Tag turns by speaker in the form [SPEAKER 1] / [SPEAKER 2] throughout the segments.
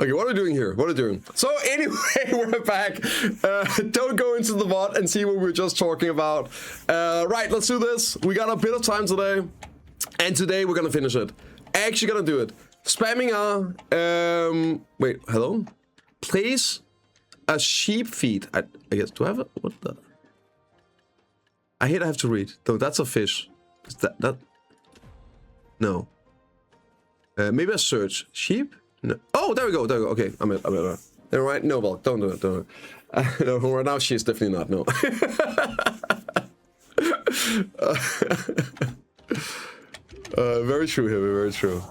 [SPEAKER 1] Okay, what are we doing here? What are we doing? So anyway, we're back. Don't go into the VOD and see what we were just talking about. Right, let's do this. We got a bit of time today. And today we're gonna finish it. Actually gonna do it. Spamming R. Wait, hello? Place a sheep feed. I guess, do I have a, what the? I have to read. No, that's a fish. Is that? No. Maybe a search. Sheep? No. Oh, there we go. There we go. Okay, I'm in. All right. No, well, don't do it. Don't do it. No, right now she's definitely not. No. Very true here. Very true.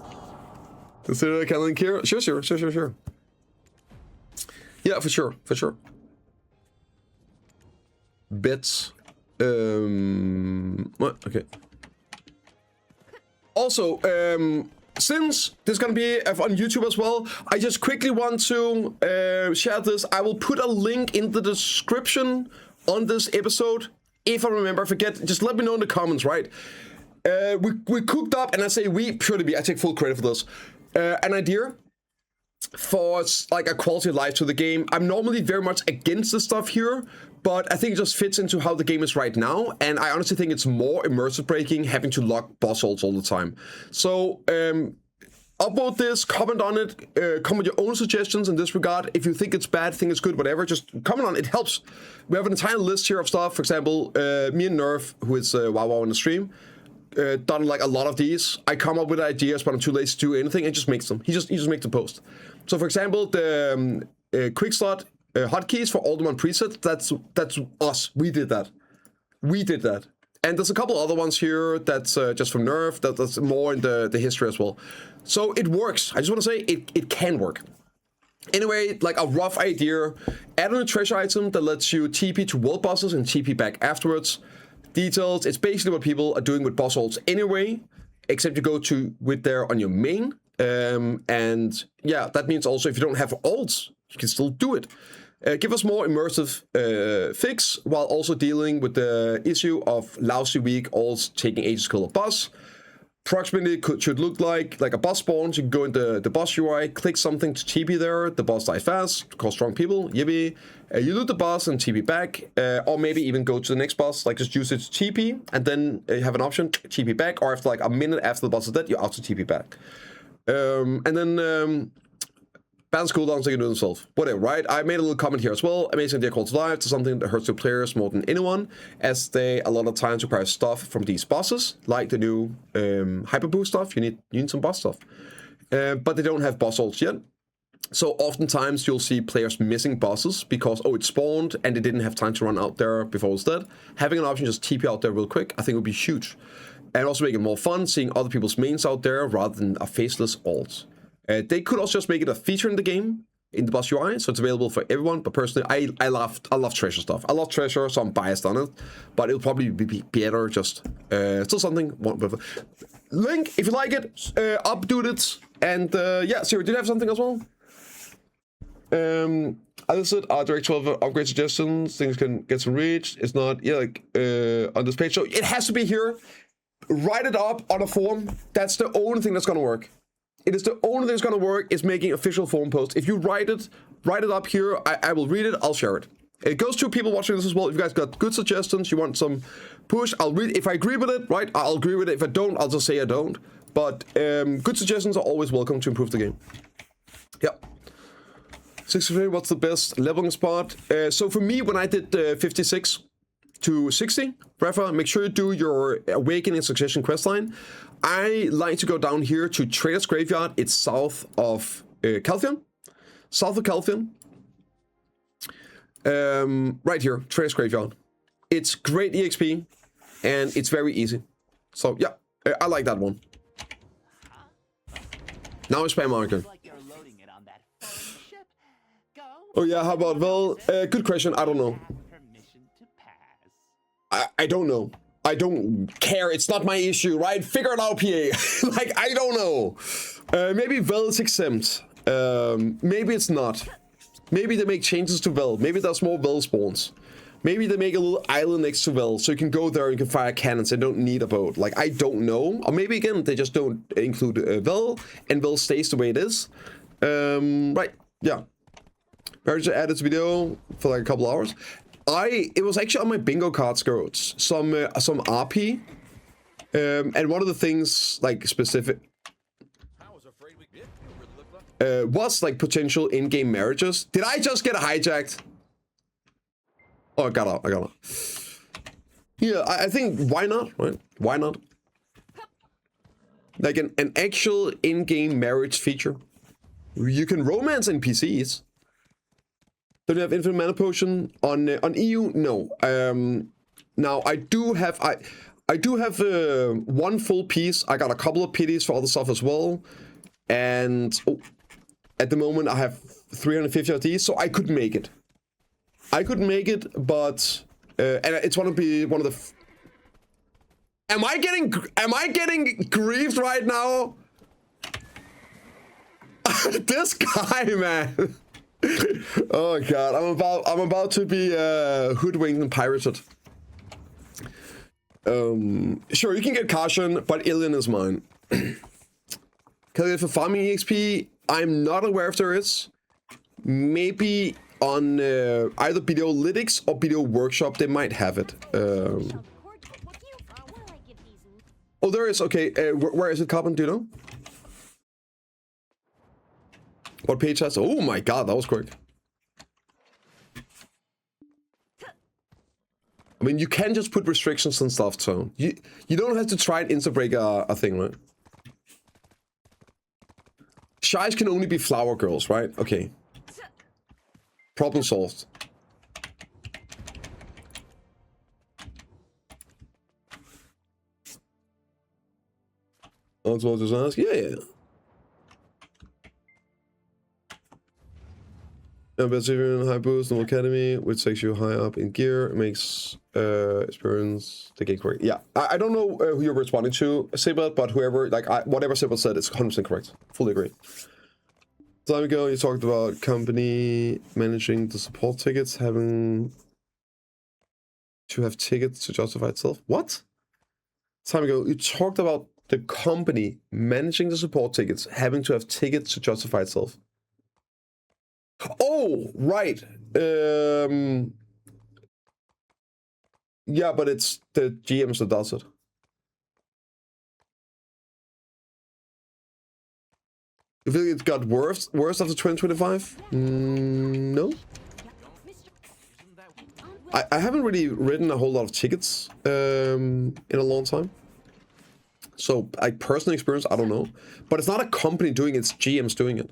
[SPEAKER 1] Consider can link here. Sure. Yeah, for sure. Bits. What? Okay. Also, since this is gonna be on YouTube as well, I just quickly want to share this. I will put a link in the description on this episode. If I remember, I forget, just let me know in the comments, right? We cooked up, and I say we, purely me, I take full credit for this, an idea for like a quality of life to the game. I'm normally very much against this stuff here, but I think it just fits into how the game is right now, and I honestly think it's more immersive breaking having to lock boss holds all the time. So upvote this, comment on it, comment your own suggestions in this regard. If you think it's bad, think it's good, whatever, just comment on it. It helps. We have an entire list here of stuff. For example, me and Nerf, who is WoW on the stream, done like a lot of these. I come up with ideas, but I'm too lazy to do anything, and just makes them. He just makes the post. So for example, the quick slot hotkeys for Alderman preset, that's us. We did that. And there's a couple other ones here that's just from Nerf, that's more in the history as well. So it works. I just want to say it can work. Anyway, like a rough idea, add on a treasure item that lets you TP to world bosses and TP back afterwards. Details, it's basically what people are doing with boss holds anyway, except you go with there on your main. And yeah, that means also if you don't have ults, you can still do it. Give us more immersive fix while also dealing with the issue of lousy weak ults taking ages to kill a boss. Approximately should look like a boss spawn. So you can go into the boss UI, click something to TP there, the boss dies fast, call strong people, yippee. You loot the boss and TP back, or maybe even go to the next boss, like just use it to TP, and then you have an option, TP back, or after like a minute after the boss is dead, you auto TP back. And then balance cooldowns they can do themselves. Whatever, right? I made a little comment here as well. Amazing idea called live to something that hurts the players more than anyone, as they a lot of times require stuff from these bosses, like the new Hyperboost stuff. You need some boss stuff. But they don't have boss ults yet. So oftentimes you'll see players missing bosses because, oh, it spawned and they didn't have time to run out there before it's dead. Having an option just TP out there real quick, I think would be huge. And also make it more fun seeing other people's mains out there rather than a faceless ult. They could also just make it a feature in the game, in the boss UI, so it's available for everyone. But personally, I love treasure stuff. I love treasure, so I'm biased on it. But it'll probably be better, just still something. Link, if you like it, updo it. And yeah, Siri, did you have something as well? I listed our direct 12 upgrade suggestions. Things can get some reach. It's not, yeah, like on this page. So it has to be here. Write it up on a form. That's the only thing that's gonna work. It is the only thing that's gonna work is making official forum posts. If you write it up here, I will read it, I'll share it. It goes to people watching this as well. If you guys got good suggestions, you want some push, I'll read. If I agree with it, right, I'll agree with it. If I don't, I'll just say I don't. But good suggestions are always welcome to improve the game. Yeah. 63, what's the best leveling spot? So for me, when I did 56 to 60, Rafa, make sure you do your Awakening Succession questline. I like to go down here to Trader's Graveyard. It's south of Calphion. South of Calphion. Right here, Trader's Graveyard. It's great EXP, and it's very easy. So yeah, I like that one. Now it's spam marker. Oh yeah, how about, well, good question, I don't know. I don't know. I don't care, it's not my issue, right? Figure it out, PA. Like, I don't know. Maybe Vel is exempt. Maybe it's not. Maybe they make changes to Vel. Maybe there's more Vel spawns. Maybe they make a little island next to Vel, so you can go there and you can fire cannons and don't need a boat. Like, I don't know. Or maybe, again, they just don't include Vel, and Vel stays the way it is. Right. Yeah. Manager added to video for like a couple hours. It was actually on my bingo card scores. Some RP. And one of the things like specific was like potential in-game marriages. Did I just get hijacked? Oh, I got out. Yeah, I think why not, right? Why not? Like an actual in-game marriage feature. You can romance NPCs. Don't you have infinite mana potion on EU? No. Now I do have one full piece. I got a couple of pities for other stuff as well, and at the moment I have 350 of these, so I could make it. But and it's want to be one of the. Am I getting griefed right now? This guy, man. Oh god, I'm about to be hoodwinked and pirated. Sure, you can get caution, but Alien is mine. Can I get for farming EXP? I'm not aware if there is. Maybe on either BDO Lytics or BDO Workshop, they might have it. Oh, there is. Okay, where is it, Carbon? Do you know? What page has? Oh my god, that was quick. I mean, you can just put restrictions and stuff, so you don't have to try and insta-break a thing, right? Shies can only be flower girls, right? Okay. Problem solved. That's what I just asked. Yeah. But if you're in Hyperboost, no academy, which takes you high up in gear, it makes experience the game correct. Yeah, I don't know who you're responding to, Sibel, but whoever, like, whatever Sibel said is 100% correct. Fully agree. Time ago, you talked about company managing the support tickets, having to have tickets to justify itself. What? Time ago, you talked about the company managing the support tickets, having to have tickets to justify itself. Oh, right. Yeah, but it's the GMs that does it. You feel it got worse after 2025? No. I haven't really written a whole lot of tickets in a long time. So, like, personal experience, I don't know. But it's not a company doing it, it's GMs doing it.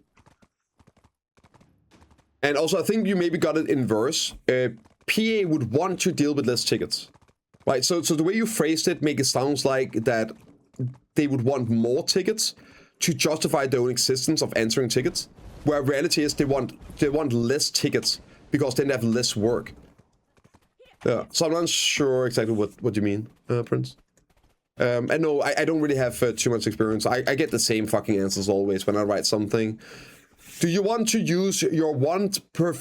[SPEAKER 1] And also, I think you maybe got it inverse. PA would want to deal with less tickets, right? So the way you phrased it, make it sound like that they would want more tickets to justify their own existence of answering tickets. Where reality is they want less tickets because then they have less work. Yeah. So I'm not sure exactly what you mean, Prince. And no, I don't really have too much experience. I get the same fucking answers always when I write something. Do you want to use your once per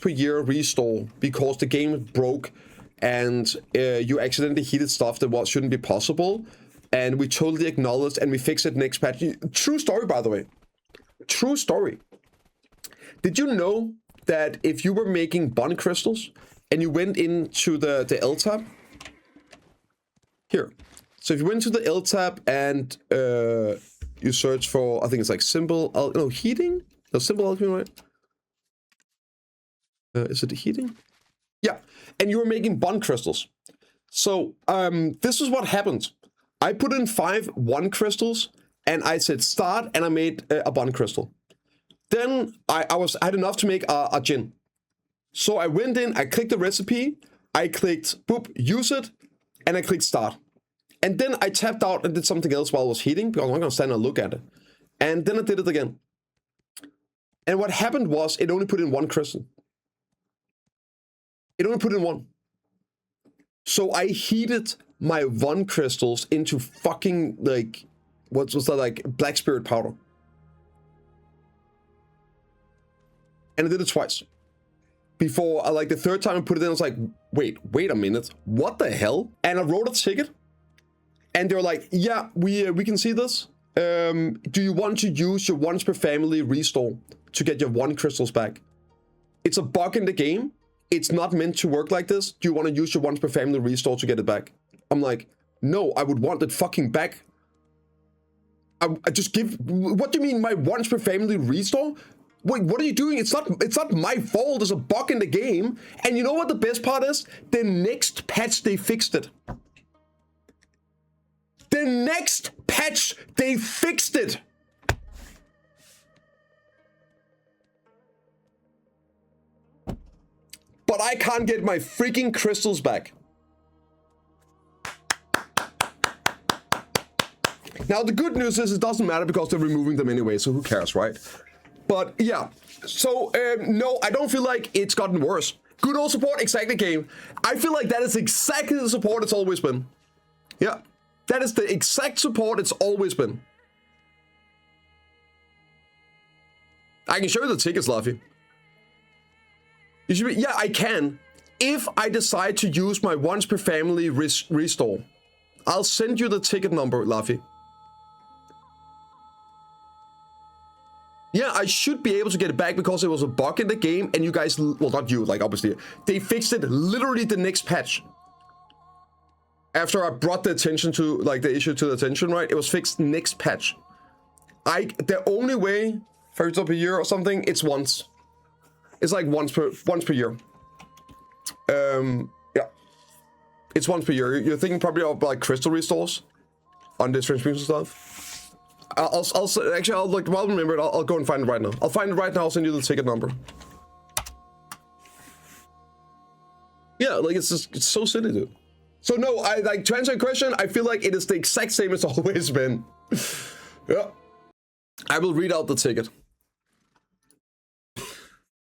[SPEAKER 1] year restore because the game broke and you accidentally heated stuff that shouldn't be possible? And we totally acknowledged and we fixed it next patch. True story, by the way. True story. Did you know that if you were making bond crystals and you went into the L tab? Here. So if you went to the L tab and you search for, I think it's like simple, heating? No, simple alchemy, right? Is it heating? Yeah, and you were making bond crystals. So, this is what happened. I put in 5 1 crystals, and I said start, and I made a bond crystal. Then I had enough to make a gin. So I went in, I clicked the recipe, I clicked, boop, use it, and I clicked start. And then I tapped out and did something else while I was heating, because I'm not going to stand and look at it. And then I did it again. And what happened was, it only put in 1 crystal. It only put in 1. So I heated my 1 crystals into fucking, like, what was that, like, black spirit powder. And I did it twice. Before, like, the 3rd time I put it in, I was like, wait a minute. What the hell? And I wrote a ticket. And they were like, yeah, we can see this. do you want to use your once per family restore to get your 1 crystals back? It's a bug in the game. It's not meant to work like this. Do you want to use your once per family restore to get it back? I'm like, no, I would want it fucking back. I just give, what do you mean my once per family restore? Wait, what are you doing? It's not my fault. There's a bug in the game. And you know what the best part is? The next patch, they fixed it. The next patch, they fixed it. But I can't get my freaking crystals back. Now, the good news is it doesn't matter because they're removing them anyway, so who cares, right? But yeah, so no, I don't feel like it's gotten worse. Good old support, exactly, game. I feel like that is exactly the support it's always been. Yeah, that is the exact support it's always been. I can show you the tickets, Luffy. You should be, yeah, I can. If I decide to use my once per family restore, I'll send you the ticket number, Luffy. Yeah, I should be able to get it back because there was a bug in the game and you guys, well, not you, like, obviously. They fixed it literally the next patch. After I brought the attention to, like, the issue to the attention, right? It was fixed next patch. The only way, for example, a year or something, it's once. It's like once per year. Yeah. It's once per year. You're thinking probably of, like, crystal restores on this transmission stuff. I'll like, well, remember it. I'll go and find it right now. I'll find it right now. I'll send you the ticket number. Yeah, like, it's just, it's so silly, dude. So no, like, to answer your question, I feel like it is the exact same as always been. Yeah. I will read out the ticket.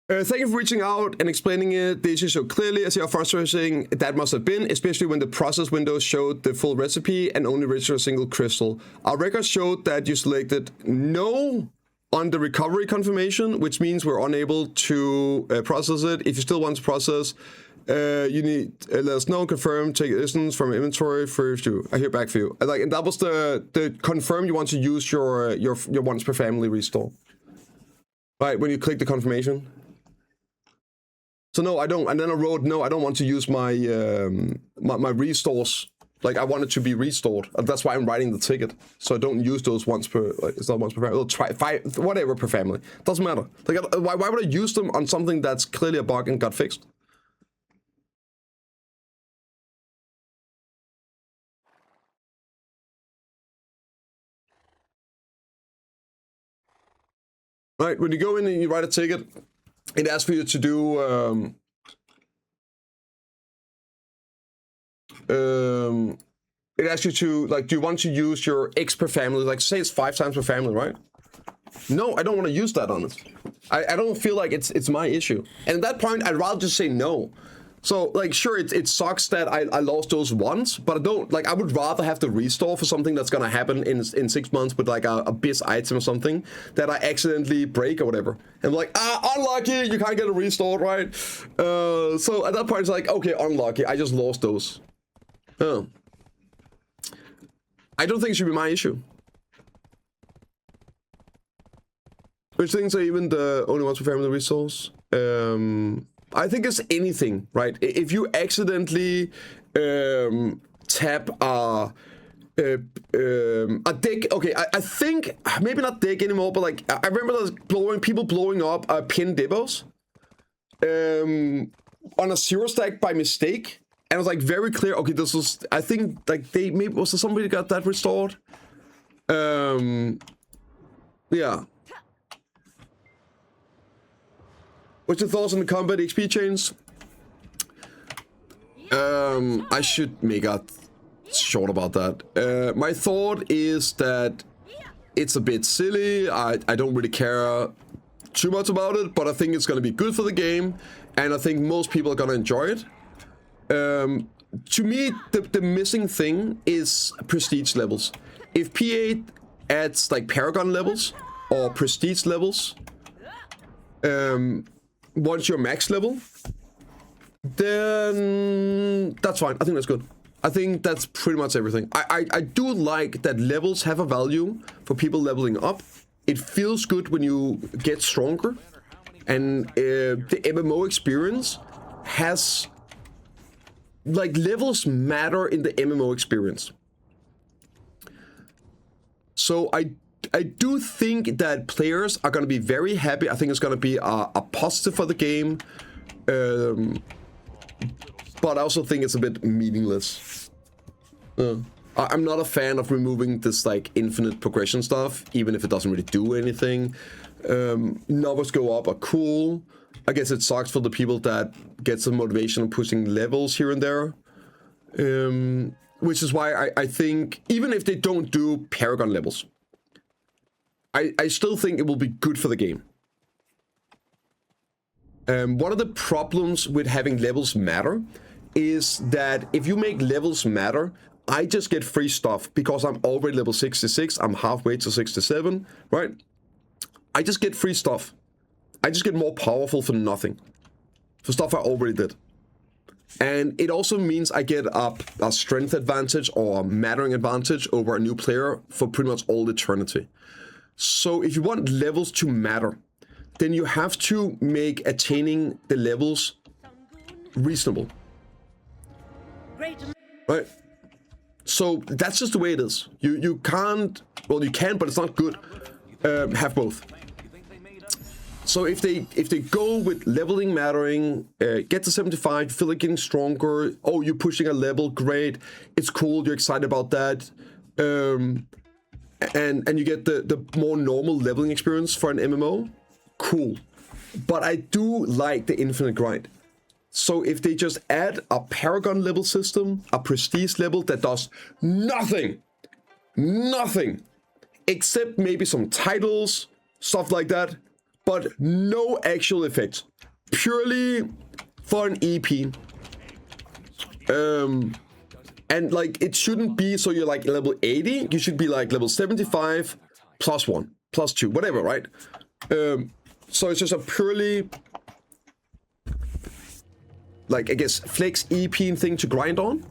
[SPEAKER 1] Thank you for reaching out and explaining it, the issue so clearly. I see how frustrating that must have been, especially when the process window showed the full recipe and only registered a single crystal. Our records showed that you selected no on the recovery confirmation, which means we're unable to process it. If you still want to process, you need let us know, confirm, take distance from inventory for you. I hear back for you. Like, and that was the confirm you want to use your once per family restore. Right, when you click the confirmation. So no, I don't. And then I wrote, no, I don't want to use my my restores. Like, I want it to be restored. And that's why I'm writing the ticket. So I don't use those once per. Like, it's not once per family. I'll try 5, whatever per family. Doesn't matter. Like, why would I use them on something that's clearly a bug and got fixed? Right, when you go in and you write a ticket, it asks for you to do it asks you to, like, do you want to use your X per family? Like, say it's 5 times per family, right? No, I don't want to use that on it. I don't feel like it's my issue. And at that point, I'd rather just say no. So, like, sure, it sucks that I lost those once, but I don't, like, I would rather have to restore for something that's gonna happen in 6 months with, like, a BIS item or something that I accidentally break or whatever. And I'm like, unlucky, you can't get it restored, right? So at that point, it's like, okay, unlucky, I just lost those. I don't think it should be my issue. Which things are even the only ones for family resource? I think it's anything, right? If you accidentally tap a deck, okay, I think, maybe not deck anymore, but like, I remember there's people blowing up pin depots on a 0 stack by mistake. And it was like very clear, okay, this was, I think, like, they, maybe, was there somebody got that restored? Yeah. What's your thoughts on the combat XP chains? I should make a short about that. My thought is that it's a bit silly. I don't really care too much about it, but I think it's going to be good for the game, and I think most people are going to enjoy it. To me, the missing thing is prestige levels. If P8 adds like Paragon levels or prestige levels, once you're max level, then that's fine. I think that's good. I think that's pretty much everything. I do like that levels have a value for people leveling up. It feels good when you get stronger. And the MMO experience has... Like, levels matter in the MMO experience. So I do think that players are going to be very happy. I think it's going to be a positive for the game. But I also think it's a bit meaningless. I'm not a fan of removing this like infinite progression stuff, even if it doesn't really do anything. Numbers go up are cool. I guess it sucks for the people that get some motivation of pushing levels here and there. Which is why I think, even if they don't do Paragon levels, I still think it will be good for the game. One of the problems with having levels matter is that if you make levels matter, I just get free stuff because I'm already level 66. I'm halfway to 67, right? I just get free stuff. I just get more powerful for nothing. For stuff I already did. And it also means I get a strength advantage or a mattering advantage over a new player for pretty much all eternity. So if you want levels to matter, then you have to make attaining the levels reasonable. Right? So that's just the way it is. You can't, well, you can, but it's not good, have both. So if they go with leveling mattering, get to 75, you feel like getting stronger, oh, you're pushing a level, great, it's cool, you're excited about that, and you get the more normal leveling experience for an MMO, cool. But I do like the infinite grind. So if they just add a Paragon level system, a Prestige level that does nothing, except maybe some titles, stuff like that, but no actual effects, purely for an EP. And like, it shouldn't be so you're like level 80, you should be like level 75 plus 1, plus 2, whatever, right? So it's just a purely, like, I guess, flex EP thing to grind on.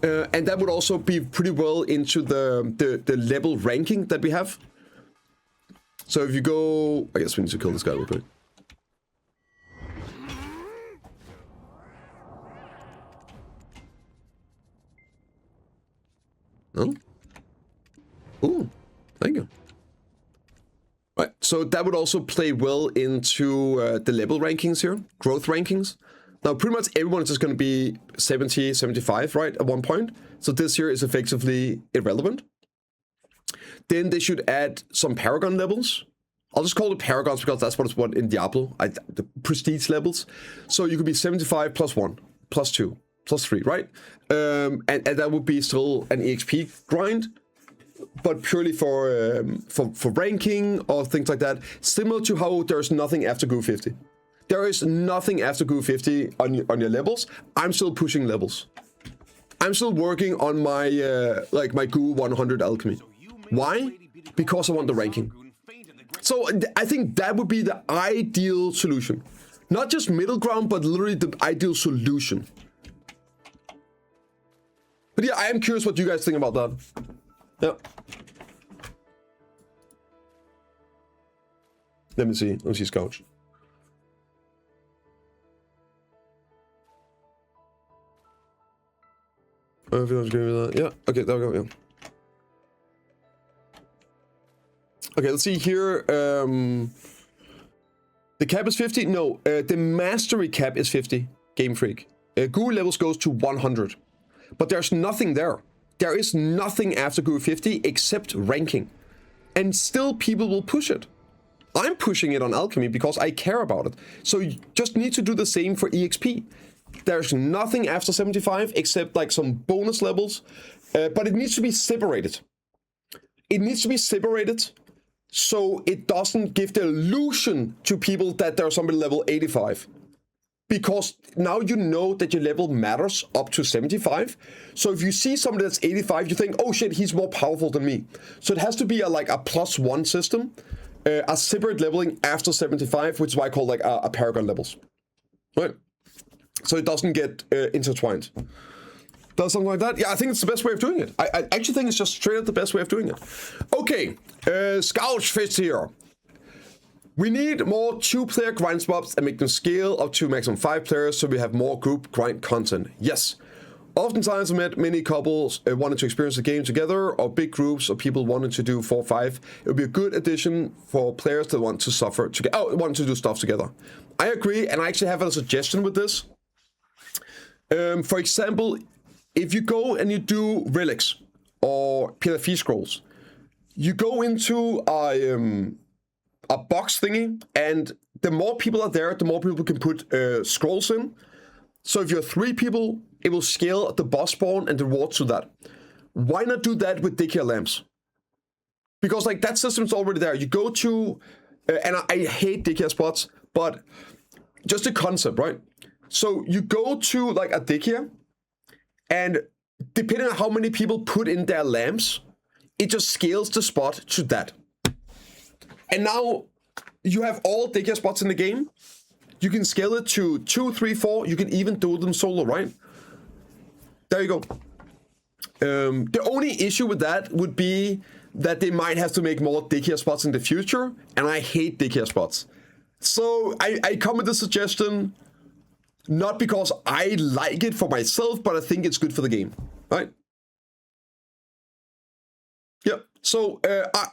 [SPEAKER 1] And that would also be pretty well into the level ranking that we have. So if you go... I guess we need to kill this guy real quick. No? Ooh, thank you. Right, so that would also play well into the level rankings here, growth rankings. Now, pretty much everyone is just going to be 70, 75, right, at one point. So this here is effectively irrelevant. Then they should add some Paragon levels. I'll just call it Paragons because that's what it's what in Diablo, the prestige levels. So you could be 75 plus 1, plus 2, plus 3, right? And that would be still an EXP grind, but purely for ranking or things like that. Similar to how there's nothing after GU 50. There is nothing after GU 50 on your levels. I'm still pushing levels. I'm still working on my my GU 100 alchemy. Why? Because I want the ranking. So I think that would be the ideal solution. Not just middle ground, but literally the ideal solution. But yeah, I am curious what you guys think about that. Yeah. Let me see Scouch. I feel I agree with that. Yeah, okay, there we go, yeah. Okay, let's see here. The cap is 50? No, the mastery cap is 50, Game Freak. GU levels goes to 100. But there's nothing there. There is nothing after GU 50 except ranking. And still people will push it. I'm pushing it on Alchemy because I care about it. So you just need to do the same for EXP. There's nothing after 75 except like some bonus levels. But it needs to be separated. It needs to be separated so it doesn't give the illusion to people that there's somebody level 85. Because now you know that your level matters up to 75. So if you see somebody that's 85, you think, oh shit, he's more powerful than me. So it has to be like a +1 system, a separate leveling after 75, which is why I call like a Paragon levels. Right? So it doesn't get intertwined. does something like that. Yeah, I think it's the best way of doing it. I actually think it's just straight up the best way of doing it. Okay, Scoutfish here. We need more 2-player grind spots and make them scale up to maximum 5 players so we have more group grind content. Yes. Oftentimes I met many couples wanting to experience the game together, or big groups of people wanting to do 4 or 5. It would be a good addition for players that want to suffer together. Oh, want to do stuff together. I agree, and I actually have a suggestion with this. For example, if you go and you do relics or PLFE scrolls, you go into a box thingy, and the more people are there, the more people can put scrolls in. So if you're 3 people, it will scale the boss spawn and the rewards to that. Why not do that with daycare lamps? Because like that system's already there. You go to, and I hate daycare spots, but just the concept, right? So you go to like a daycare, and depending on how many people put in their lamps, it just scales the spot to that. And now you have all daycare spots in the game. You can scale it to 2, 3, 4. You can even do them solo, right? There you go. The only issue with that would be that they might have to make more daycare spots in the future, and I hate daycare spots. So I come with this suggestion, not because I like it for myself, but I think it's good for the game, right? Yeah, so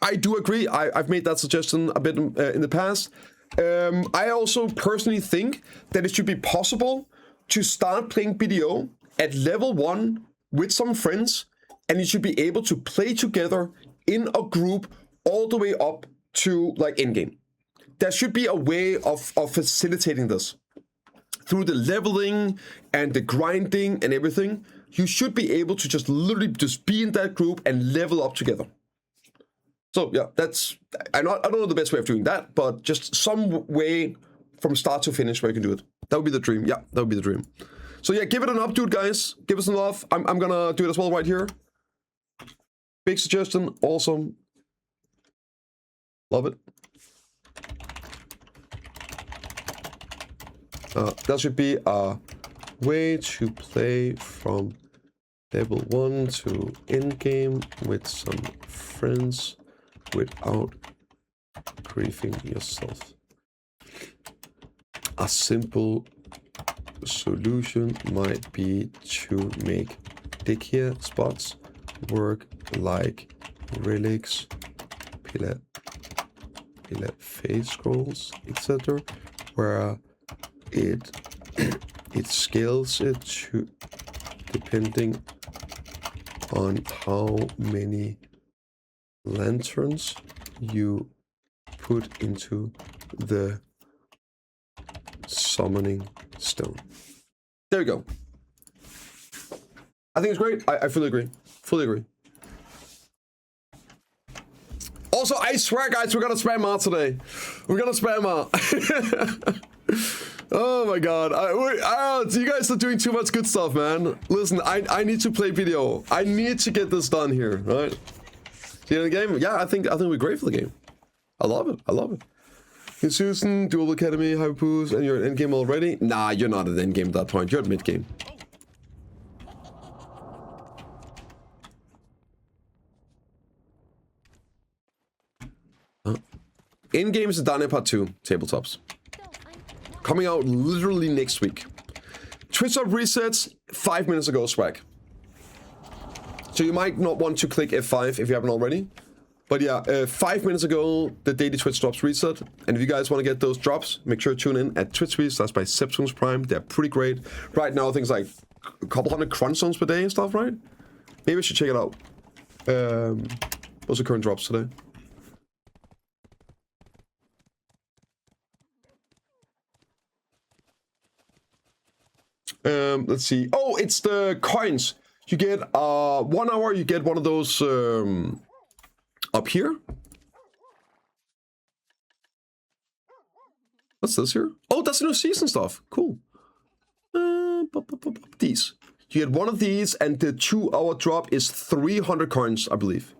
[SPEAKER 1] I do agree. I've made that suggestion a bit in the past. I also personally think that it should be possible to start playing BDO at level 1 with some friends, and you should be able to play together in a group all the way up to like Endgame. There should be a way of facilitating this. Through the leveling and the grinding and everything, you should be able to just literally just be in that group and level up together. So yeah, that's, I don't know the best way of doing that, but just some way from start to finish where you can do it. That would be the dream. Yeah, that would be the dream. So yeah, give it an up, dude, guys. Give us some love. I'm gonna do it as well right here. Big suggestion. Awesome. Love it. That should be a way to play from level 1 to endgame with some friends without griefing yourself. A simple solution might be to make daycare spots work like relics, phase scrolls, etc., where it scales it to depending on how many lanterns you put into the summoning stone. There we go. I think it's great. I fully agree. Fully agree. Also, I swear, guys, we're gonna spam out today. We're gonna spam out. Oh my god. You guys are doing too much good stuff, man. Listen, I need to play BDO. I need to get this done here, right? See the game? Yeah, I think we're great for the game. I love it. I love it. Hey, Susan, Dual Academy, Hyperboost, and you're at endgame already? Nah, you're not at endgame at that point. You're at mid-game. Endgame is done in part 2, tabletops. Coming out literally next week. Twitch up resets 5 minutes ago, swag. So you might not want to click F5 if you haven't already. But yeah, 5 minutes ago, the daily Twitch drops reset. And if you guys want to get those drops, make sure to tune in at Twitch Tweets. That's by Septunes Prime. They're pretty great. Right now, things like a couple hundred crunch zones per day and stuff, right? Maybe I should check it out. What's the current drops today? Let's see. Oh, it's the coins. You get 1 hour, you get one of those up here. What's this here? Oh, that's the new season stuff. Cool. These. You get one of these, and the 2 hour drop is 300 coins, I believe.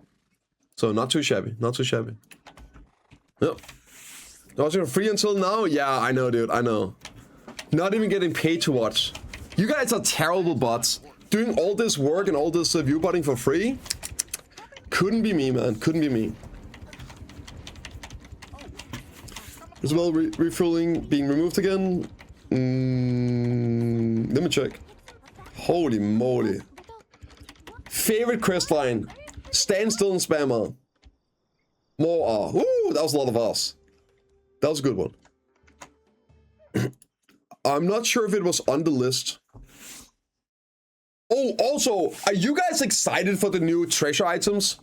[SPEAKER 1] So not too shabby. Not too shabby. Yep. Watching free until now? Yeah, I know, dude. I know. Not even getting paid to watch. You guys are terrible bots. doing all this work and all this view botting for free. Couldn't be me, man. Couldn't be me. As well, refueling being removed again. Let me check. Holy moly. Favorite quest line. Stand still and spammer. More R. Ooh, that was a lot of R's. That was a good one. I'm not sure if it was on the list. Oh, also, are you guys excited for the new treasure items?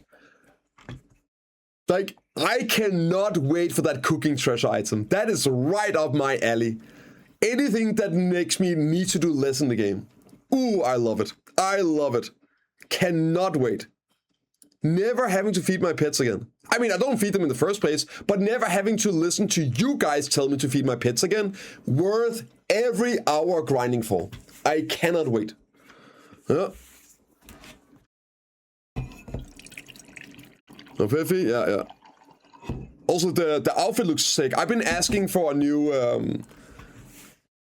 [SPEAKER 1] Like, I cannot wait for that cooking treasure item. That is right up my alley. Anything that makes me need to do less in the game. Ooh, I love it. I love it. Cannot wait. Never having to feed my pets again. I mean, I don't feed them in the first place, but never having to listen to you guys tell me to feed my pets again. Worth every hour grinding for. I cannot wait. Yeah. No, Fifi, yeah. Also, the outfit looks sick. I've been asking for a new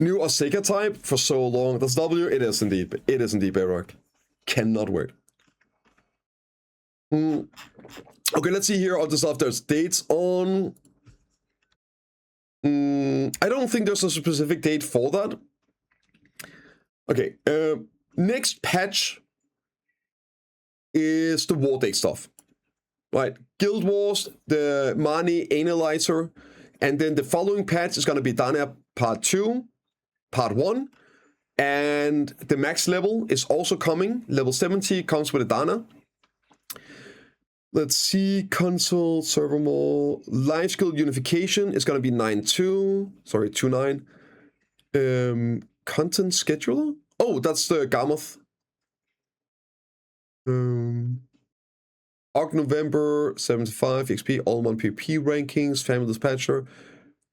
[SPEAKER 1] Osaka type for so long. That's W. It is indeed. It is indeed Bedrock. Cannot wait. Okay, let's see here all the stuff. There's dates on. I don't think there's a specific date for that. Okay. Next patch is the war date stuff. Right, Guild Wars, the Money Analyzer, and then the following patch is going to be Dana Part 2, Part 1, and the max level is also coming. Level 70 comes with a Dana. Let's see, console, server mall, live skill unification is going to be 9.2, sorry, 2.9. Content scheduler? Oh, that's the Garmoth. Arc November, 75, XP, all 1 PvP rankings, family dispatcher,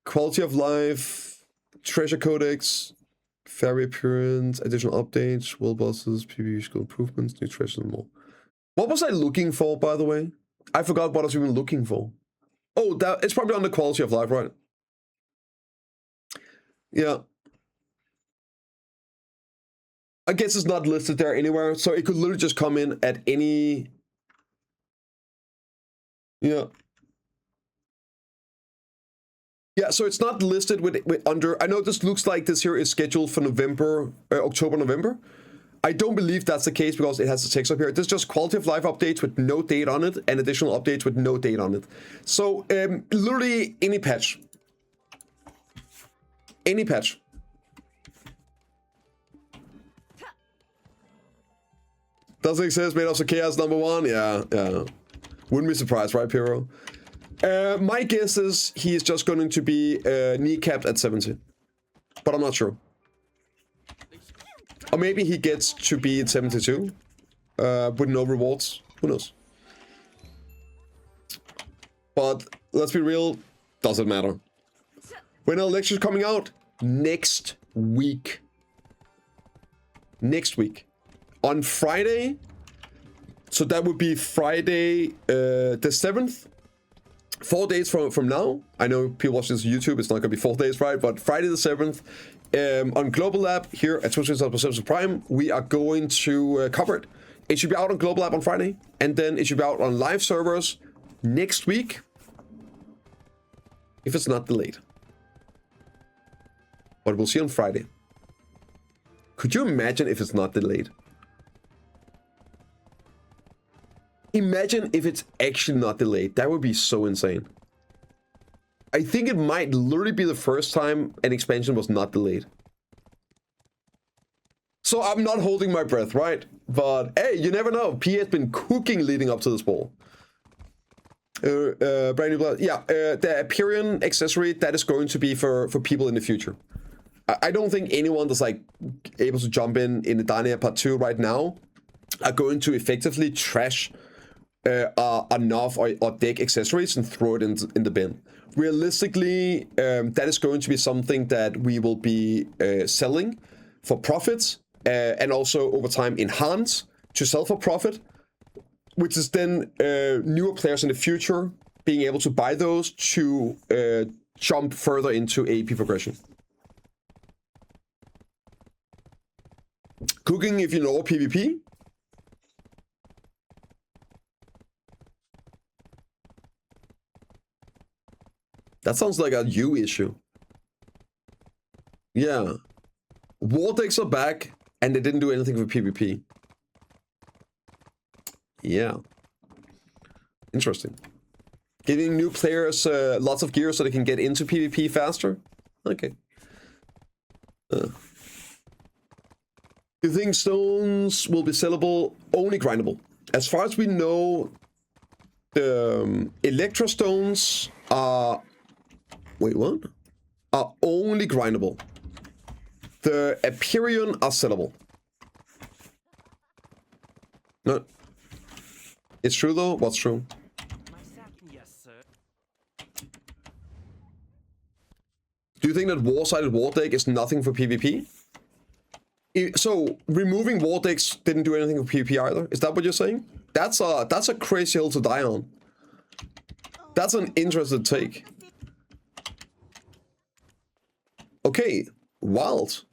[SPEAKER 1] quality of life, treasure codex, fairy appearance, additional updates, world bosses, PvP skill improvements, new treasures and more. What was I looking for, by the way? I forgot what I was even looking for. Oh, that it's probably on the quality of life, right? Yeah. I guess it's not listed there anywhere, so it could literally just come in at any... Yeah. Yeah, so it's not listed with under... I know this looks like this here is scheduled for November, October, November. I don't believe that's the case because it has the text up here. This is just quality of life updates with no date on it and additional updates with no date on it. So, literally any patch. Any patch. Doesn't exist, made of chaos #1? Yeah. Wouldn't be surprised, right, Piro? My guess is he is just going to be kneecapped at 70. But I'm not sure. Or maybe he gets to be at 72 with no rewards. Who knows? But let's be real, doesn't matter. When are lectures coming out? Next week. Next week. On Friday. So that would be Friday the 7th. 4 days from now. I know people watching this on YouTube, it's not going to be 4 days, right? But Friday the 7th, on Global Lab here at Twitch.tv/Prime, we are going to cover it. It should be out on Global Lab on Friday, and then it should be out on live servers next week, if it's not delayed. But we'll see on Friday. Could you imagine if it's not delayed? Imagine if it's actually not delayed. That would be so insane. I think it might literally be the first time an expansion was not delayed. So I'm not holding my breath, right? But hey, you never know. P has been cooking leading up to this ball. Brand new blood. Yeah, the Hyperion accessory, that is going to be for people in the future. I don't think anyone that's like able to jump in the Dania Part 2 right now are going to effectively trash enough or deck accessories and throw it in the bin. Realistically, that is going to be something that we will be selling for profits and also over time enhance to sell for profit, which is then newer players in the future being able to buy those to jump further into AP progression. Cooking if you know PvP? That sounds like a you issue. Yeah. War decks are back, and they didn't do anything for PvP. Yeah. Interesting. Giving new players lots of gear so they can get into PvP faster? Okay. Do you think stones will be sellable? Only grindable. As far as we know, the Electro stones are... Wait, what? Are only grindable. The Aperion are sellable. No. It's true though? What's true? Do you think that war-sided war deck is nothing for PvP? So, removing war decks didn't do anything for PvP either? Is that what you're saying? That's a crazy hill to die on. That's an interesting take. Okay, wild.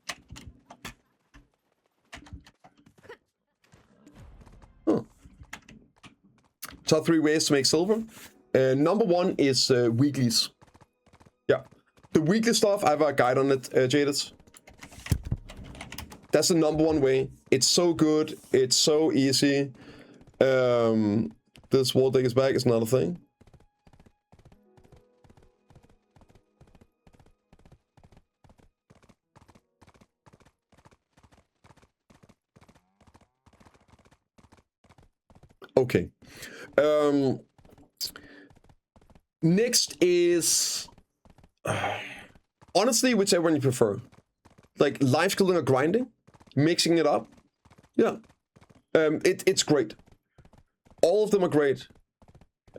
[SPEAKER 1] Huh. Top 3 ways to make silver. Number 1 is weeklies. Yeah. The weekly stuff, I have a guide on it, Jaded. That's the number 1 way. It's so good. It's so easy. This war deck is back. It's not a thing. Okay. Next is... honestly, whichever one you prefer. Like, life skilling or grinding. Mixing it up. Yeah. It's great. All of them are great.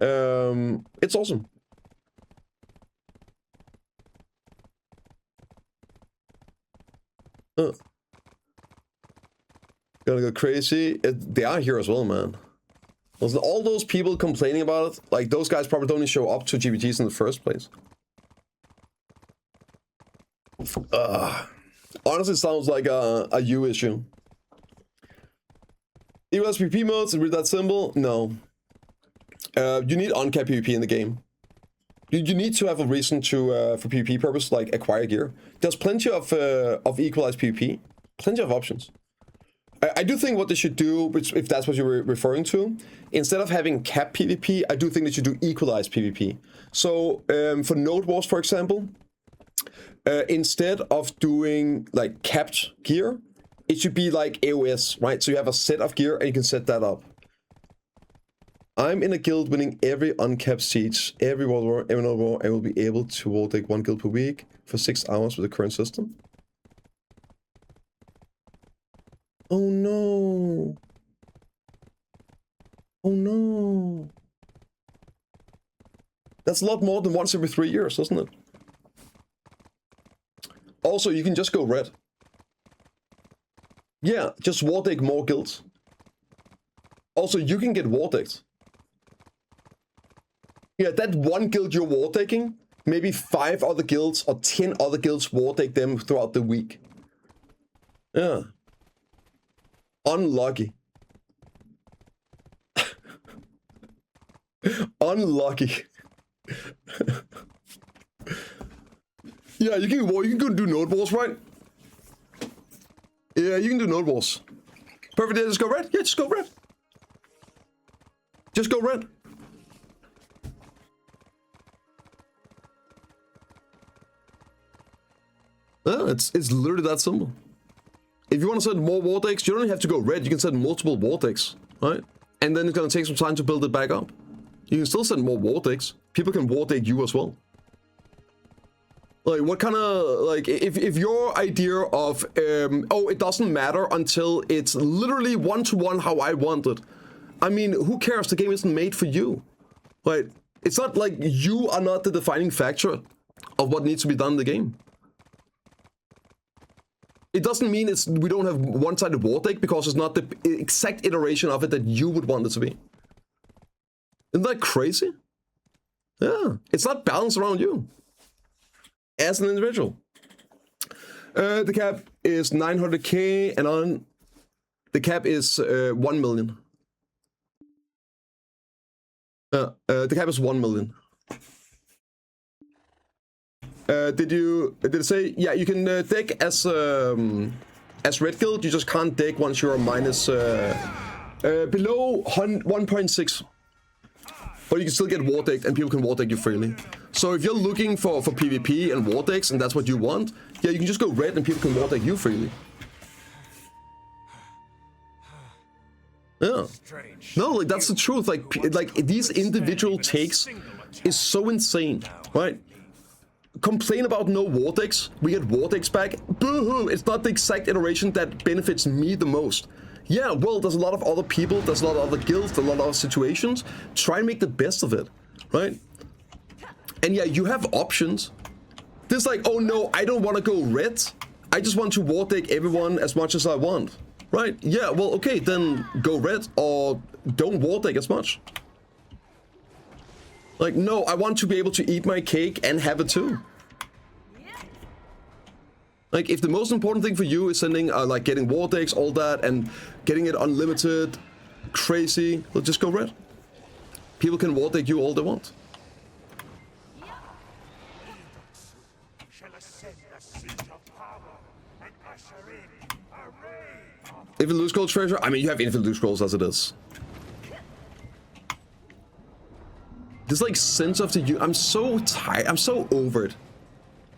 [SPEAKER 1] It's awesome. Gonna go crazy. They are here as well, man. All those people complaining about it, like, those guys probably don't even show up to GBTs in the first place. Honestly, it sounds like a you issue. EOS PvP modes, read that symbol? No. You need uncapped PvP in the game. You need to have a reason to, for PvP purpose, like acquire gear. There's plenty of equalized PvP. Plenty of options. I do think what they should do, which, if that's what you were referring to, instead of having capped PvP, I do think they should do equalized PvP. So, for Node Wars, for example, instead of doing, like, capped gear, it should be like AOS, right? So you have a set of gear and you can set that up. I'm in a guild winning every uncapped siege, every World War, every Node War, and will be able to war take 1 guild per week for 6 hours with the current system. Oh no. Oh no. That's a lot more than once every 3 years, isn't it? Also, you can just go red. Yeah, just war deck more guilds. Also, you can get war decks. Yeah, that 1 guild you're war decking, maybe 5 other guilds or 10 other guilds war deck them throughout the week. Yeah. Unlucky. Unlucky. Yeah, you can go do Node Wars, right? Yeah, you can do Node Wars. Perfect day, just go red? Yeah, just go red. Just go red. Yeah, it's literally that simple. If you want to send more war decks, you don't have to go red. You can send multiple war decks, right? And then it's gonna take some time to build it back up. You can still send more war decks. People can war deck you as well. Like, what kind of, like, if your idea of, oh, it doesn't matter until it's literally one-to-one how I want it. I mean, who cares? The game isn't made for you. Like, it's not like you are not the defining factor of what needs to be done in the game. It doesn't mean we don't have one-sided war deck because it's not the exact iteration of it that you would want it to be. Isn't that crazy? Yeah, it's not balanced around you as an individual. The cap is 900k and on The cap is 1 million. The cap is 1 million. Did it say? Yeah, you can deck as red guild. You just can't deck once you're minus below 1.6. But you can still get war decked, and people can war deck you freely. So if you're looking for PvP and war decks, and that's what you want, yeah, you can just go red, and people can war deck you freely. Yeah. No, like that's the truth. Like these individual takes is so insane, right? Complain about no war decks. We get war decks back. Boo-hoo! It's not the exact iteration that benefits me the most. Yeah, well, there's a lot of other people, there's a lot of other guilds, there's a lot of other situations. Try and make the best of it, right? And yeah, you have options. This like, oh no, I don't want to go red. I just want to war deck everyone as much as I want. Right? Yeah, well, okay, then go red or don't war deck as much. Like, no, I want to be able to eat my cake and have it too. Like, if the most important thing for you is sending, like, getting war decks, all that, and getting it unlimited, crazy, well, just go red. People can war deck you all they want. Infinite loot scroll treasure? I mean, you have infinite loot scrolls as it is. This like sense of the I'm so tired. I'm so over it.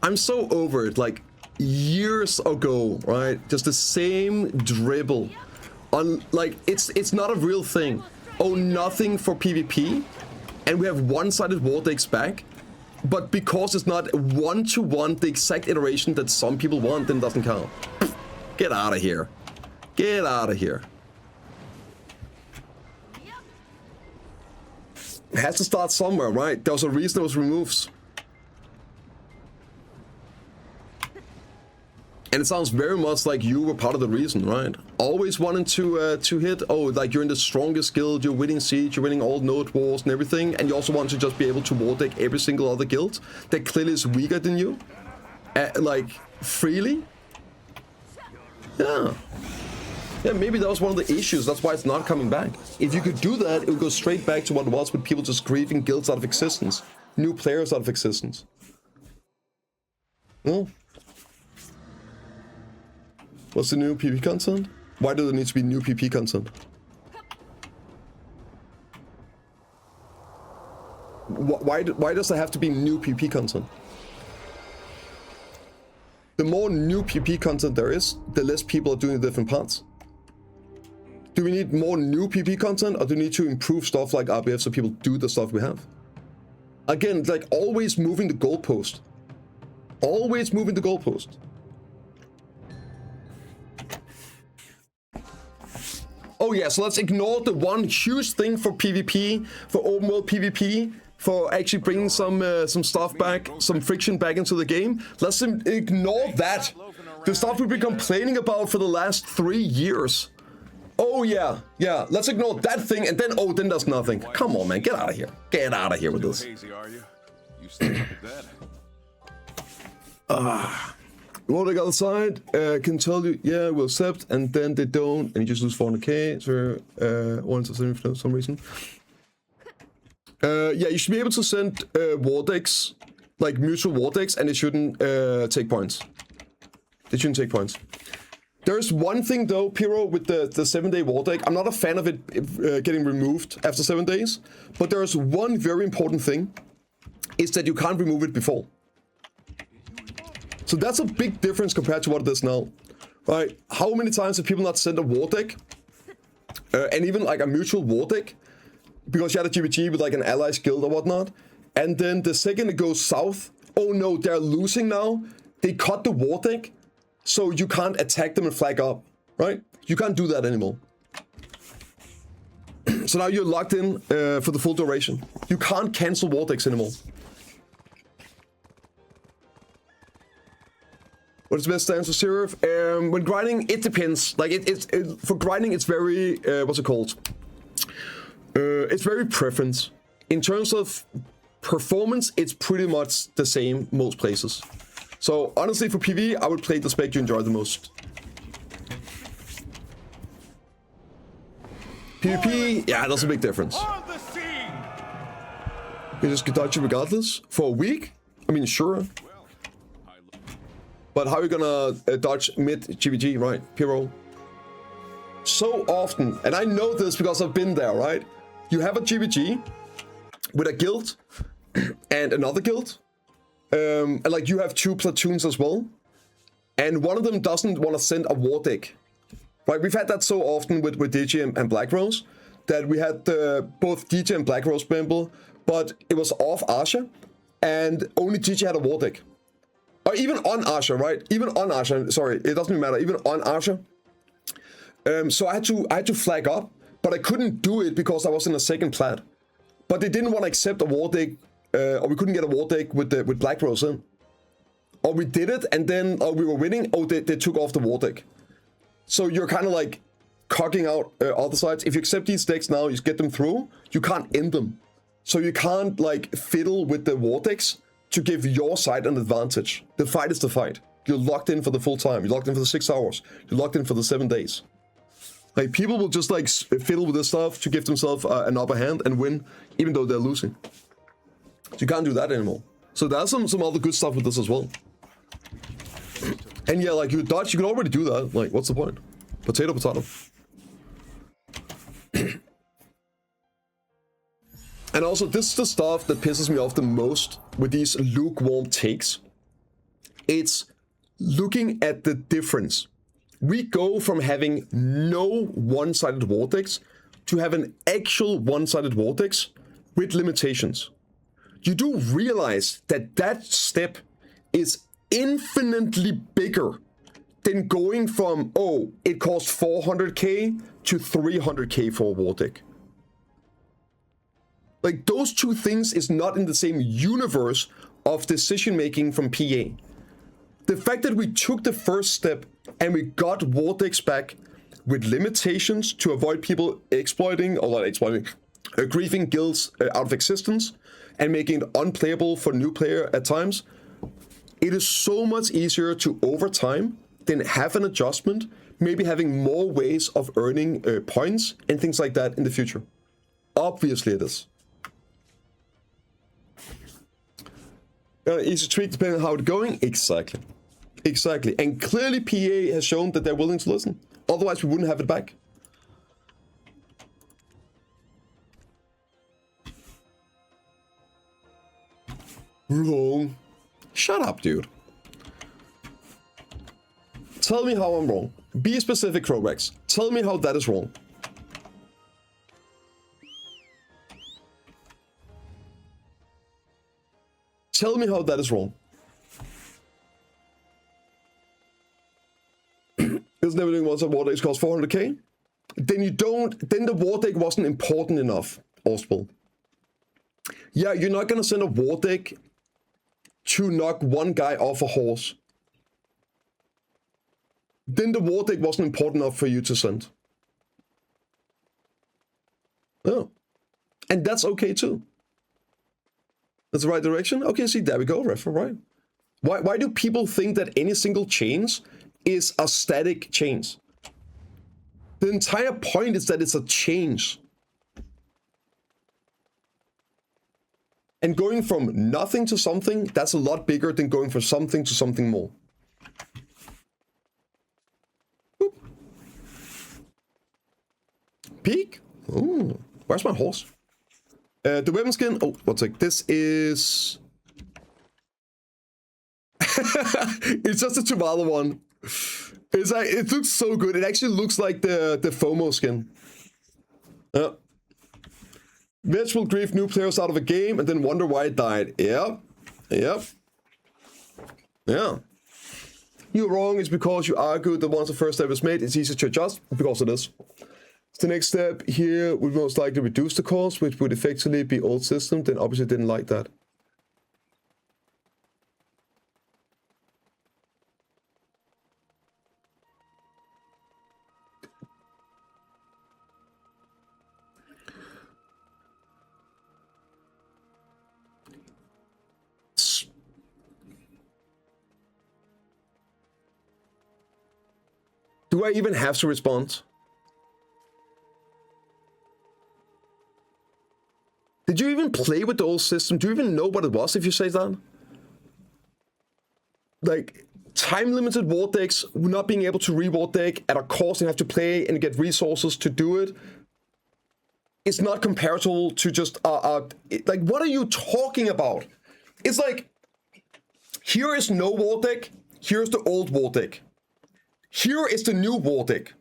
[SPEAKER 1] I'm so over it. Like years ago, right? Just the same dribble. On like it's not a real thing. Oh, nothing for PvP, and we have one-sided war decks back. But because it's not one-to-one the exact iteration that some people want, then it doesn't count. Get out of here. Get out of here. It has to start somewhere, right? There was a reason it was removed. And it sounds very much like you were part of the reason, right? Always wanting to hit, oh, like you're in the strongest guild, you're winning Siege, you're winning all node wars and everything, and you also want to just be able to war deck every single other guild that clearly is weaker than you, like, freely? Yeah. Yeah, maybe that was one of the issues. That's why it's not coming back. If you could do that, it would go straight back to what it was with people just grieving guilds out of existence. New players out of existence. No? What's the new PP content? Why do there need to be new PP content? Why does there have to be new PP content? The more new PP content there is, the less people are doing the different parts. Do we need more new PP content, or do we need to improve stuff like RBF so people do the stuff we have? Again, it's like always moving the goalpost. Always moving the goalpost. Oh yeah, so let's ignore the one huge thing for PvP, for open world PvP, for actually bringing some stuff back, some friction back into the game. Let's ignore that. The stuff we've been complaining about for the last 3 years. Oh yeah, yeah, let's ignore that thing, and then, oh, then there's nothing. Come on, man, get out of here. Get out of here with this. Well, the other side can tell you, yeah, we'll accept, and then they don't, and you just lose 400k for some reason. Yeah, you should be able to send war decks, like mutual war decks, and it shouldn't take points. They shouldn't take points. There's one thing though, Pyro, with the 7-day war deck. I'm not a fan of it getting removed after 7 days, but there's one very important thing, is that you can't remove it before. So that's a big difference compared to what it is now, right? How many times have people not sent a war deck, and even like a mutual war deck, because you had a GBG with like an allies guild or whatnot, and then the second it goes south, oh no, they're losing now, they cut the war deck, so you can't attack them and flag up, right? You can't do that anymore. So now you're locked in for the full duration. You can't cancel war decks anymore. What is the best stance for Seraph? When grinding, it depends. Like for grinding, it's very what's it called? It's very preference. In terms of performance, it's pretty much the same most places. So honestly, for PvE, I would play the spec you enjoy the most. PvP, yeah, there's a big difference. You just can dodge it regardless for a week. I mean, sure. But how are you gonna dodge mid GVG, right? Pyro. So often, and I know this because I've been there, right? You have a GVG with a guild and another guild. And like you have 2 platoons as well. And one of them doesn't want to send a war deck. Right? We've had that so often with DJ and Black Rose that we had both DJ and Black Rose Bimble, but it was off Asha and only DJ had a war deck. Or even on Asha, right? Even on Asha, sorry, it doesn't matter, even on Asha. So I had to flag up, but I couldn't do it because I was in a second plat. But they didn't want to accept a war deck, or we couldn't get a war deck with Black Rose in. Or we did it, and then we were winning, they took off the war deck. So you're kind of like cocking out other sides. If you accept these decks now, you get them through, you can't end them. So you can't like fiddle with the war decks to give your side an advantage. The fight is the fight. You're locked in for the full time. You're locked in for the 6 hours. You're locked in for the 7 days. Like people will just like fiddle with this stuff to give themselves an upper hand and win, even though they're losing. So you can't do that anymore. So there's some other good stuff with this as well. And yeah, like you dodge, you can already do that. Like, what's the point? Potato, potato. And also, this is the stuff that pisses me off the most with these lukewarm takes. It's looking at the difference. We go from having no one-sided vortex to have an actual one-sided vortex with limitations. You do realize that that step is infinitely bigger than going from, oh, it costs 400k to 300k for a vortex. Like, those two things is not in the same universe of decision-making from PA. The fact that we took the first step and we got Vortex back with limitations to avoid people exploiting, or not exploiting, griefing guilds out of existence and making it unplayable for new player at times, it is so much easier to, over time, then have an adjustment, maybe having more ways of earning points and things like that in the future. Obviously it is. Easy tweak depending on how it's going. Exactly. Exactly. And clearly PA has shown that they're willing to listen. Otherwise we wouldn't have it back. Wrong. Shut up, dude. Tell me how I'm wrong. Be specific, Crowax. Tell me how that is wrong. Tell me how that is wrong. Isn't everything once a war deck costs 400k? Then the war deck wasn't important enough, Oswald. Yeah, you're not gonna send a war deck to knock one guy off a horse. Then the war deck wasn't important enough for you to send. Oh. And that's okay too. That's the right direction? Okay, see, there we go, Ref, right? Why do people think that any single chains is a static change? The entire point is that it's a change. And going from nothing to something, that's a lot bigger than going from something to something more. Boop. Peak? Ooh, where's my horse? The weapon skin, oh, one sec, this is... It's just a Tuvala one. It's like, it looks so good. It actually looks like the FOMO skin. Vetch will grief new players out of a game and then wonder why it died. Yep. Yep. Yeah. You're wrong. It's because you argued that once the first step is made, it's easy to adjust. Because it is. The next step here would most likely reduce the cost, which would effectively be old system. Then obviously didn't like that. Do I even have to respond? Did you even play with the old system? Do you even know what it was if you say that? Like, time-limited war decks, not being able to reward deck at a cost and have to play and get resources to do it. It's not comparable to just, like, what are you talking about? It's like, here is no war deck, here's the old war deck. Here is the new war deck.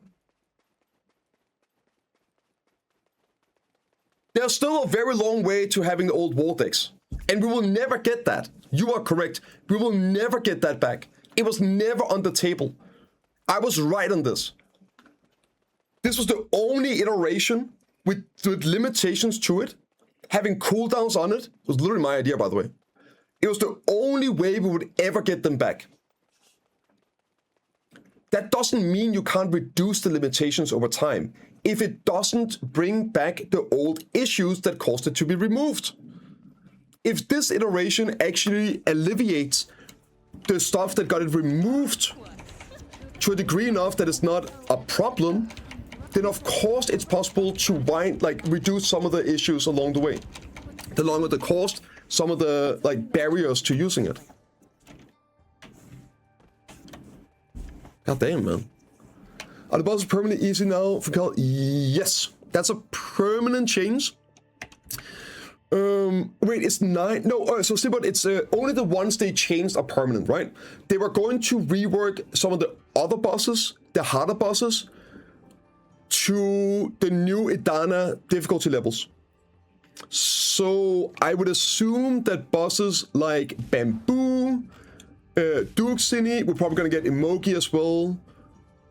[SPEAKER 1] There's still a very long way to having the old war decks. And we will never get that. You are correct. We will never get that back. It was never on the table. I was right on this. This was the only iteration with limitations to it. Having cooldowns on it. It was literally my idea, by the way. It was the only way we would ever get them back. That doesn't mean you can't reduce the limitations over time if it doesn't bring back the old issues that caused it to be removed. If this iteration actually alleviates the stuff that got it removed to a degree enough that it's not a problem, then of course it's possible to reduce some of the issues along the way. The longer the cost, some of the barriers to using it. God damn, man. Are the bosses permanently easy now for Cal? Yes, that's a permanent change. Wait, it's 9? No, so see, but it's only the ones they changed are permanent, right? They were going to rework some of the other bosses, the harder bosses, to the new Idana difficulty levels. So I would assume that bosses like Bamboo, Duxini, we're probably going to get Emogi as well,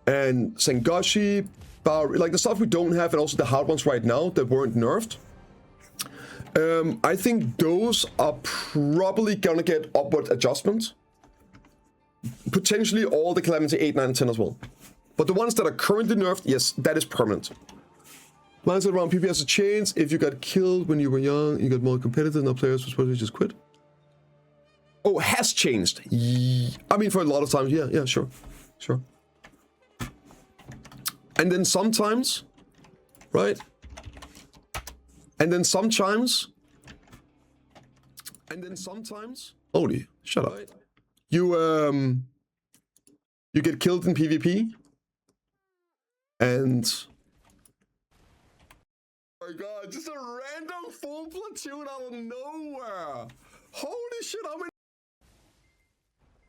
[SPEAKER 1] and Sengoshi, like the stuff we don't have, and also the hard ones right now that weren't nerfed. I think those are probably gonna get upward adjustments. Potentially all the Calamity 8, 9, and 10 as well. But the ones that are currently nerfed, yes, that is permanent. Mindset around PP has changed. If you got killed when you were young, you got more competitive, now players were supposed to just quit. Oh, has changed. I mean, for a lot of times, yeah, sure. And then sometimes, right? And then sometimes, holy, shut up. You get killed in PvP, and oh my god, just a random full platoon out of nowhere. Holy shit, how many?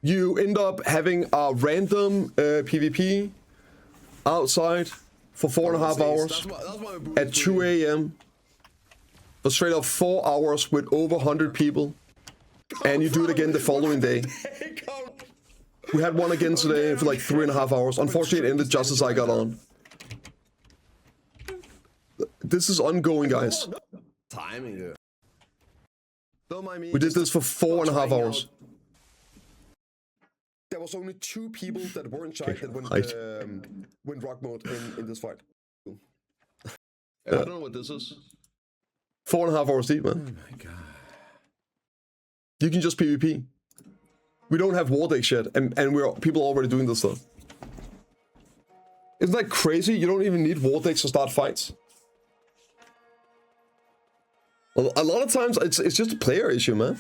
[SPEAKER 1] You end up having a random PvP outside for 4.5 hours at 2 a.m. for straight up 4 hours with over 100 people, and you do it again the following day. We had one again today for like 3.5 hours. Unfortunately, it ended just as I got on. This is ongoing, guys.
[SPEAKER 2] Timing.
[SPEAKER 1] We did this for 4.5 hours. There was only 2 people that weren't shy that went rock mode in this fight. I don't know what this is. 4.5 hours deep, man.
[SPEAKER 2] Oh my god.
[SPEAKER 1] You can just PvP. We don't have war decks yet, and people are already doing this stuff. Isn't that crazy? You don't even need war decks to start fights. A lot of times, it's just a player issue, man.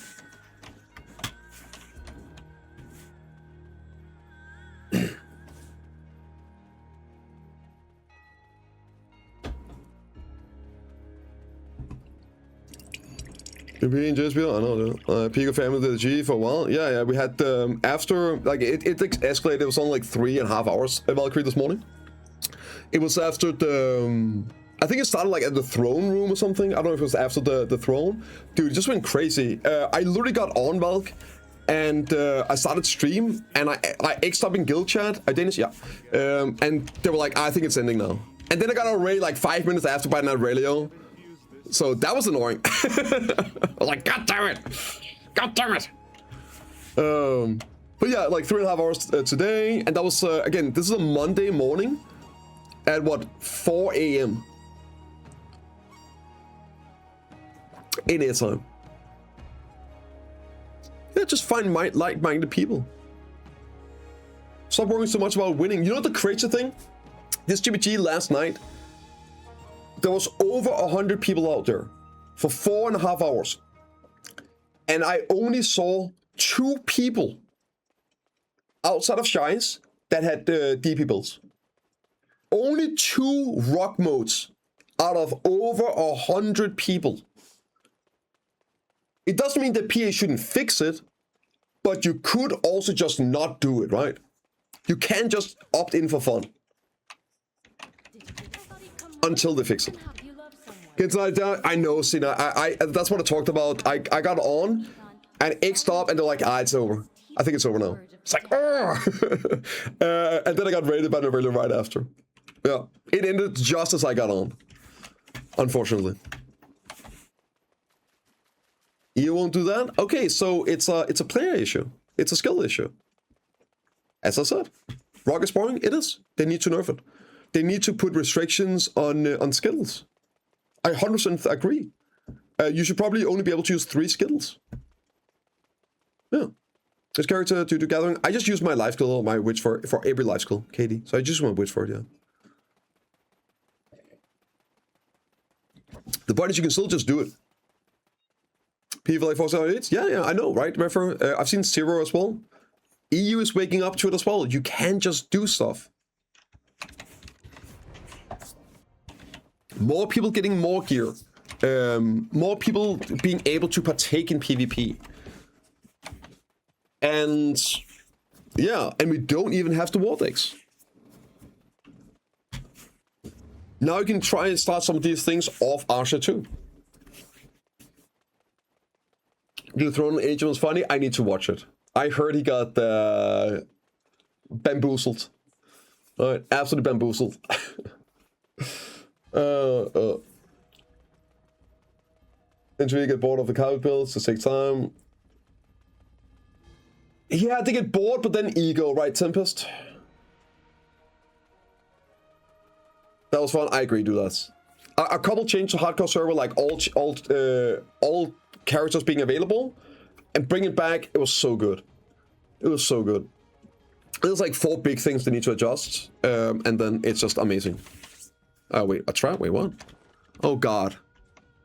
[SPEAKER 1] European JSBL, I know that. Pico family did the G for a while. Yeah, we had after like it escalated. It was only like 3.5 hours at Valkyrie this morning. It was after the I think it started like at the throne room or something. I don't know if it was after the throne. Dude, it just went crazy. I literally got on Valk and I started stream and I X'd up in guild chat. I Danish, yeah. And they were like, I think it's ending now. And then I got on raid like 5 minutes after by Night Aurelio. So that was annoying. I was like, God damn it! God damn it! But yeah, like 3.5 hours today, and that was again. This is a Monday morning, at what 4 a.m. in air time. Yeah, just find like-minded people. Stop worrying so much about winning. You know the crazy thing? This GBG last night. There was over 100 people out there for 4.5 hours. And I only saw 2 people outside of Shines that had DP builds. Only 2 rock modes out of over 100 people. It doesn't mean that PA shouldn't fix it, but you could also just not do it, right? You can just opt in for fun. Until they fix it. I know, Sina. I that's what I talked about. I got on and X'd up and they're like, it's over. I think it's over now. It's like, and then I got raided by the really right after. Yeah, it ended just as I got on. Unfortunately. You won't do that? Okay, so it's a player issue. It's a skill issue. As I said, Rock is boring. It is. They need to nerf it. They need to put restrictions on skills. I 100% agree. You should probably only be able to use 3 skills. Yeah. This character to do gathering. I just use my life skill or my witch for every life skill, Katie. So I just want witch for it, yeah. The point is you can still just do it. People like 478? Yeah, I know, right? Remember, I've seen Zero as well. EU is waking up to it as well. You can just do stuff. More people getting more gear. More people being able to partake in PvP. And yeah, and we don't even have the war decks. Now you can try and start some of these things off Archer too. The Throne Angel was funny. I need to watch it. I heard he got bamboozled. Alright, absolutely bamboozled. Until you get bored of the carpet builds, it takes time. Yeah, they get bored, but then ego, right, Tempest? That was fun. I agree, do that. A couple changed to hardcore server, like all characters being available, and bring it back. It was so good. It was so good. There's like 4 big things they need to adjust, and then it's just amazing. Oh wait, a trap? Wait, what? Oh god.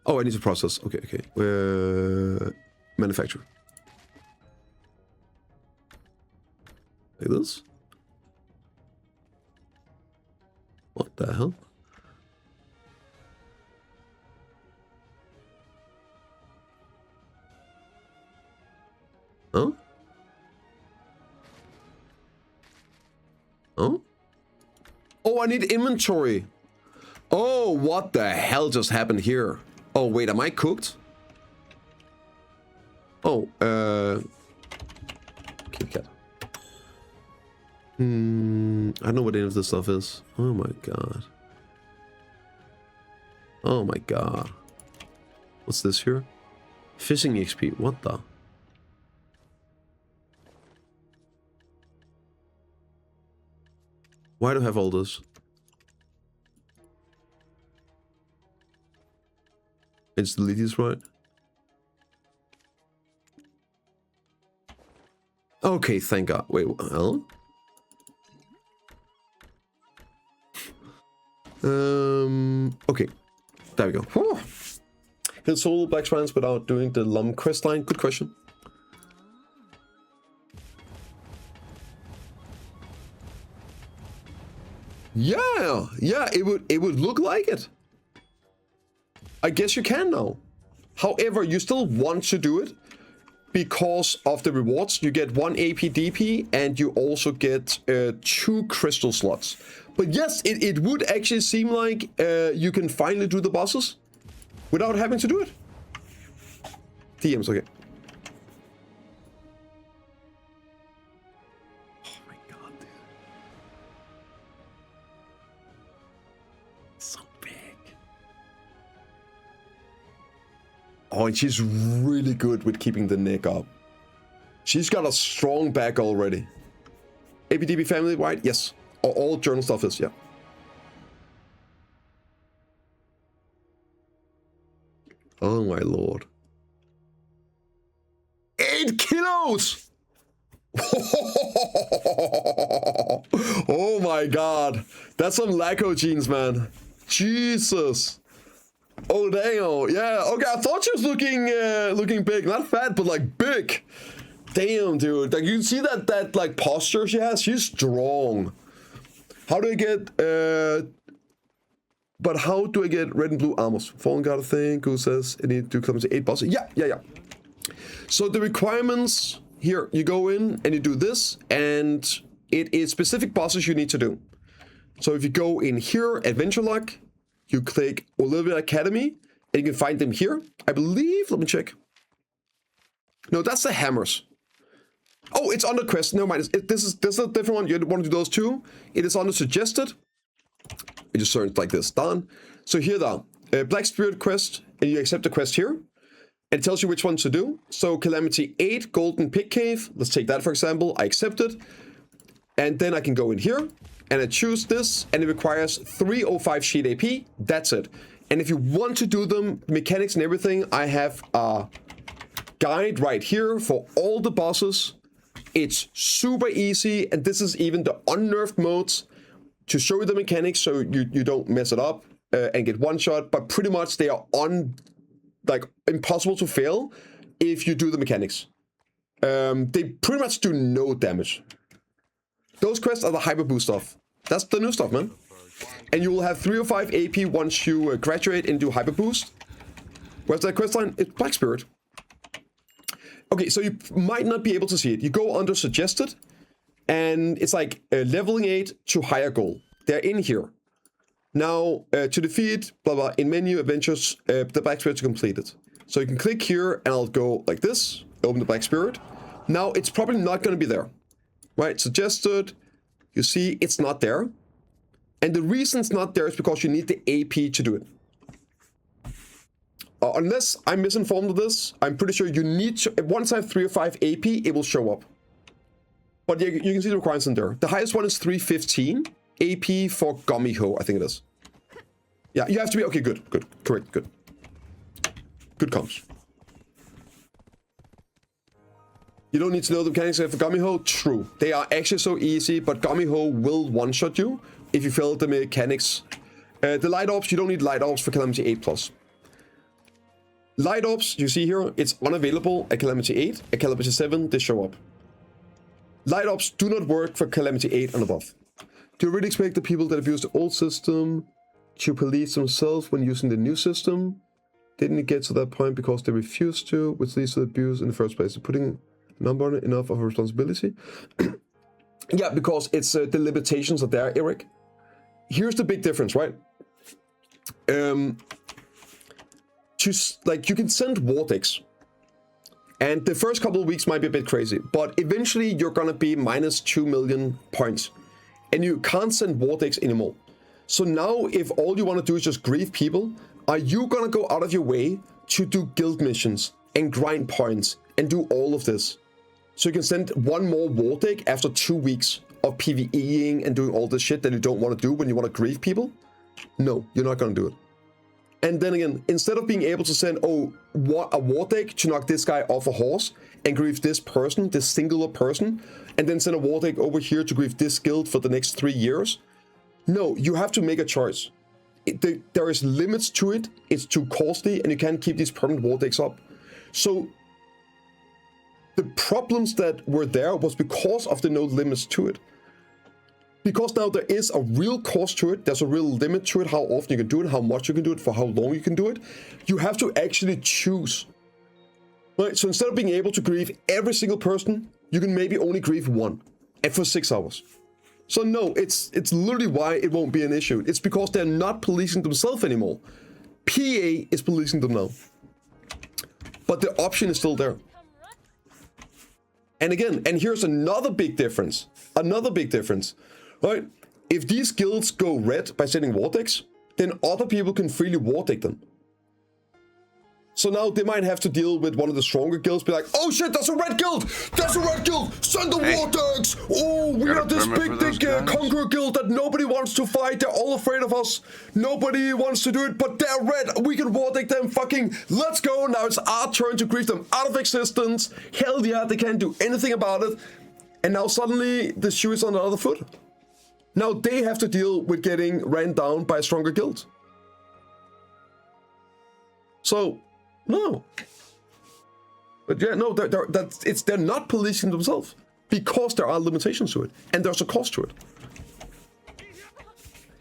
[SPEAKER 1] Oh, I need to process. Okay. Manufacture. Like this? What the hell? Huh? Oh? Oh, I need inventory. Oh, what the hell just happened here? Oh, wait, am I cooked? Oh, Kit Kat. I don't know what any of this stuff is. Oh my god. Oh my god. What's this here? Fishing XP. What the? Why do I have all this? It's delete this, right? Okay, thank god. Wait, huh? Okay. There we go. Whew. Hit solo black swans without doing the Lum quest line. Good question. Yeah, it would look like it. I guess you can now. However, you still want to do it because of the rewards. You get 1 AP DP and you also get 2 crystal slots. But yes, it would actually seem like you can finally do the bosses without having to do it. TMs, okay. Oh my god, dude. So big. Oh, and she's really good with keeping the neck up. She's got a strong back already. APDB family wide? Yes. All journal stuff is, yeah. Oh my lord. 8 kilos! Oh my god. That's some Laco genes, man. Jesus. Oh, damn. Yeah, okay, I thought she was looking big. Not fat, but like big. Damn, dude. Like, you can see that like posture she has. She's strong. How do I get, but how do I get red and blue armors? Fallen God, I think, who says it needs to come to 8 bosses. Yeah. So the requirements, here, you go in and you do this, and it is specific bosses you need to do. So if you go in here, Adventure Log, you click Olivia Academy, and you can find them here. I believe, let me check. No, that's the hammers. Oh, it's under quest. Never mind. This is a different one. You want to do those too. It is under suggested. You just search like this. Done. So here though, Black Spirit quest, and you accept the quest here. And it tells you which one to do. So Calamity 8, Golden Pig Cave. Let's take that for example. I accept it. And then I can go in here and I choose this, and it requires 305 sheet AP. That's it. And if you want to do them, mechanics and everything, I have a guide right here for all the bosses. It's super easy, and this is even the unnerfed modes to show you the mechanics so you don't mess it up and get one shot, but pretty much they are impossible to fail if you do the mechanics. They pretty much do no damage. Those quests are the Hyperboost stuff. That's the new stuff, man. And you will have 305 AP once you graduate into Hyperboost. Where's that quest line? It's Black Spirit. Okay, so you might not be able to see it. You go under suggested, and it's like leveling 8 to higher goal. They're in here. Now, to defeat, blah, blah, in menu, adventures, the Black Spirit to complete it. So you can click here, and I'll go like this, open the Black Spirit. Now, it's probably not going to be there. Right, suggested, you see it's not there. And the reason it's not there is because you need the AP to do it. Unless I'm misinformed of this, I'm pretty sure you need to, once I have 3 or 5 AP, it will show up. But you can see the requirements in there. The highest one is 315 AP for Gummy Ho, I think it is. Yeah, you have to be, okay, good, correct, good. Good comms. You don't need to know the mechanics for Gummy Ho? True. They are actually so easy, but Gummy Ho will one-shot you if you fail the mechanics. The Light Orbs, you don't need Light Orbs for Calamity 8+. Light Orbs, you see here, it's unavailable at Calamity 8. At Calamity 7, they show up. Light Orbs do not work for Calamity 8 and above. Do you really expect the people that abuse the old system to police themselves when using the new system? Didn't it get to that point because they refused to, which leads to abuse in the first place? Putting a number on it enough of a responsibility? Yeah, because it's the limitations are there, Eric. Here's the big difference, right? Like, you can send Vortex, and the first couple of weeks might be a bit crazy, but eventually you're gonna be minus 2 million points, and you can't send Vortex anymore. So now, if all you want to do is just grieve people, are you gonna go out of your way to do guild missions and grind points and do all of this so you can send one more Vortex after 2 weeks of PvEing and doing all this shit that you don't want to do when you want to grieve people? No, you're not gonna do it. And then again, instead of being able to send, a Vortex to knock this guy off a horse and grieve this person, this singular person, and then send a Vortex over here to grieve this guild for the next 3 years, no, you have to make a choice. There is limits to it, it's too costly, and you can't keep these permanent Vortex up. So the problems that were there was because of the no limits to it. Because now there is a real cost to it, there's a real limit to it, how often you can do it, how much you can do it, for how long you can do it, you have to actually choose. Right? So instead of being able to grieve every single person, you can maybe only grieve one, and for 6 hours. So no, it's literally why it won't be an issue. It's because they're not policing themselves anymore. PA is policing them now. But the option is still there. And again, and here's another big difference. Right? If these guilds go red by sending Vortex, then other people can freely Vortex them. So now they might have to deal with one of the stronger guilds, be like, oh shit, that's a red guild! That's a red guild! Send the Vortex! Oh, we are this big conqueror guild that nobody wants to fight, they're all afraid of us. Nobody wants to do it, but they're red, we can Vortex them, fucking, let's go! Now it's our turn to grieve them out of existence. Hell yeah, they can't do anything about it. And now suddenly the shoe is on the other foot. Now they have to deal with getting ran down by a stronger guild. So, no. But yeah, no, they're not policing themselves because there are limitations to it, and there's a cost to it.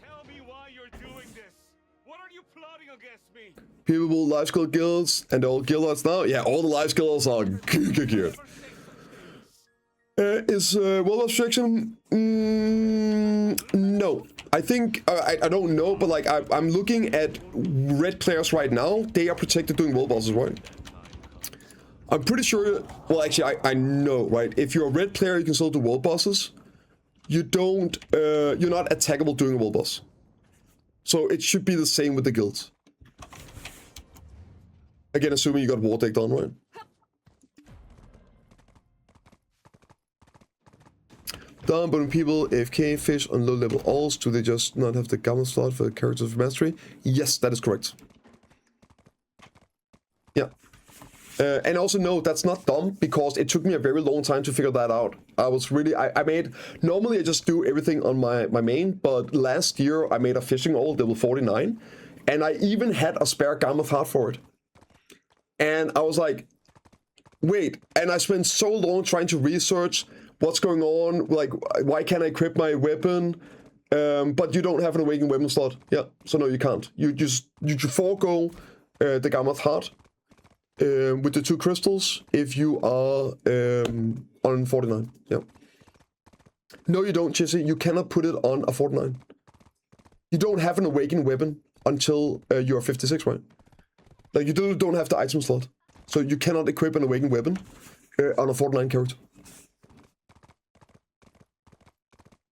[SPEAKER 2] Tell me why you're doing this. What are you plotting against me?
[SPEAKER 1] People will life skill guilds, and they're all guilds now. Yeah, all the life skills are good. Is world restriction? No. I think I don't know, but like I'm looking at red players right now. They are protected doing world bosses, right? I'm pretty sure. Well, actually, I know, right? If you're a red player, you can still do world bosses. You don't. You're not attackable doing a world boss. So it should be the same with the guilds. Again, assuming you got war decked on, right? Down, but when people AFK fish on low level alls, do they just not have the gamma slot for the characters of mastery? Yes, that is correct. Yeah. And also, no, that's not dumb, because it took me a very long time to figure that out. I was really, I made, normally I just do everything on my main, but last year I made a fishing all level 49, and I even had a spare Gamma heart for it. And I was like, wait, and I spent so long trying to research what's going on, like, why can't I equip my weapon? But you don't have an awakened weapon slot. Yeah, so no, you can't. You forego the Gamma heart. With the 2 crystals, if you are on 49, yeah. No, you don't, Jesse. You cannot put it on a 49. You don't have an awakened weapon until you're 56, right? Like, you don't have the item slot. So you cannot equip an awakened weapon on a 49 character.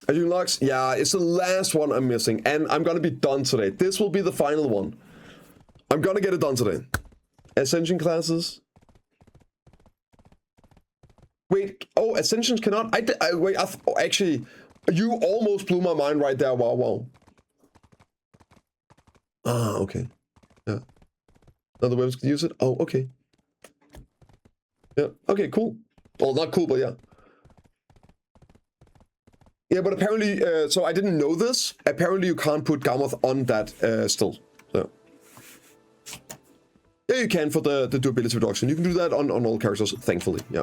[SPEAKER 1] Are you locks? Yeah, it's the last one I'm missing, and I'm gonna be done today. This will be the final one. I'm gonna get it done today. Ascension classes. Wait, oh, Ascensions cannot. Wait, actually, you almost blew my mind right there. Wow. Ah, okay. Yeah. Other weapons can use it. Oh, okay. Yeah. Okay, cool. Well, not cool, but yeah. Yeah, but apparently, so I didn't know this. Apparently, you can't put Garmoth on that still. So. Yeah, you can for the durability reduction. You can do that on all characters, thankfully. Yeah.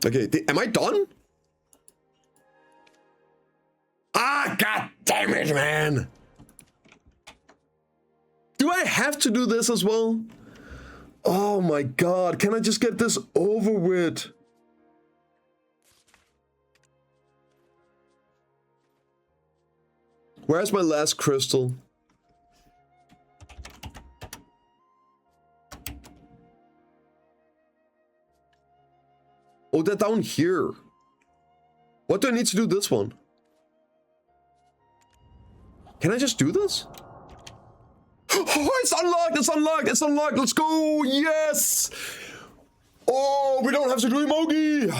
[SPEAKER 1] Okay, am I done? Ah, god damn it, man! Do I have to do this as well? Oh my god, can I just get this over with? Where's my last crystal? Oh, they're down here. What do I need to do this one? Can I just do this? Oh, it's unlocked! It's unlocked! It's unlocked! Let's go! Yes! Oh, we don't have to do emoji!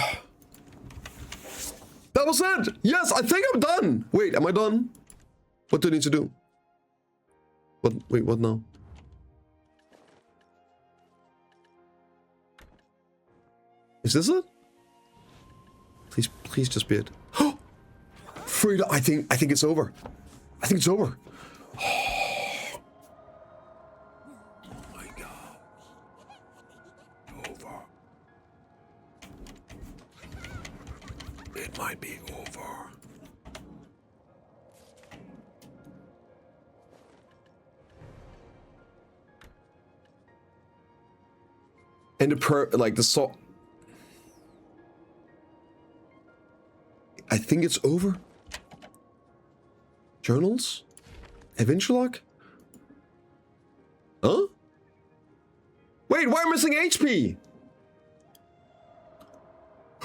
[SPEAKER 1] That was it! Yes, I think I'm done! Wait, am I done? What do I need to do? What? Wait, what now? Is this it? Please just be it. Freedom! I think it's over. I think it's over. Oh my god. Over. It might be over. And the I think it's over. Journals? Adventure Huh? Wait, why am I missing HP?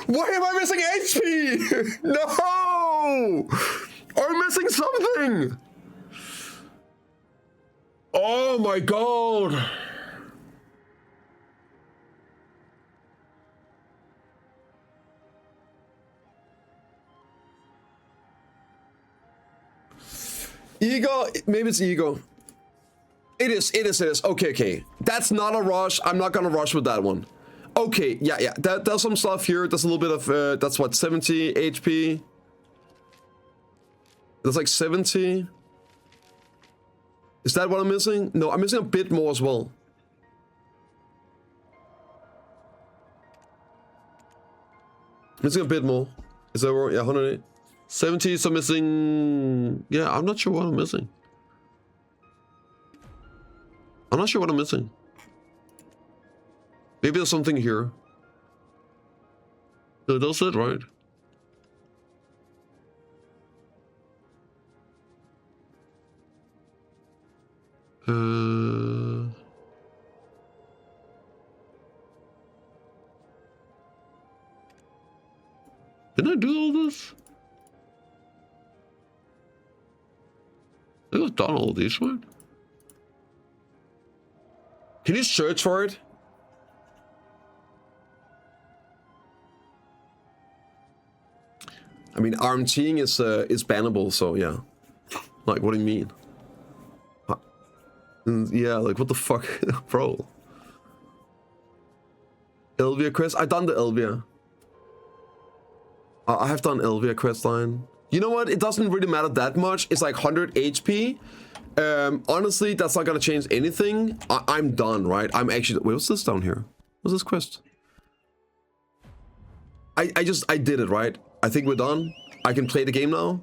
[SPEAKER 1] Why am I missing HP? No! I'm missing something! Oh my god! Ego, maybe it's ego. It is. Okay. That's not a rush. I'm not gonna rush with that one. Okay, yeah. There's some stuff here. There's a little bit of, that's what, 70 HP? That's like 70. Is that what I'm missing? No, I'm missing a bit more as well. Missing a bit more. Is that right? Yeah, 108. 70, so missing... Yeah, I'm not sure what I'm missing. I'm not sure what I'm missing. Maybe there's something here. No, that's it, right? Didn't I do all this? I think I've done all of these, right? Can you search for it? I mean, RMTing is bannable, so yeah. Like, what do you mean? Yeah, like, what the fuck, bro? Elvia quest? I've done the Elvia. I have done Elvia quest line. You know what? It doesn't really matter that much. It's like 100 HP. Honestly, that's not gonna change anything. I'm done, right? I'm actually... Wait, what's this down here? What's this quest? I did it, right? I think we're done. I can play the game now.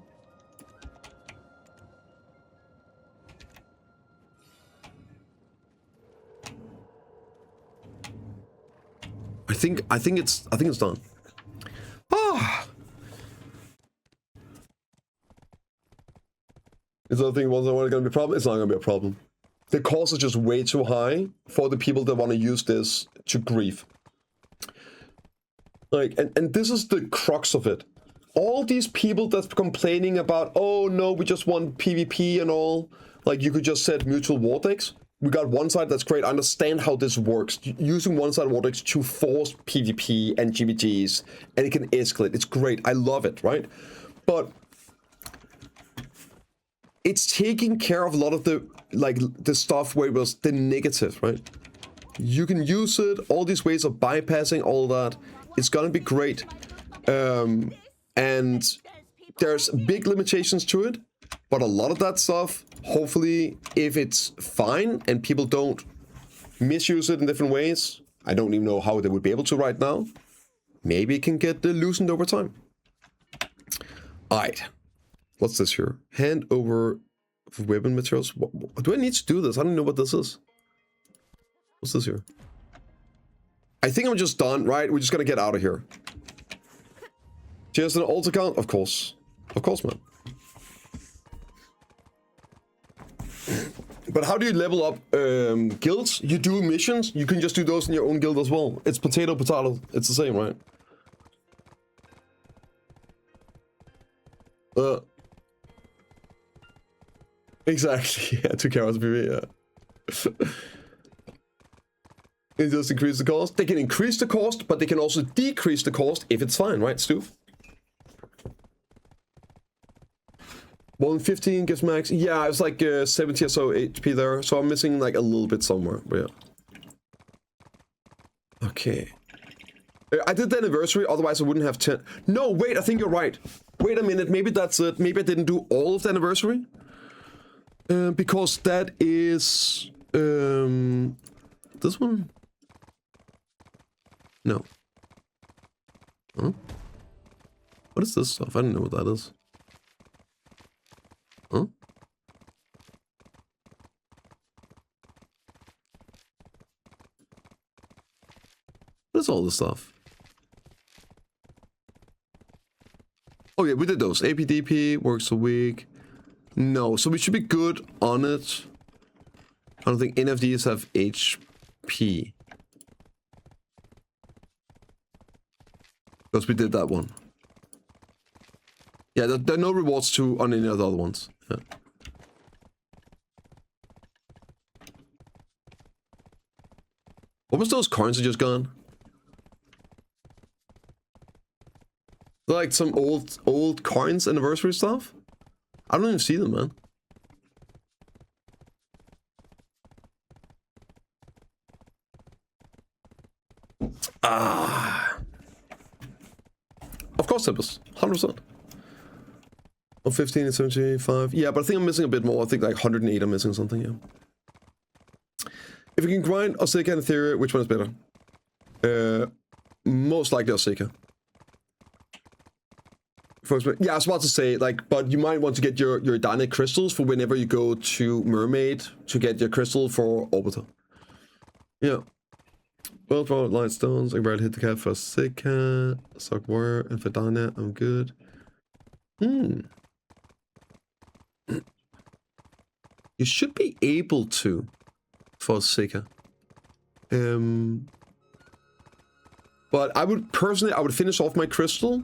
[SPEAKER 1] I think it's done. Ah. Is the thing was gonna be a problem? It's not gonna be a problem. The cost is just way too high for the people that want to use this to grief. Like, and this is the crux of it. All these people that's complaining about, oh no, we just want PvP and all. Like, you could just set mutual vortex. We got one side that's great. I understand how this works. Using one-side vortex to force PvP and GVGs, and it can escalate. It's great. I love it, right? But it's taking care of a lot of the, like, the stuff where it was the negative, right? You can use it, all these ways of bypassing all that. It's gonna be great. And there's big limitations to it, but a lot of that stuff, hopefully, if it's fine and people don't misuse it in different ways, I don't even know how they would be able to right now. Maybe it can get loosened over time. Alright. What's this here? Hand over weapon materials. What, do I need to do this? I don't know what this is. What's this here? I think I'm just done, right? We're just gonna get out of here. Just an alt account? Of course. Of course, man. But how do you level up guilds? You do missions. You can just do those in your own guild as well. It's potato, potato. It's the same, right? Exactly. Yeah, 2 carrots PV, yeah. It just increase the cost. They can increase the cost, but they can also decrease the cost if it's fine, right, Stu? 115 gives max. Yeah, it's like 70 or so HP there, so I'm missing like a little bit somewhere, but yeah. Okay. I did the anniversary, otherwise I wouldn't have 10. No, wait, I think you're right. Wait a minute, maybe that's it. Maybe I didn't do all of the anniversary. Because that is... this one? No. Huh? What is this stuff? I don't know what that is. Huh? What is all this stuff? Oh yeah, we did those. APDP works a week. No, so we should be good on it. I don't think NFDs have HP. Because we did that one. Yeah, there are no rewards to on any of the other ones. Yeah. What was those coins that just gone? They're like some old coins anniversary stuff? I don't even see them, man. Ah. Of course, Tempest. 100%. Oh, 15 and 75. Yeah, but I think I'm missing a bit more. I think like 108 I'm missing something, yeah. If you can grind Oseka and Ethereum, which one is better? Most likely Oseka. Yeah, I was about to say, like, but you might want to get your Dynamic crystals for whenever you go to Mermaid to get your crystal for Orbiter. Yeah. Well, for light stones, I can barely hit the cap for Oseka, Sock Warrior, and for Dyna, I'm good. You should be able to for Oseka. But I would personally, I would finish off my crystal,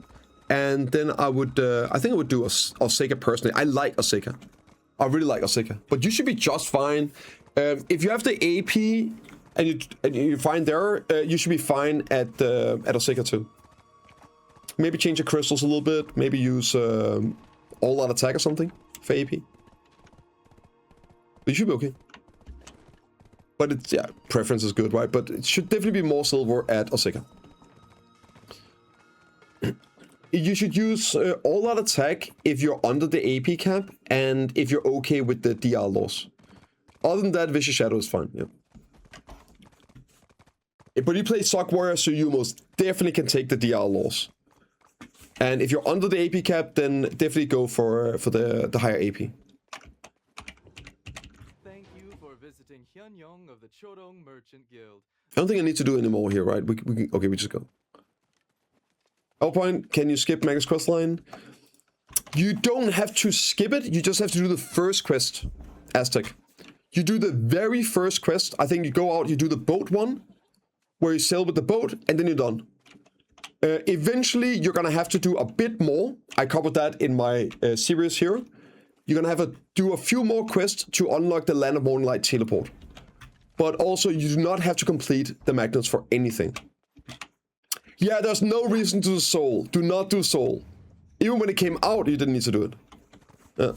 [SPEAKER 1] and then I would, I think I would do Oseka personally. I like Oseka. I really like Oseka. But you should be just fine. If you have the AP and you're fine there, you should be fine at Oseka too. Maybe change your crystals a little bit. Maybe use all out attack or something for AP. But you should be okay. But it's, yeah, preference is good, right? But it should definitely be more silver at Oseka. You should use all out attack if you're under the AP cap and if you're okay with the DR loss. Other than that, Vicious Shadow is fine, yeah. But you play Sock Warrior, so you most definitely can take the DR loss. And if you're under the AP cap, then definitely go for the higher AP.
[SPEAKER 3] Thank you for visiting Hyunyong of the Chodong Merchant Guild.
[SPEAKER 1] I don't think I need to do any more here, right? Okay, we just go. Point, can you skip Magus quest line? You don't have to skip it, you just have to do the first quest, Aztec. You do the very first quest. I think you go out, you do the boat one, where you sail with the boat, and then you're done. Eventually, you're gonna have to do a bit more. I covered that in my series here. You're gonna have to do a few more quests to unlock the Land of Morning Light teleport. But also, you do not have to complete the magnets for anything. Yeah, there's no reason to do Soul. Do not do Soul. Even when it came out, you didn't need to do it. Yeah.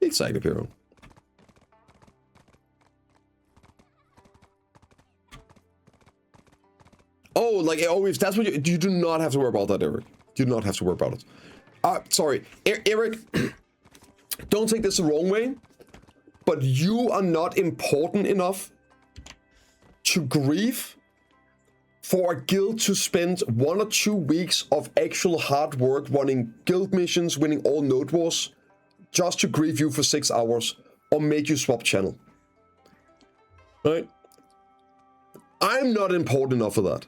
[SPEAKER 1] Exactly, Piero. Oh, like, oh, if that's what you do not have to worry about that, Eric. You do not have to worry about it. Sorry. Eric, don't take this the wrong way. But you are not important enough to grieve for a guild to spend 1 or 2 weeks of actual hard work running guild missions, winning all node wars, just to grieve you for 6 hours or make you swap channel. Right? I'm not important enough for that.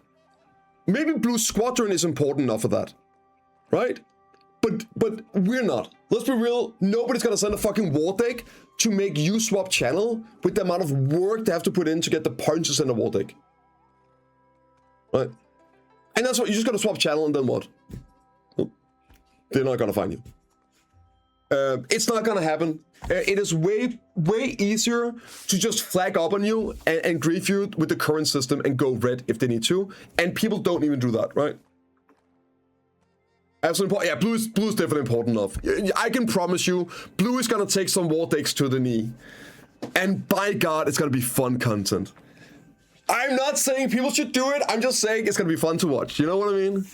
[SPEAKER 1] Maybe Blue Squadron is important enough for that. Right? But we're not. Let's be real, nobody's gonna send a fucking war deck to make you swap channel with the amount of work they have to put in to get the points to send a war deck. Right? And that's what, you just gotta swap channel and then what? They're not gonna find you. It's not gonna happen. It is way easier to just flag up on you and grief you with the current system and go red if they need to. And people don't even do that, right? Absolutely important. Yeah, blue is definitely important enough. I can promise you, blue is gonna take some war decks to the knee. And by God, it's gonna be fun content. I'm not saying people should do it, I'm just saying it's gonna be fun to watch. You know what I mean?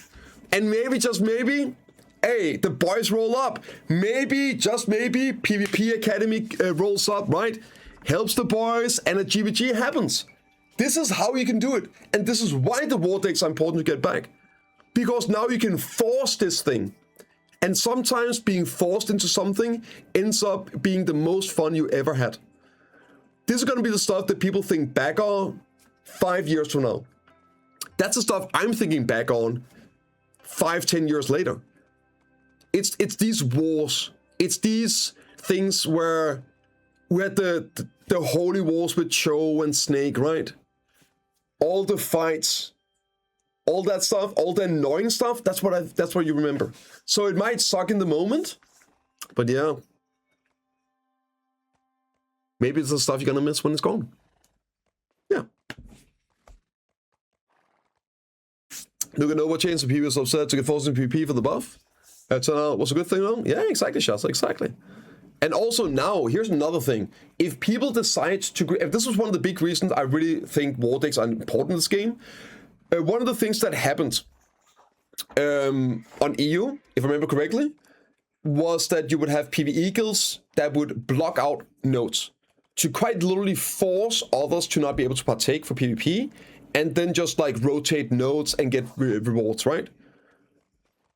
[SPEAKER 1] And maybe, just maybe, hey, the boys roll up. Maybe, just maybe, PvP Academy rolls up, right? Helps the boys, and a GVG happens. This is how you can do it. And this is why the war decks are important to get back. Because now you can force this thing. And sometimes being forced into something ends up being the most fun you ever had. This is going to be the stuff that people think back on 5 years from now. That's the stuff I'm thinking back on 5-10 years later. It's these wars. It's these things where we had the holy wars with Cho and Snake, right? All the fights. All that stuff, all the annoying stuff, that's what you remember. So it might suck in the moment, but yeah. Maybe it's the stuff you're gonna miss when it's gone. Yeah. Look at Nova Chains, the PvP was upset to get forced in PvP for the buff. That turned out was a good thing though? Yeah, exactly, Shasta, exactly. And also now, here's another thing. If people decide to, if this was one of the big reasons I really think war decks are important in this game, one of the things that happened on EU, if I remember correctly, was that you would have PvE guilds that would block out nodes to quite literally force others to not be able to partake for PvP, and then just like rotate nodes and get rewards, right?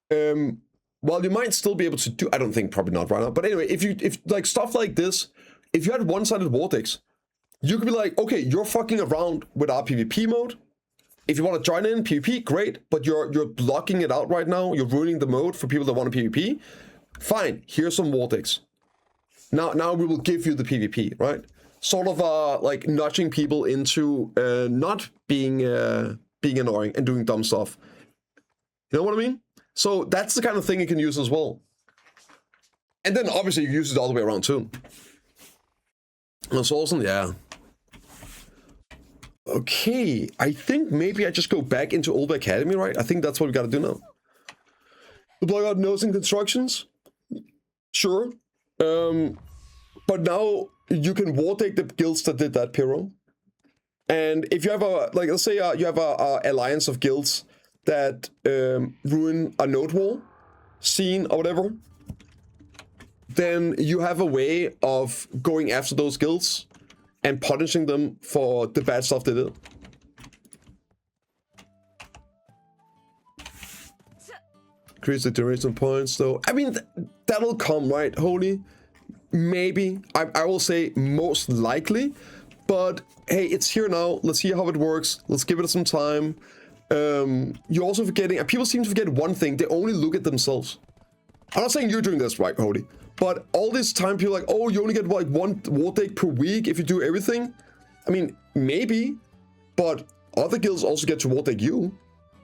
[SPEAKER 1] While you might still be able to do, I don't think, probably not right now, but anyway, if like stuff like this, if you had one-sided vortex, you could be like, okay, you're fucking around with our PvP mode. If you want to join in PvP, great, but you're blocking it out right now. You're ruining the mode for people that want to PvP. Fine, here's some vortex. Now we will give you the PvP, right? Sort of like nudging people into not being annoying and doing dumb stuff. You know what I mean? So that's the kind of thing you can use as well. And then obviously you use it all the way around too. That's awesome, yeah. Okay, I think maybe I just go back into Old Academy, right? I think that's what we gotta do now. The block out nodes and constructions? Sure. But now you can war take the guilds that did that, Pyro. And if you have a, like, let's say you have a alliance of guilds that ruin a node wall, scene, or whatever, then you have a way of going after those guilds and punishing them for the bad stuff they did. Increase the duration points, though. I mean, that'll come, right, Holy? Maybe. I will say most likely. But, hey, it's here now. Let's see how it works. Let's give it some time. You're also forgetting... People seem to forget one thing. They only look at themselves. I'm not saying you're doing this right, Holy. But all this time, people are like, oh, you only get like one war take per week if you do everything. I mean, maybe, but other guilds also get to war take you.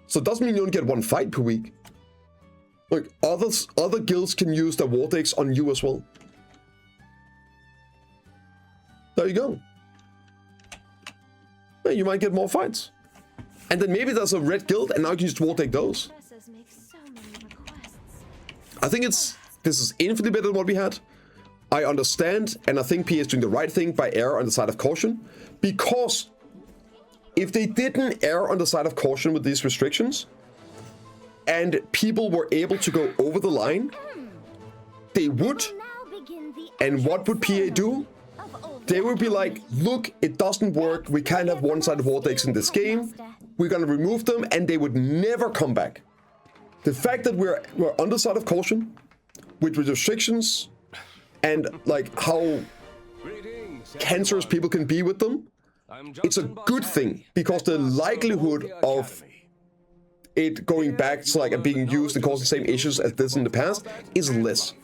[SPEAKER 1] So it doesn't mean you only get one fight per week. Like, other guilds can use their war takes on you as well. There you go. Yeah, you might get more fights. And then maybe there's a red guild and now you can just war take those. I think this is infinitely better than what we had. I understand, and I think PA is doing the right thing by err on the side of caution. Because if they didn't err on the side of caution with these restrictions, and people were able to go over the line, they would. And what would PA do? They would be like, look, it doesn't work. We can't have one-sided vortex in this game. We're gonna remove them, and they would never come back. The fact that we're on the side of caution, with restrictions, and like how cancerous people can be with them, it's a good thing, because the likelihood of it going back to like being used and causing the same issues as this in the past is less.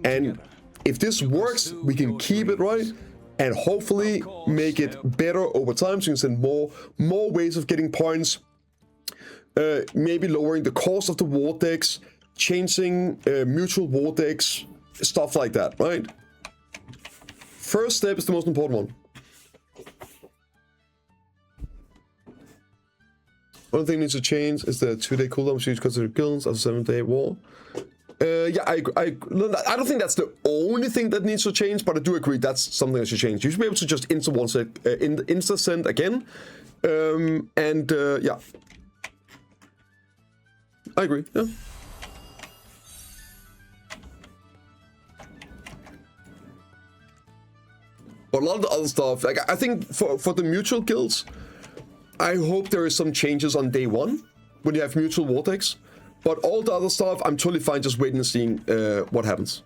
[SPEAKER 1] And if this works, we can keep it right and hopefully make it better over time, so you can send more ways of getting points, maybe lowering the cost of the vortex, changing mutual vortex, stuff like that, right? First step is the most important one. One thing needs to change is the 2-day cooldown, which is considered guilds after 7-day war. Yeah, I don't think that's the only thing that needs to change, but I do agree that's something that should change. You should be able to just insta send again, yeah, I agree. Yeah. But a lot of the other stuff, like I think for the mutual guilds, I hope there is some changes on day one when you have mutual vortex. But all the other stuff, I'm totally fine just waiting and seeing what happens.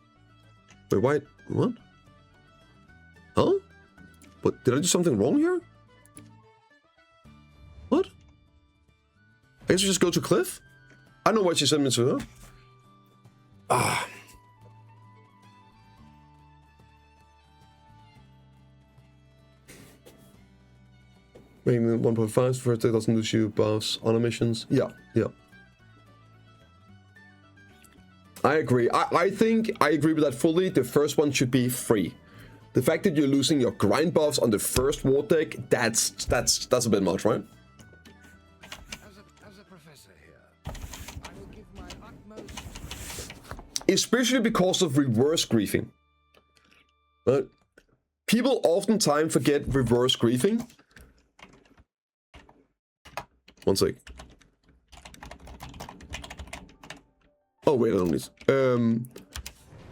[SPEAKER 1] Wait, why? What? Huh? What? Did I do something wrong here? What? I guess we just go to Cliff? I don't know what she sent me to her. Ah. Making 1.5 first day doesn't lose you buffs on missions. Yeah. I agree. I think I agree with that fully. The first one should be free. The fact that you're losing your grind buffs on the first war deck, that's a bit much, right?
[SPEAKER 4] As a professor here, I will give my utmost.
[SPEAKER 1] Especially because of reverse griefing. People oftentimes forget reverse griefing. One sec. Oh wait, I don't need.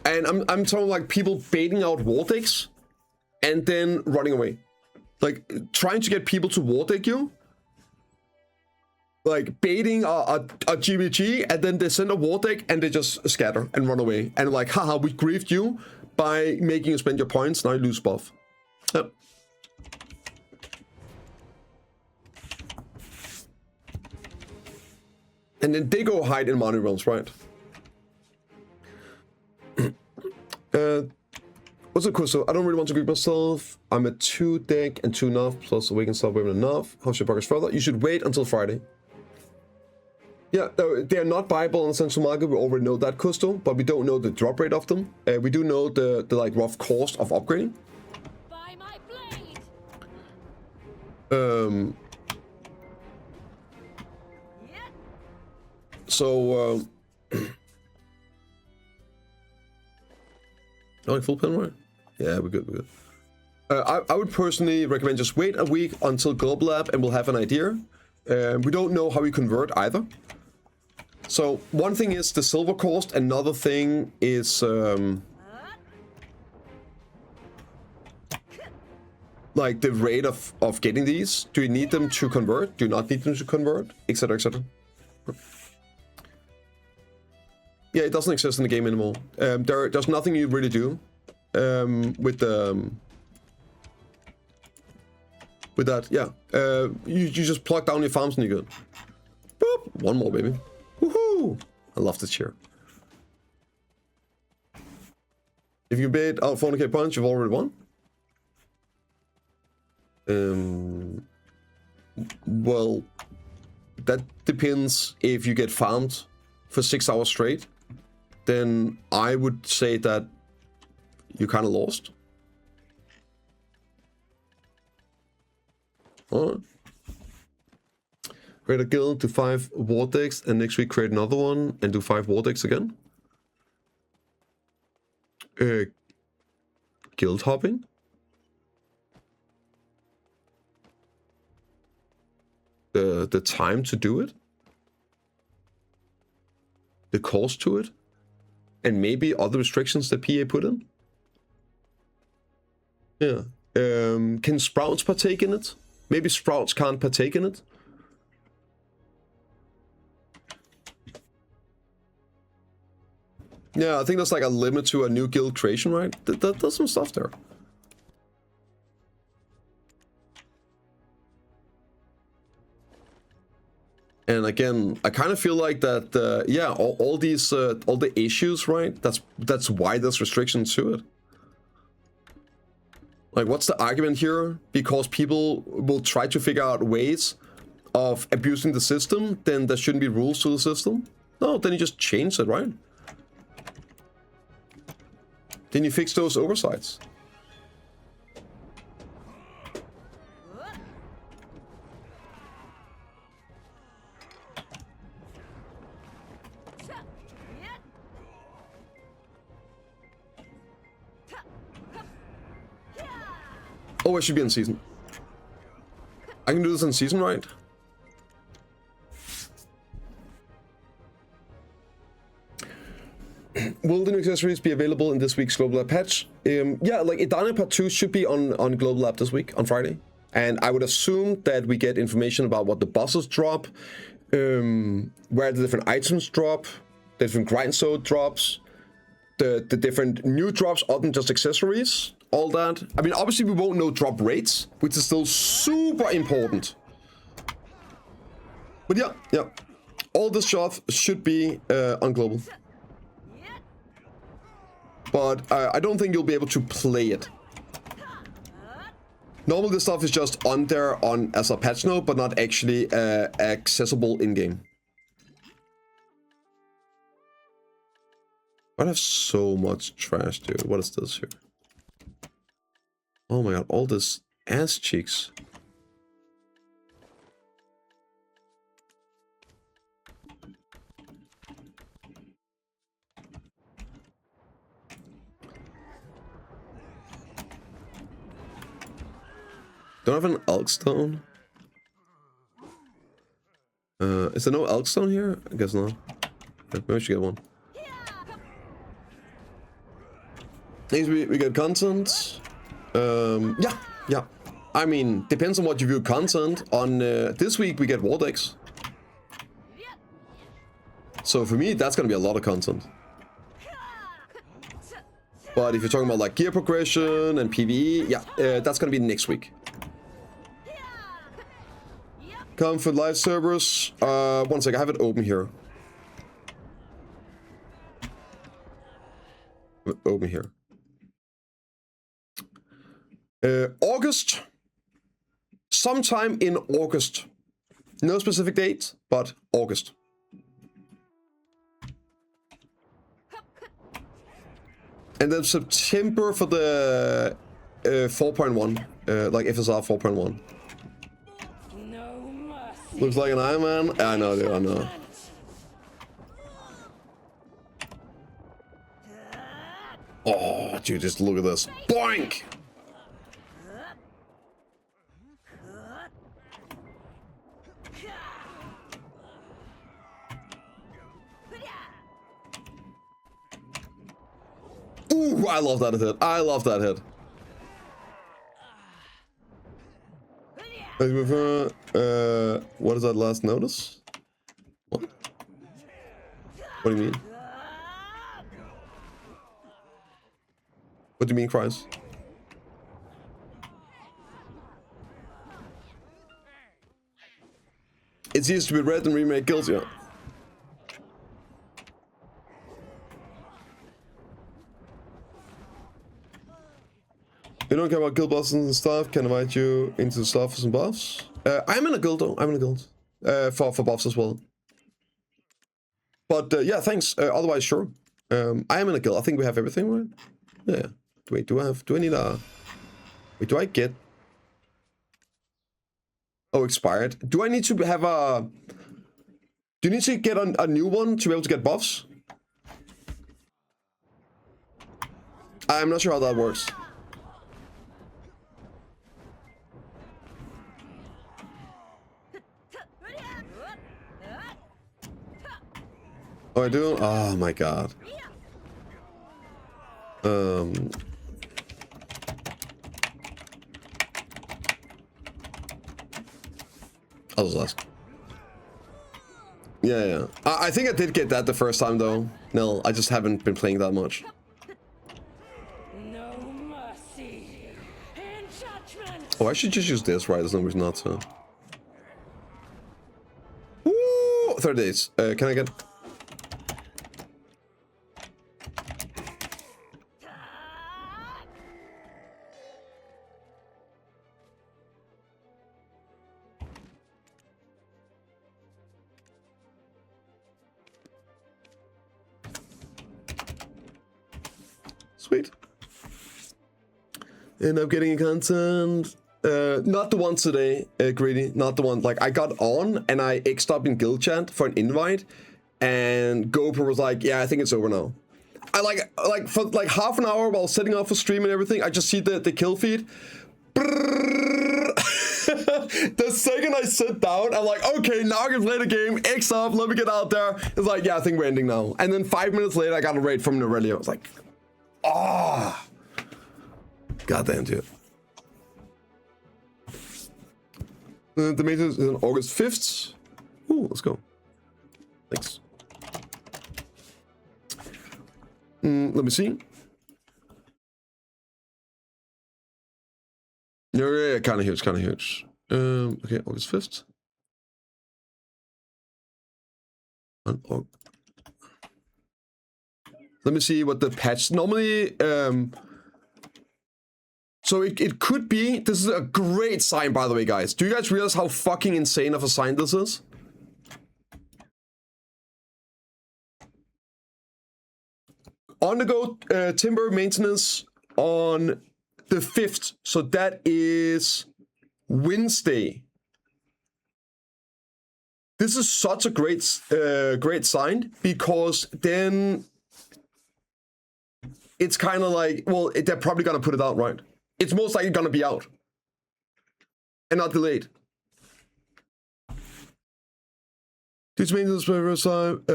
[SPEAKER 1] And I'm talking like people baiting out wall decks and then running away, like trying to get people to wall deck you, like baiting a GVG, and then they send a wall deck and they just scatter and run away, and like, haha, we griefed you by making you spend your points. Now you lose buff. Yep. And then they go hide in money realms, right? What's up, Kuso? I don't really want to grieve myself. I'm at 2 deck and 2 enough, plus we can stop women enough. How should I progress further? You should wait until Friday. Yeah, they are not viable on the central market. We already know that, Kusto, but we don't know the drop rate of them. We do know the like rough cost of upgrading.
[SPEAKER 5] By my blade.
[SPEAKER 1] So, like full pen, right? Yeah, we're good, we're good. I would personally recommend just wait a week until Global Lab and we'll have an idea. We don't know how we convert either. So, one thing is the silver cost, another thing is like the rate of getting these. Do you need them to convert? Do you not need them to convert? Etc, etc. Yeah, it doesn't exist in the game anymore. There's nothing you really do with that. Yeah, you just plug down your farms and you're good. Boop, one more, baby. Woohoo! I love this chair. If you bid out 400k punch, you've already won. Well, that depends. If you get farmed for 6 hours straight, then I would say that you kind of lost. Alright. Create a guild, do 5 war decks, and next week create another one and do 5 war decks again. Guild hopping? The time to do it? The cost to it? And maybe other restrictions that PA put in? Yeah. Can Sprouts partake in it? Maybe Sprouts can't partake in it? Yeah, I think there's like a limit to a new guild creation, right? There's some stuff there. And again, I kind of feel like that, yeah, all these, all the issues, right? That's why there's restrictions to it. Like, what's the argument here? Because people will try to figure out ways of abusing the system, then there shouldn't be rules to the system? No, then you just change it, right? Then you fix those oversights. Oh, I should be in season. I can do this in season, right? Will the new accessories be available in this week's Global Lab patch? Yeah, like Idana Part 2 should be on Global Lab this week, on Friday. And I would assume that we get information about what the bosses drop, where the different items drop, the different grindstone drops, the different new drops other than just accessories, all that. I mean, obviously we won't know drop rates, which is still super important. But yeah. All this stuff should be on Global. But I don't think you'll be able to play it. Normally this stuff is just on there as a patch note, but not actually accessible in-game. I have so much trash, dude. What is this here? Oh my god, all this ass cheeks. Don't have an Elkstone? Is there no Elkstone here? I guess not. Maybe I should get one. Next week we get content. Yeah. I mean, depends on what you view content. On this week we get war decks. So for me, that's gonna be a lot of content. But if you're talking about like gear progression and PvE, yeah, that's gonna be next week. Comfort live servers. One sec, I have it open here. Open here. August. Sometime in August. No specific date, but August. And then September for the 4.1, like FSR 4.1.
[SPEAKER 5] No mercy.
[SPEAKER 1] Looks like an Iron Man. I know, dude, I know. Oh, dude, just look at this. Boink! Ooh, I love that hit. I love that hit. What is that last notice? What? What do you mean? What do you mean, Christ? It's easy to be red and remake kills, yeah. You don't care about guild bosses and stuff, can invite you into the stuff for some buffs. I'm in a guild though, I'm in a guild. For buffs as well. But yeah, thanks. Otherwise, sure. I am in a guild. I think we have everything, right? Yeah. Wait, do I need a... Wait, do I get... Oh, expired. Do I need to have a... Do you need to get a new one to be able to get buffs? I'm not sure how that works. Oh, I do? Oh my god. I'll just ask. Yeah. I think I did get that the first time though. No, I just haven't been playing that much.
[SPEAKER 5] No mercy. In judgment.
[SPEAKER 1] Oh, I should just use this, right? There's no reason not to. Ooh, 30 days. Can I get... Sweet. End up getting content. Not the one today, Greedy. Not the one. Like, I got on and I X'd up in guild chat for an invite, and GoPro was like, "Yeah, I think it's over now." I like for like half an hour while setting up for stream and everything, I just see the kill feed. The second I sit down, I'm like, okay, now I can play the game. X up, let me get out there. It's like, yeah, I think we're ending now. And then 5 minutes later, I got a raid from Norelia. I was like, ah, oh. Goddamn, dude. The maintenance is on August 5th. Ooh, let's go. Thanks. Let me see. Yeah, kind of huge, kind of huge. Okay, August 5th. Let me see what the patch... Normally, so it could be... This is a great sign, by the way, guys. Do you guys realize how fucking insane of a sign this is? On the go timber maintenance on the 5th. So that is Wednesday. This is such a great sign, because then it's kind of like, well, they're probably going to put it out, right? It's most likely going to be out and not delayed. This maintenance website,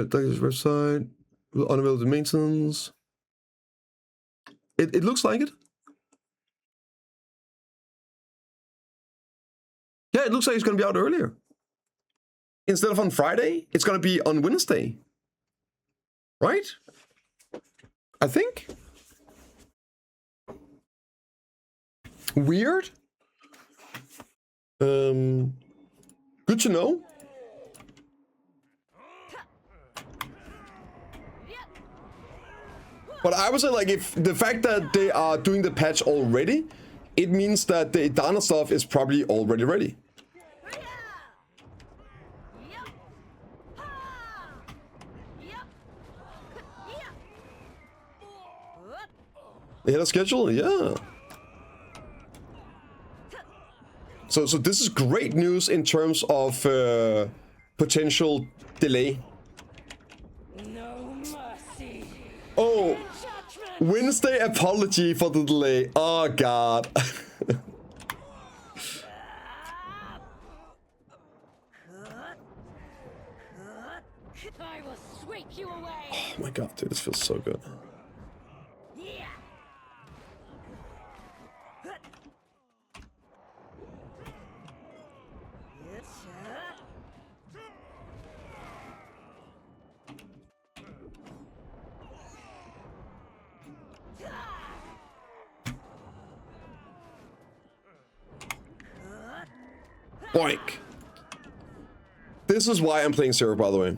[SPEAKER 1] doctor's website. Unavailable maintenance. It looks like it. Yeah, it looks like it's gonna be out earlier. Instead of on Friday, it's gonna be on Wednesday. Right? I think. Weird. Good to know. But I would say, like, if the fact that they are doing the patch already, it means that the Idana stuff is probably already ready. They had a schedule, yeah. So this is great news in terms of potential delay.
[SPEAKER 5] No mercy.
[SPEAKER 1] Oh,
[SPEAKER 5] Judgment.
[SPEAKER 1] Wednesday apology for the delay. Oh god.
[SPEAKER 5] I will sweep you away.
[SPEAKER 1] Oh my god, dude, this feels so good.
[SPEAKER 5] Yeah.
[SPEAKER 1] Boink. This is why I'm playing Zero, by the way.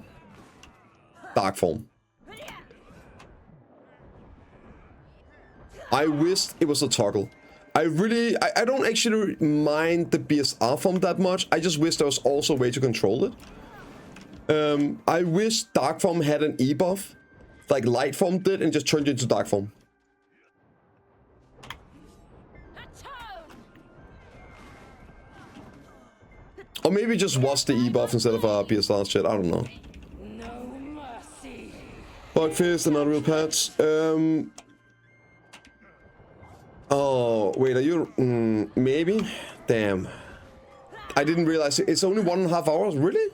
[SPEAKER 1] Dark form. I wished it was a toggle. I don't actually mind the BSR form that much. I just wish there was also a way to control it. I wish Dark form had an E buff, like Light form did, and just turned it into Dark form. Or maybe just was the E buff instead of a BSR shit. I don't know.
[SPEAKER 5] No mercy.
[SPEAKER 1] Bugfist and Unreal Patch. Oh, wait, are you... maybe? Damn. I didn't realize it's only 1.5 hours? Really?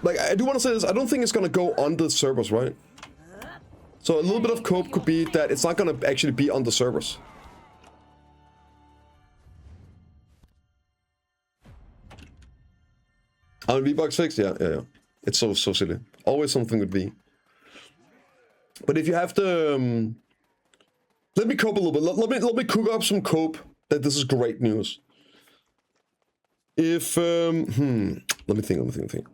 [SPEAKER 1] Like, I do want to say this. I don't think it's going to go on the servers, right? So a little bit of cope could be that it's not going to actually be on the servers. On V-Bucks fixed? Yeah. It's so silly. Always something with V. But if you have the... let me cope a little bit. Let me cook up some cope that this is great news. If... let me think.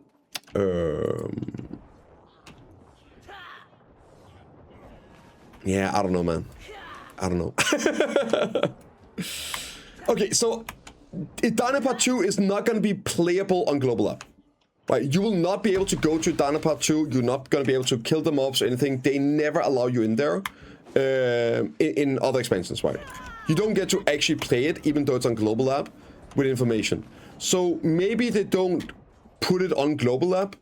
[SPEAKER 1] Yeah, I don't know, man. I don't know. Okay, so... Idana Part 2 is not going to be playable on Global App. Right? You will not be able to go to Idana Part 2. You're not going to be able to kill the mobs or anything. They never allow you in there in other expansions, right? You don't get to actually play it, even though it's on Global App, with information. So maybe they don't put it on Global App,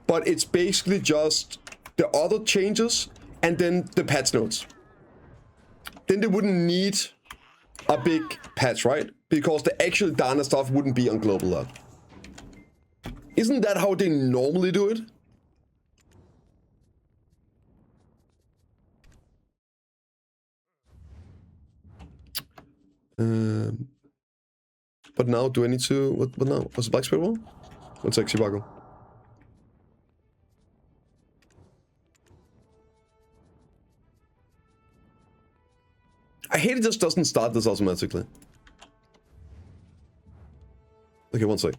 [SPEAKER 1] but it's basically just the other changes and then the patch notes. Then they wouldn't need a big patch, right? Because the actual Dana stuff wouldn't be on Global Lab. Isn't that how they normally do it? But now, do I need to... What now? What's the Black Spirit one? What's Sexy Bago? I hate it just doesn't start this automatically. Okay, one sec.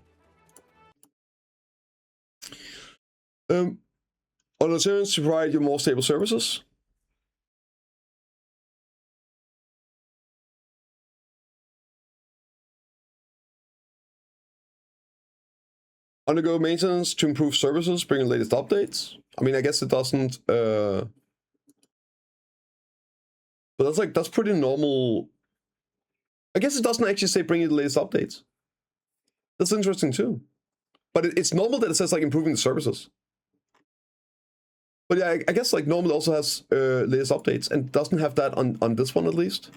[SPEAKER 1] On alternatives to provide you more stable services. Undergo maintenance to improve services, bring in latest updates. I mean, I guess it doesn't... But that's pretty normal. I guess it doesn't actually say bring in the latest updates. That's interesting too. But it's normal that it says like improving the services. But yeah, I guess like normal also has latest updates and doesn't have that on this one at least.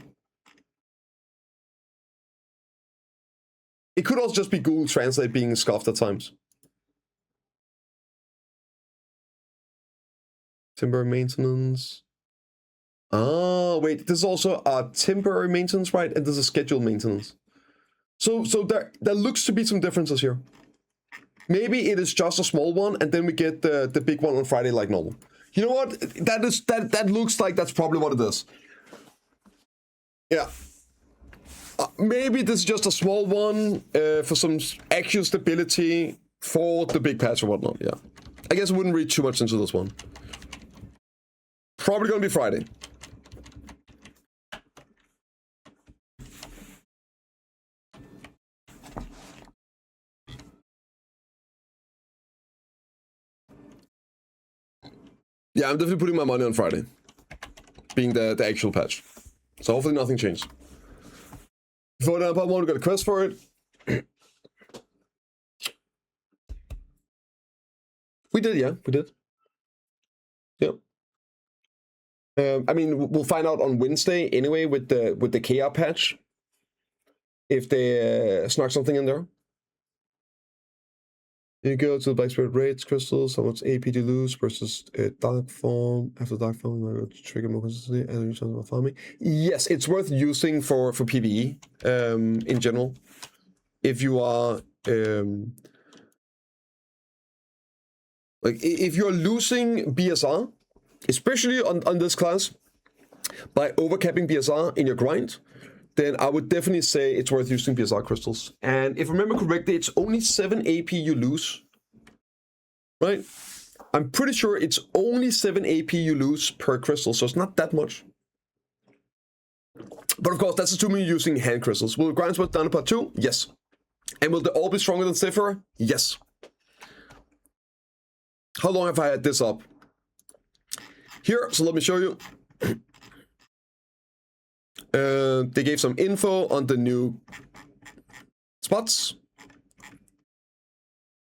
[SPEAKER 1] It could also just be Google Translate being scuffed at times. Temporary maintenance. Ah, wait, this is also a temporary maintenance, right? And this is scheduled maintenance. So there looks to be some differences here. Maybe it is just a small one, and then we get the big one on Friday like normal. You know what? That looks like that's probably what it is. Yeah. Maybe this is just a small one for some actual stability for the big patch or whatnot. Yeah. I guess I wouldn't read too much into this one. Probably gonna be Friday. Yeah, I'm definitely putting my money on Friday, being the actual patch. So hopefully nothing changed. Before that, part 1, we got a quest for it. We did, yeah, we did. Yep. I mean, we'll find out on Wednesday anyway with the KR patch if they snuck something in there. You go to the Black Spirit Raids crystals, how much AP do you lose versus Dark Form. After Dark Form, you to trigger more consistency and return to farming. Yes, it's worth using for PvE in general. If you are like if you're losing BSR, especially on this class, by overcapping BSR in your grind, then I would definitely say it's worth using BSR crystals. And if I remember correctly, it's only 7 AP you lose. Right? I'm pretty sure it's only 7 AP you lose per crystal, so it's not that much. But of course, that's assuming you're using hand crystals. Will grinds worth down to part 2? Yes. And will they all be stronger than Zephyr? Yes. How long have I had this up? Here, so let me show you. They gave some info on the new spots.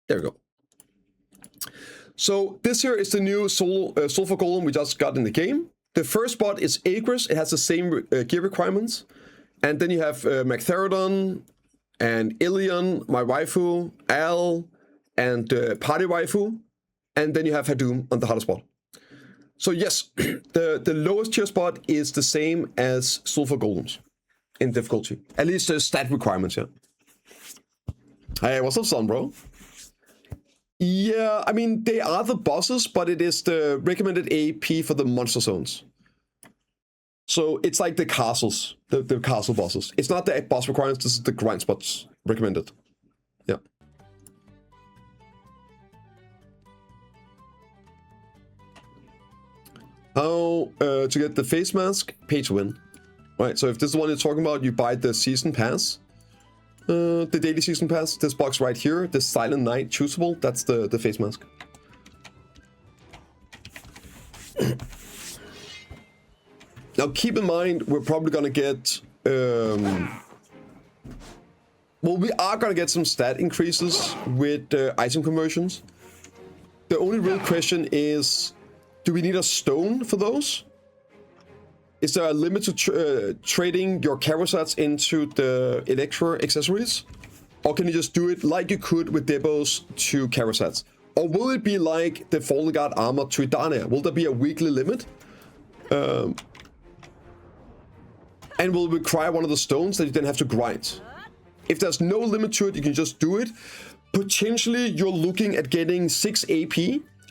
[SPEAKER 1] There we go. So this here is the new Sulfur Golem we just got in the game. The first spot is Agris. It has the same gear requirements. And then you have Magtherodon and Ilion, my waifu, Al, and Party waifu. And then you have Hadum on the harder spot. So yes, the lowest tier spot is the same as Sulfur Golems in difficulty. At least the stat requirements, yeah. Hey, what's up, son, bro? Yeah, I mean, they are the bosses, but it is the recommended AP for the monster zones. So it's like the castles, the castle bosses. It's not the boss requirements, this is the grind spots recommended. Yeah. How to get the face mask? Pay to win. Right, so if this is the one you're talking about, you buy the season pass. The daily season pass. This box right here, the Silent Night choosable, that's the face mask. Now keep in mind, we're probably gonna get... well, we are gonna get some stat increases with item conversions. The only real question is... do we need a stone for those? Is there a limit to trading your Karasats into the Electra accessories? Or can you just do it like you could with Debos to Karasats? Or will it be like the Fallen Guard armor to Idania? Will there be a weekly limit? And will it require one of the stones that you then have to grind? If there's no limit to it, you can just do it. Potentially, you're looking at getting 6 AP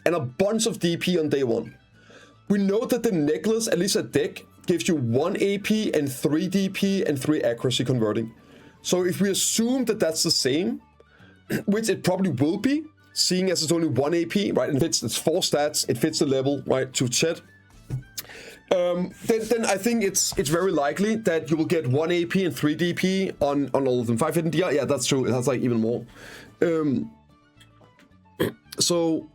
[SPEAKER 1] and a bunch of DP on day 1. We know that the necklace, at least at deck, gives you 1 AP and 3 DP and 3 accuracy converting. So if we assume that that's the same, which it probably will be, seeing as it's only 1 AP, right, and it's 4 stats, it fits the level, right, to chat, then I think it's very likely that you will get 1 AP and 3 DP on all of them. 5 hidden DR, yeah, that's true, it has like even more. So...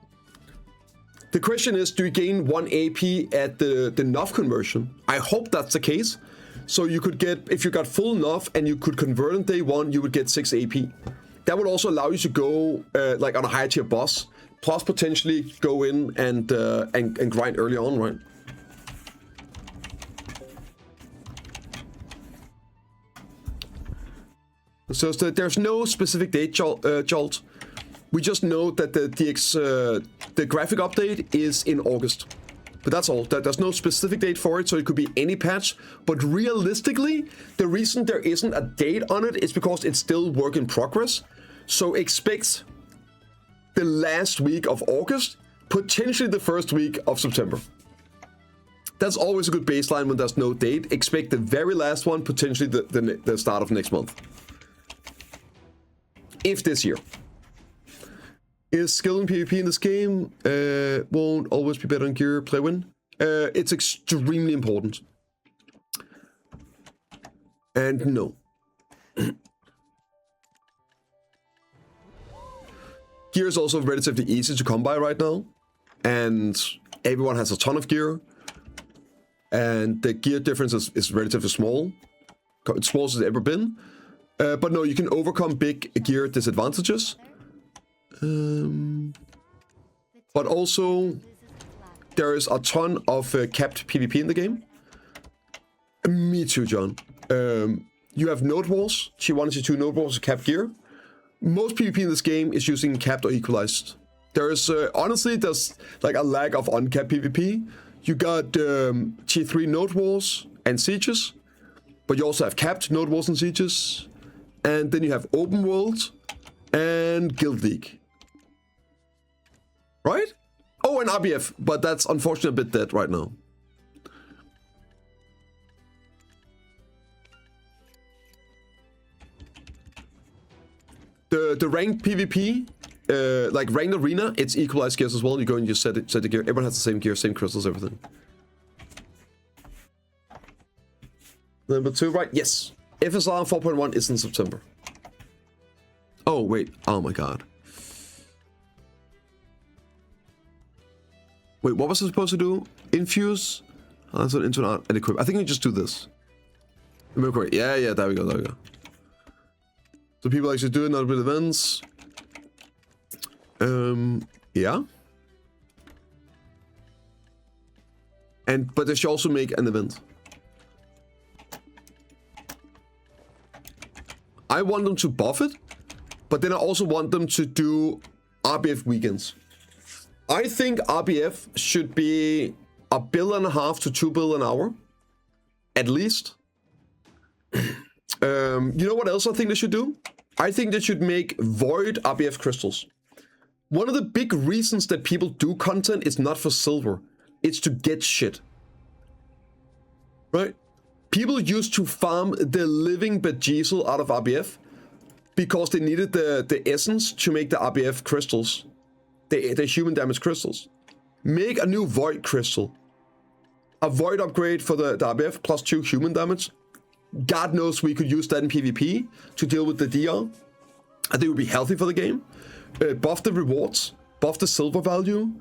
[SPEAKER 1] the question is, do you gain 1 AP at the NOF conversion? I hope that's the case. So you could get, if you got full NOF and you could convert on day 1, you would get 6 AP. That would also allow you to go like on a higher tier boss, plus potentially go in and grind early on, right? So there's no specific date, Jolt. We just know that the graphic update is in August. But that's all. There's no specific date for it, so it could be any patch. But realistically, the reason there isn't a date on it is because it's still work in progress. So expect the last week of August, potentially the first week of September. That's always a good baseline when there's no date. Expect the very last one, potentially the start of next month. If this year. Is skill in PvP in this game won't always be better on gear play win? It's extremely important. And no. Gear is also relatively easy to come by right now. And everyone has a ton of gear. And the gear difference is relatively small. It's small as it's ever been. But no, you can overcome big gear disadvantages. But also, there is a ton of capped PvP in the game. Me too, John. You have node walls. T1 and T2 node walls with capped gear. Most PvP in this game is using capped or equalized. There is, honestly, there's like a lack of uncapped PvP. You got T3 node walls and sieges. But you also have capped node walls and sieges. And then you have open world and guild league. Right? Oh, and RBF, but that's unfortunately a bit dead right now. The ranked PvP, like ranked arena, it's equalized gears as well. You go and you set the gear. Everyone has the same gear, same crystals, everything. Number 2, right? Yes. FSR 4.1 is in September. Oh, wait. Oh my god. Wait, what was I supposed to do? Infuse? Into an art and equip. I think we just do this. Yeah, there we go. So people actually do it, not with events. Yeah. But they should also make an event. I want them to buff it, but then I also want them to do RBF weekends. I think RBF should be 1.5 bill to 2 bill an hour, at least. You know what else I think they should do? I think they should make void RBF crystals. One of the big reasons that people do content is not for silver. It's to get shit. Right? People used to farm the living bejesus out of RBF because they needed the essence to make the RBF crystals. The human damage crystals. Make a new void crystal. A void upgrade for the RBF plus 2 human damage. God knows we could use that in PvP to deal with the DR. I think it would be healthy for the game. Buff the rewards. Buff the silver value.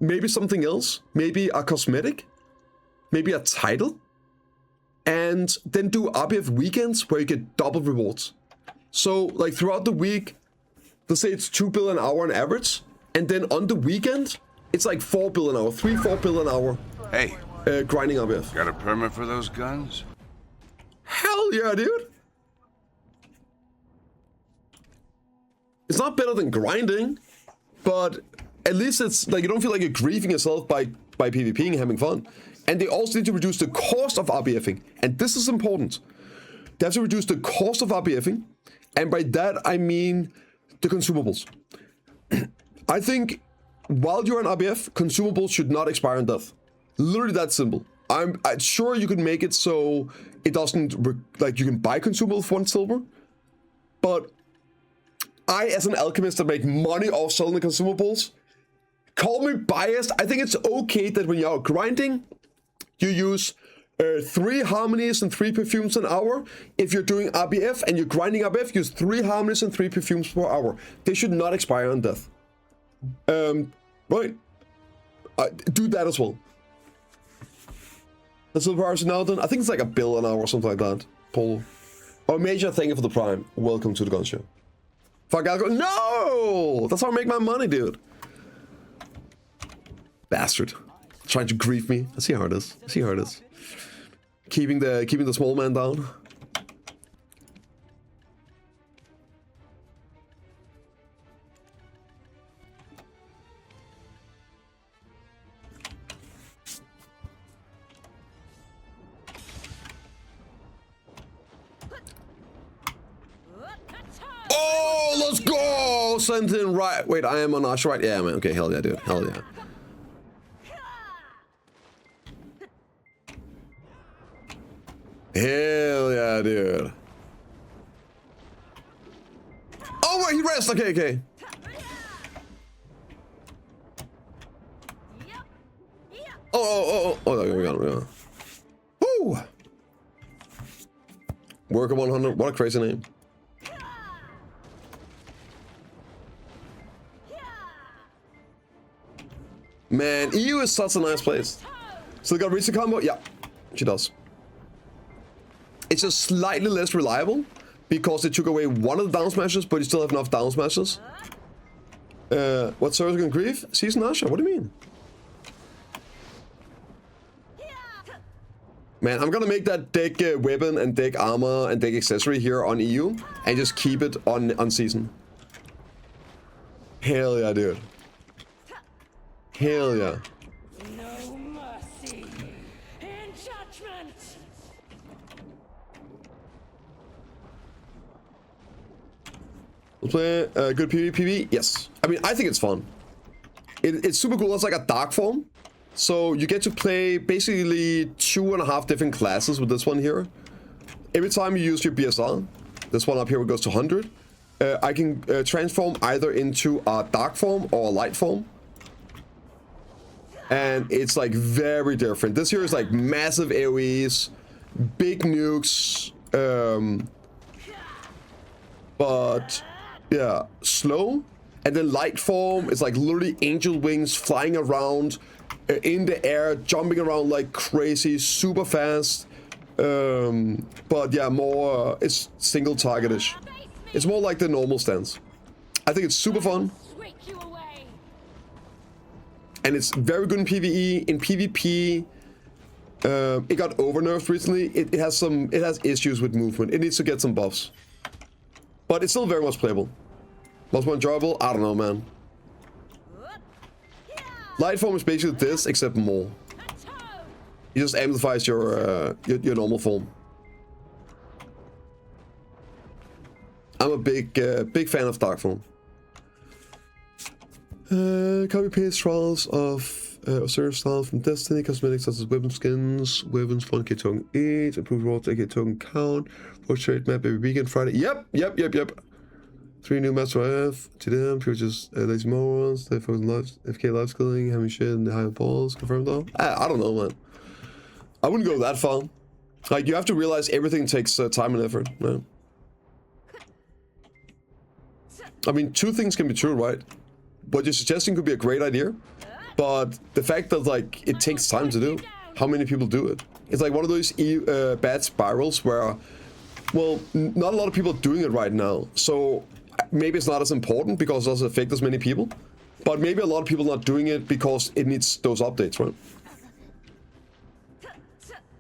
[SPEAKER 1] Maybe something else. Maybe a cosmetic. Maybe a title. And then do RBF weekends where you get double rewards. So, like, throughout the week, let's say it's 2 bill an hour on average. And then on the weekend, it's like 4 bill an hour. 3-4 bill an hour.
[SPEAKER 6] Hey.
[SPEAKER 1] Grinding RBF.
[SPEAKER 6] Got a permit for those guns?
[SPEAKER 1] Hell yeah, dude. It's not better than grinding, but at least it's like you don't feel like you're grieving yourself by PvPing and having fun. And they also need to reduce the cost of RBFing. And this is important. They have to reduce the cost of RBFing. And by that, I mean the consumables. I think while you're on RBF, consumables should not expire on death. Literally that simple. I'm sure you can make it so it doesn't, like, you can buy consumables for 1 silver. But I, as an alchemist that make money off selling the consumables, call me biased. I think it's okay that when you're out grinding, you use 3 harmonies and 3 perfumes an hour. If you're doing RBF and you're grinding RBF, use 3 harmonies and 3 perfumes per hour. They should not expire on death. Right. Do that as well. That's the price now done. I think it's like 1 bill an hour or something like that. Polo. Oh, Major, thank you for the prime. Welcome to the gun show. Fuck alcohol. No! That's how I make my money, dude. Bastard. Trying to grief me. I see how it is. Keeping the small man down. sent in right. Wait, I am on Asha, right? Yeah, man. Okay, hell yeah, dude. Hell yeah. Hell yeah, dude. Oh, wait, he rests. Okay, okay. Oh, there we go. Woo! Worker 100. What a crazy name. Man, EU is such a nice place. So they got Rita combo? Yeah, she does. It's just slightly less reliable because they took away one of the down smashes, but you still have enough down smashes. What service can grief? Season Asha, what do you mean? Man, I'm gonna make that deck weapon and deck armor and deck accessory here on EU and just keep it on season. Hell yeah, dude. Hell yeah.
[SPEAKER 5] No mercy in judgment.
[SPEAKER 1] We'll play good PvP? Yes. I mean, I think it's fun. It's super cool. It's like a dark form. So you get to play basically 2.5 different classes with this one here. Every time you use your BSR, this one up here goes to 100. I can transform either into a dark form or a light form. And it's like very different. This here is like massive AoEs, big nukes, but yeah, slow. And then light form is like literally angel wings flying around in the air, jumping around like crazy, super fast. But yeah, more it's single targetish. It's more like the normal stance. I think it's super fun. And it's very good in PvE. In PvP, it got overnerfed recently. It has issues with movement. It needs to get some buffs. But it's still very much playable. Much more enjoyable? I don't know, man. Light form is basically this, except more. It just amplifies your normal form. I'm a big fan of dark form. Copy paste trials of Osiris style from Destiny, cosmetics such as weapon skins, weapons, 1k token each, improved raw 8k token count, portrait map every weekend, Friday. Yep. 3 new maps I have to them, people just lazy morons, they focus on FK life skilling, having shit in the high balls, confirmed though. I don't know, man. I wouldn't go that far. Like, you have to realize everything takes time and effort, man. I mean, two things can be true, right? What you're suggesting could be a great idea, but the fact that like it takes time to do, how many people do it? It's like one of those bad spirals where, well, not a lot of people are doing it right now, so maybe it's not as important because it doesn't affect as many people, but maybe a lot of people are not doing it because it needs those updates, right?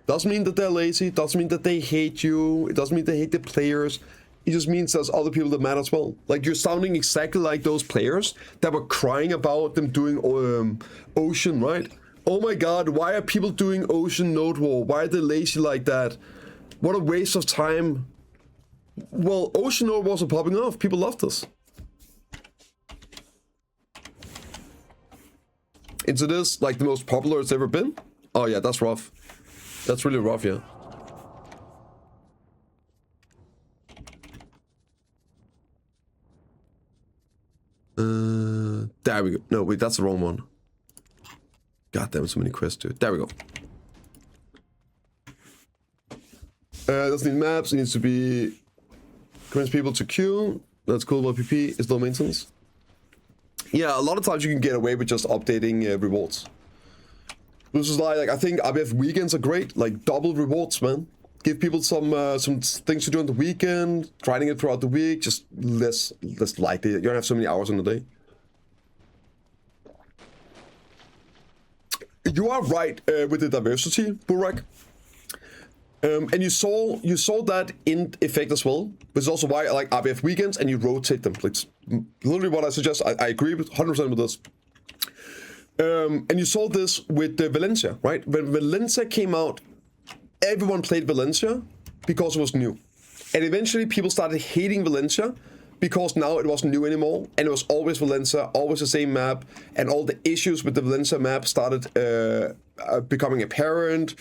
[SPEAKER 1] Doesn't mean that they're lazy, doesn't mean that they hate you, it doesn't mean they hate the players. It just means there's other people that matter as well. Like, you're sounding exactly like those players that were crying about them doing Ocean, right? Oh my god, why are people doing Ocean Node War? Why are they lazy like that? What a waste of time. Well, Ocean Node Wars are popping off. People love this. Into this, like the most popular it's ever been? Oh yeah, that's rough. That's really rough, yeah. There we go. No, wait, that's the wrong one. God damn, so many quests, dude. There we go. Doesn't need maps. It needs to be convince people to queue. That's cool about PP. It's low maintenance. Yeah, a lot of times you can get away with just updating rewards. This is like I think ABF weekends are great. Like double rewards, man. Give people some things to do on the weekend, grinding it throughout the week, just less likely. You don't have so many hours in the day. You are right with the diversity, Burak. And you saw that in effect as well, which is also why I like ABF weekends and you rotate them. It's literally what I suggest. I agree with 100% with this. And you saw this with Valencia, right? When Valencia came out, everyone played Valencia because it was new. And eventually people started hating Valencia because now it wasn't new anymore, and it was always Valencia, always the same map, and all the issues with the Valencia map started becoming apparent.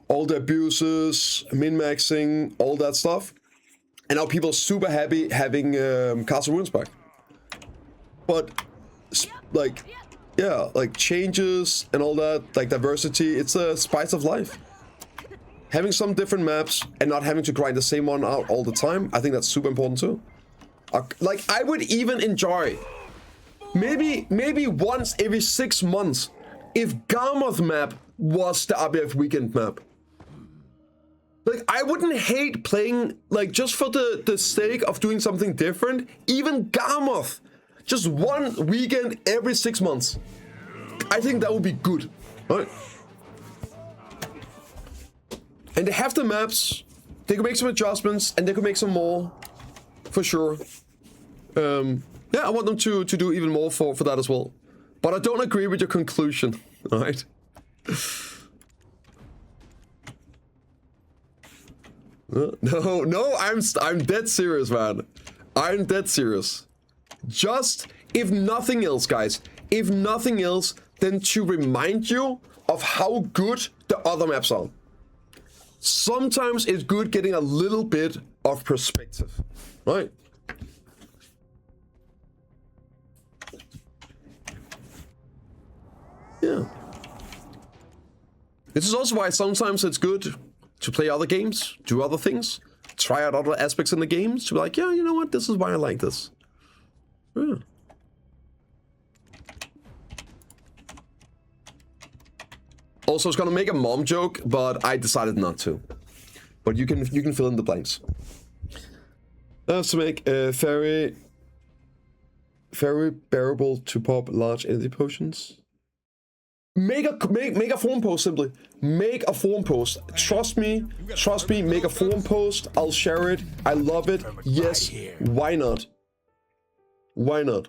[SPEAKER 1] All the abuses, min-maxing, all that stuff. And now people are super happy having Castle Ruins back. But, like, yeah, like changes and all that, like diversity, it's a spice of life. Having some different maps and not having to grind the same one out all the time, I think that's super important too. Like, I would even enjoy, maybe once every 6 months, if Garmoth map was the RBF weekend map. Like, I wouldn't hate playing, like, just for the sake of doing something different. Even Garmoth. Just one weekend every 6 months. I think that would be good. Right? And they have the maps. They could make some adjustments. And they could make some more. For sure. Yeah, I want them to do even more for that as well. But I don't agree with your conclusion. Alright? No, I'm dead serious, man. I'm dead serious. Just, if nothing else, guys, if nothing else, then to remind you of how good the other maps are. Sometimes it's good getting a little bit of perspective, right? Yeah. This is also why sometimes it's good to play other games, do other things, try out other aspects in the games, to be like, yeah, you know what, this is why I like this. Yeah. Also, I was gonna make a mom joke, but I decided not to. But you can fill in the blanks. I have to make a very bearable to pop large energy potions. Make a forum post simply. Make a forum post. Trust me, make a forum post. I'll share it. I love it. Yes, why not? Why not?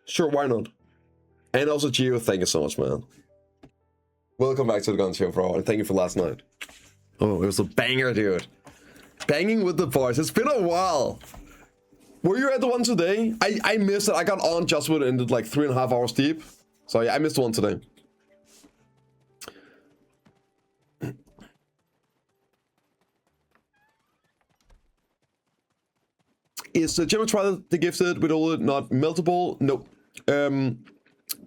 [SPEAKER 1] Sure, why not? And also Gio, thank you so much, man. Welcome back to the Gun Show, bro, and thank you for last night. Oh, it was a banger, dude. Banging with the boys. It's been a while. Were you at the one today? I missed it. I got on just when it ended like 3.5 hours deep. So yeah, I missed the one today. Is the Gemma Trial the gifted with all not meltable? No.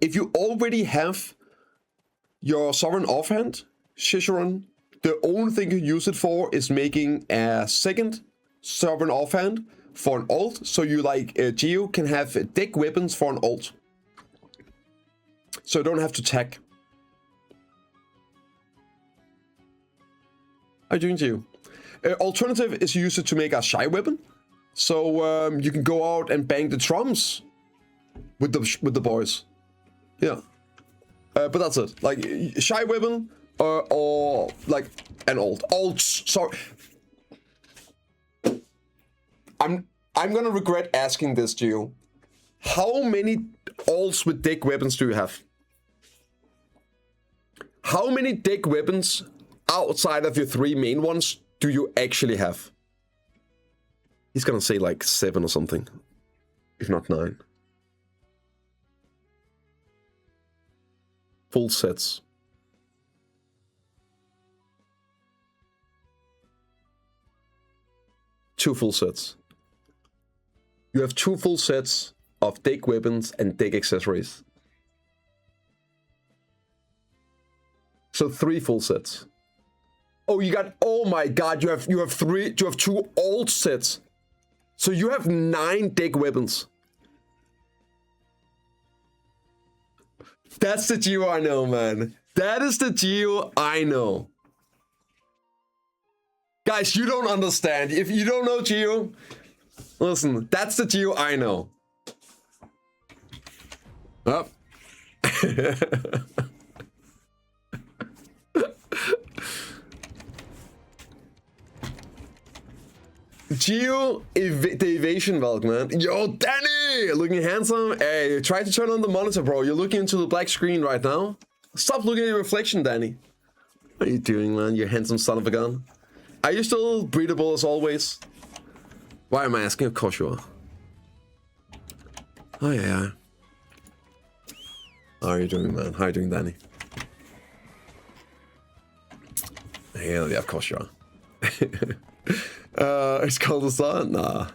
[SPEAKER 1] If you already have your Sovereign offhand, Shisharon, the only thing you use it for is making a second Sovereign offhand for an ult. So you like Geo can have deck weapons for an ult. So you don't have to tag. How are you doing, Geo? Alternative is you use it to make a shy weapon. So you can go out and bang the drums with the boys. Yeah. But that's it. Like shy weapon or like an ult. Ults. Sorry. I'm gonna regret asking this, Gio. How many ults with deck weapons do you have? How many deck weapons outside of your 3 main ones do you actually have? He's gonna say like 7 or something, if not 9. Full sets. Two full sets. You have 2 full sets of deck weapons and deck accessories. So 3 full sets. Oh, you got, oh my god, you have 2 old sets. So you have 9 deck weapons. That's the Geo I know, man. That is the Geo I know. Guys, you don't understand. If you don't know Geo, listen, that's the Geo I know. Up. Geo, the evasion Valk, man. Yo, Danny! Looking handsome. Hey, try to turn on the monitor, bro. You're looking into the black screen right now. Stop looking at your reflection, Danny. What are you doing, man? You handsome son of a gun. Are you still breathable as always? Why am I asking? Of course you are. Oh yeah. How are you doing, man? How are you doing, Danny? Hell yeah, of course you are. It's called the sun? Nah.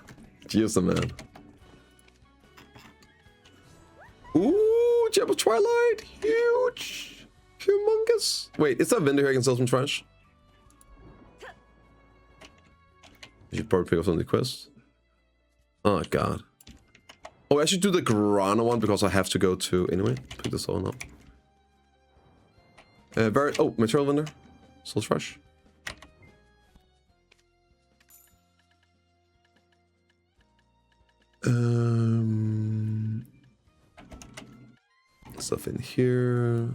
[SPEAKER 1] Cheers, man. Ooh, Gem of Twilight! Huge! Humongous! Wait, is that a vendor here I can sell some trash? You should probably pick up some of the quests. Oh god. Oh, I should do the Grana one because I have to go to... Anyway, pick this one up. Oh, material vendor. Soul trash. Stuff in here.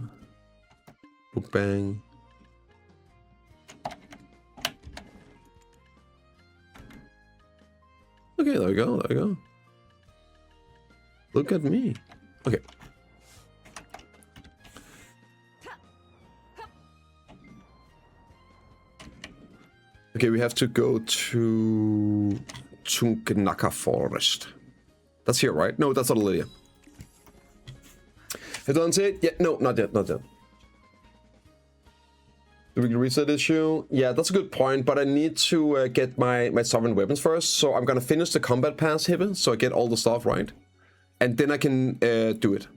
[SPEAKER 1] Book bang. Okay, there we go, there we go. Look at me. Okay. Okay, we have to go to Tunkanaka Forest. That's here, right? No, that's not Lydia. Have you done it? Yeah, no, not yet, not yet. Do we reset issue? Yeah, that's a good point, but I need to get my sovereign weapons first. So I'm gonna finish the combat pass, Hippe, so I get all the stuff right. And then I can do it.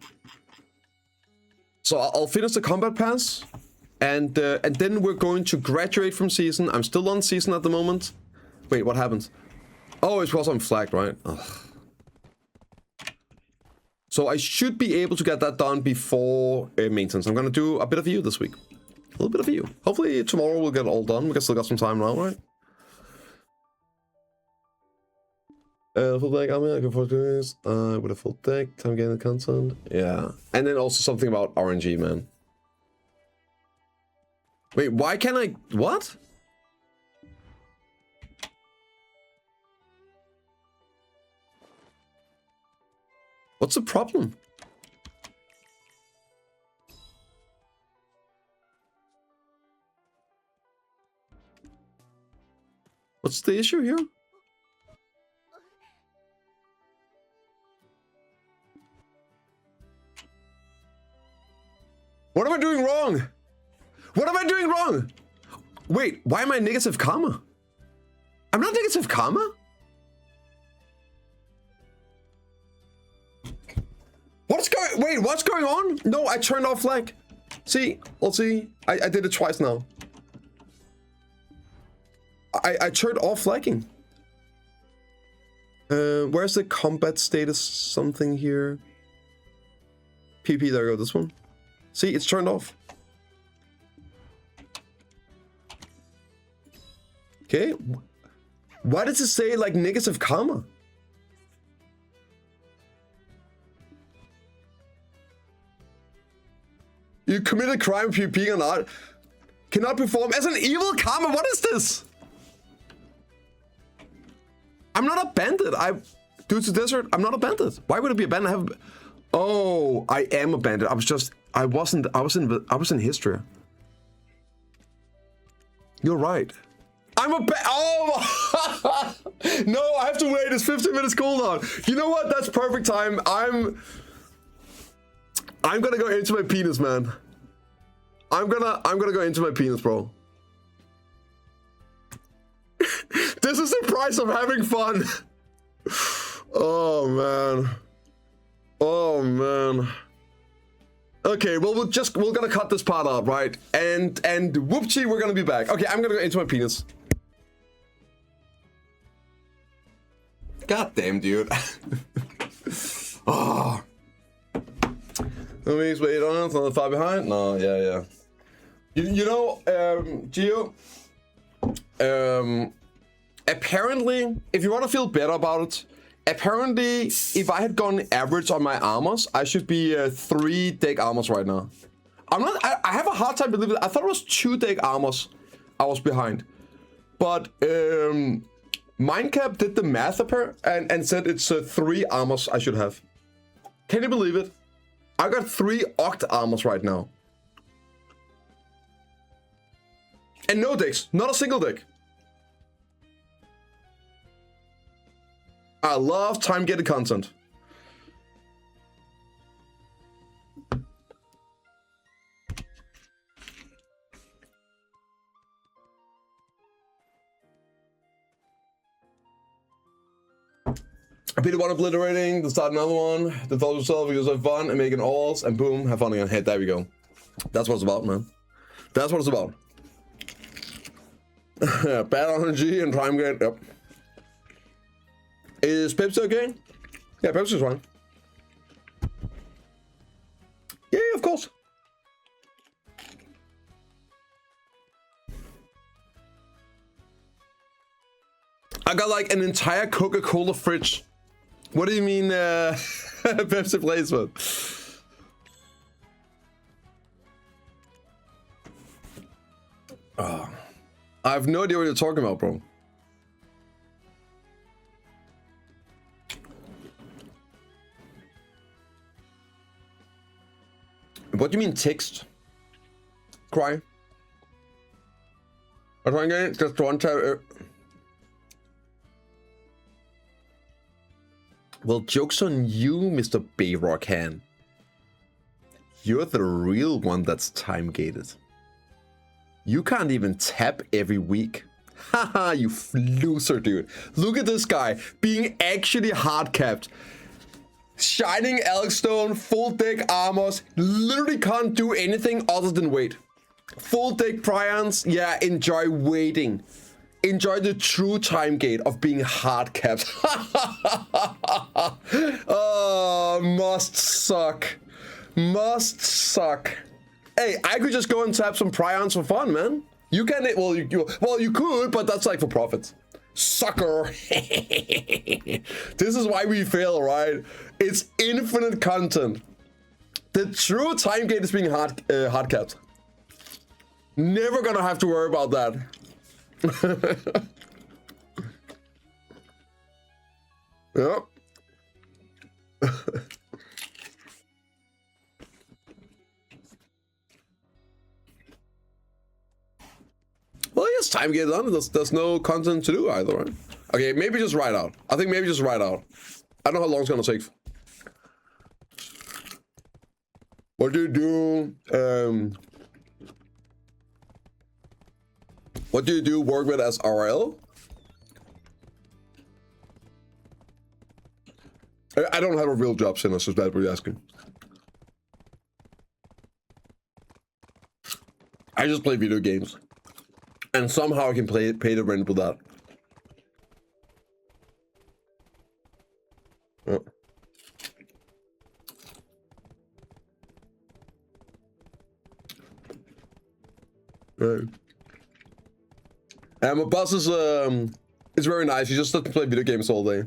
[SPEAKER 1] So I'll finish the combat pass. And then we're going to graduate from season. I'm still on season at the moment. Wait, what happened? Oh, it's because I'm flagged, right? Ugh. So I should be able to get that done before maintenance. I'm gonna do a bit of EU this week. A little bit of EU. Hopefully tomorrow we'll get it all done. We still got some time now, right? Full deck, I mean, I can afford this. With a full deck, time getting the content. Yeah. And then also something about RNG, man. Wait, why can't I... What? What's the problem? What's the issue here? What am I doing wrong? What am I doing wrong? Wait, why am I negative karma? I'm not negative karma? What's going on? No, I turned off flag. See, let's see. I did it twice now. I turned off flagging. Where's the combat status something here? PP, there we go, this one. See, it's turned off. Okay. Why does it say like negative karma? You committed a crime PvP or not. Cannot perform as an evil karma. What is this? I'm not a bandit. Due to desert, I'm not a bandit. Why would it be a bandit? Oh, I am a bandit. I was in history. You're right. I'm a oh no, I have to wait. It's 15 minutes cooldown. You know what? That's perfect time. I'm gonna go into my penis, man. I'm gonna go into my penis, bro. This is the price of having fun. Oh man. Oh man. Okay, well we're gonna cut this part up, right? And whoopsie, we're gonna be back. Okay, I'm gonna go into my penis. God damn, dude. Oh. Please wait on it's not far behind. No, yeah. You know, Gio. Apparently, if you want to feel better about it, apparently, if I had gone average on my armors, I should be 3 deck armors right now. I have a hard time believing it. I thought it was 2 deck armors I was behind. But Mindcap did the math and said it's 3 armors I should have. Can you believe it? I got 3 Oct armors right now. And no decks, not a single deck. I love time getting content. I beat one obliterating, to start another one, to tell yourself because have fun and making alls, and boom, have fun again. Hey, there we go. That's what it's about, man. That's what it's about. Bad energy and prime grade. Yep. Is Pepsi okay? Yeah, Pepsi's fine. Yeah, of course. I got like an entire Coca-Cola fridge. What do you mean, Pepsi placement? Oh, I have no idea what you're talking about, bro. What do you mean text? Cry. I'm trying to just one time. Well, joke's on you, Mr. Bayrockhan. You're the real one that's time-gated. You can't even tap every week. Haha, you loser, dude. Look at this guy being actually hard-capped. Shining Elkstone, full deck armors, literally can't do anything other than wait. Full deck prions, yeah, enjoy waiting. Enjoy the true time gate of being hard capped. Oh, must suck. Must suck. Hey, I could just go and tap some prions for fun, man. You can, well, you could, but that's like for profit. Sucker. This is why we fail, right? It's infinite content. The true time gate is being hard capped. Never gonna have to worry about that. Yep. Well, yes, time gets on. There's no content to do either, right? Okay, maybe just write out. I think maybe just write out. I don't know how long it's gonna take. What do you do? What do you do work with as RL? I don't have a real job, Sinner, so that's what you're asking. I just play video games. And somehow I can pay the rent with that. Yeah. Right. And my boss is very nice. He just doesn't play video games all day.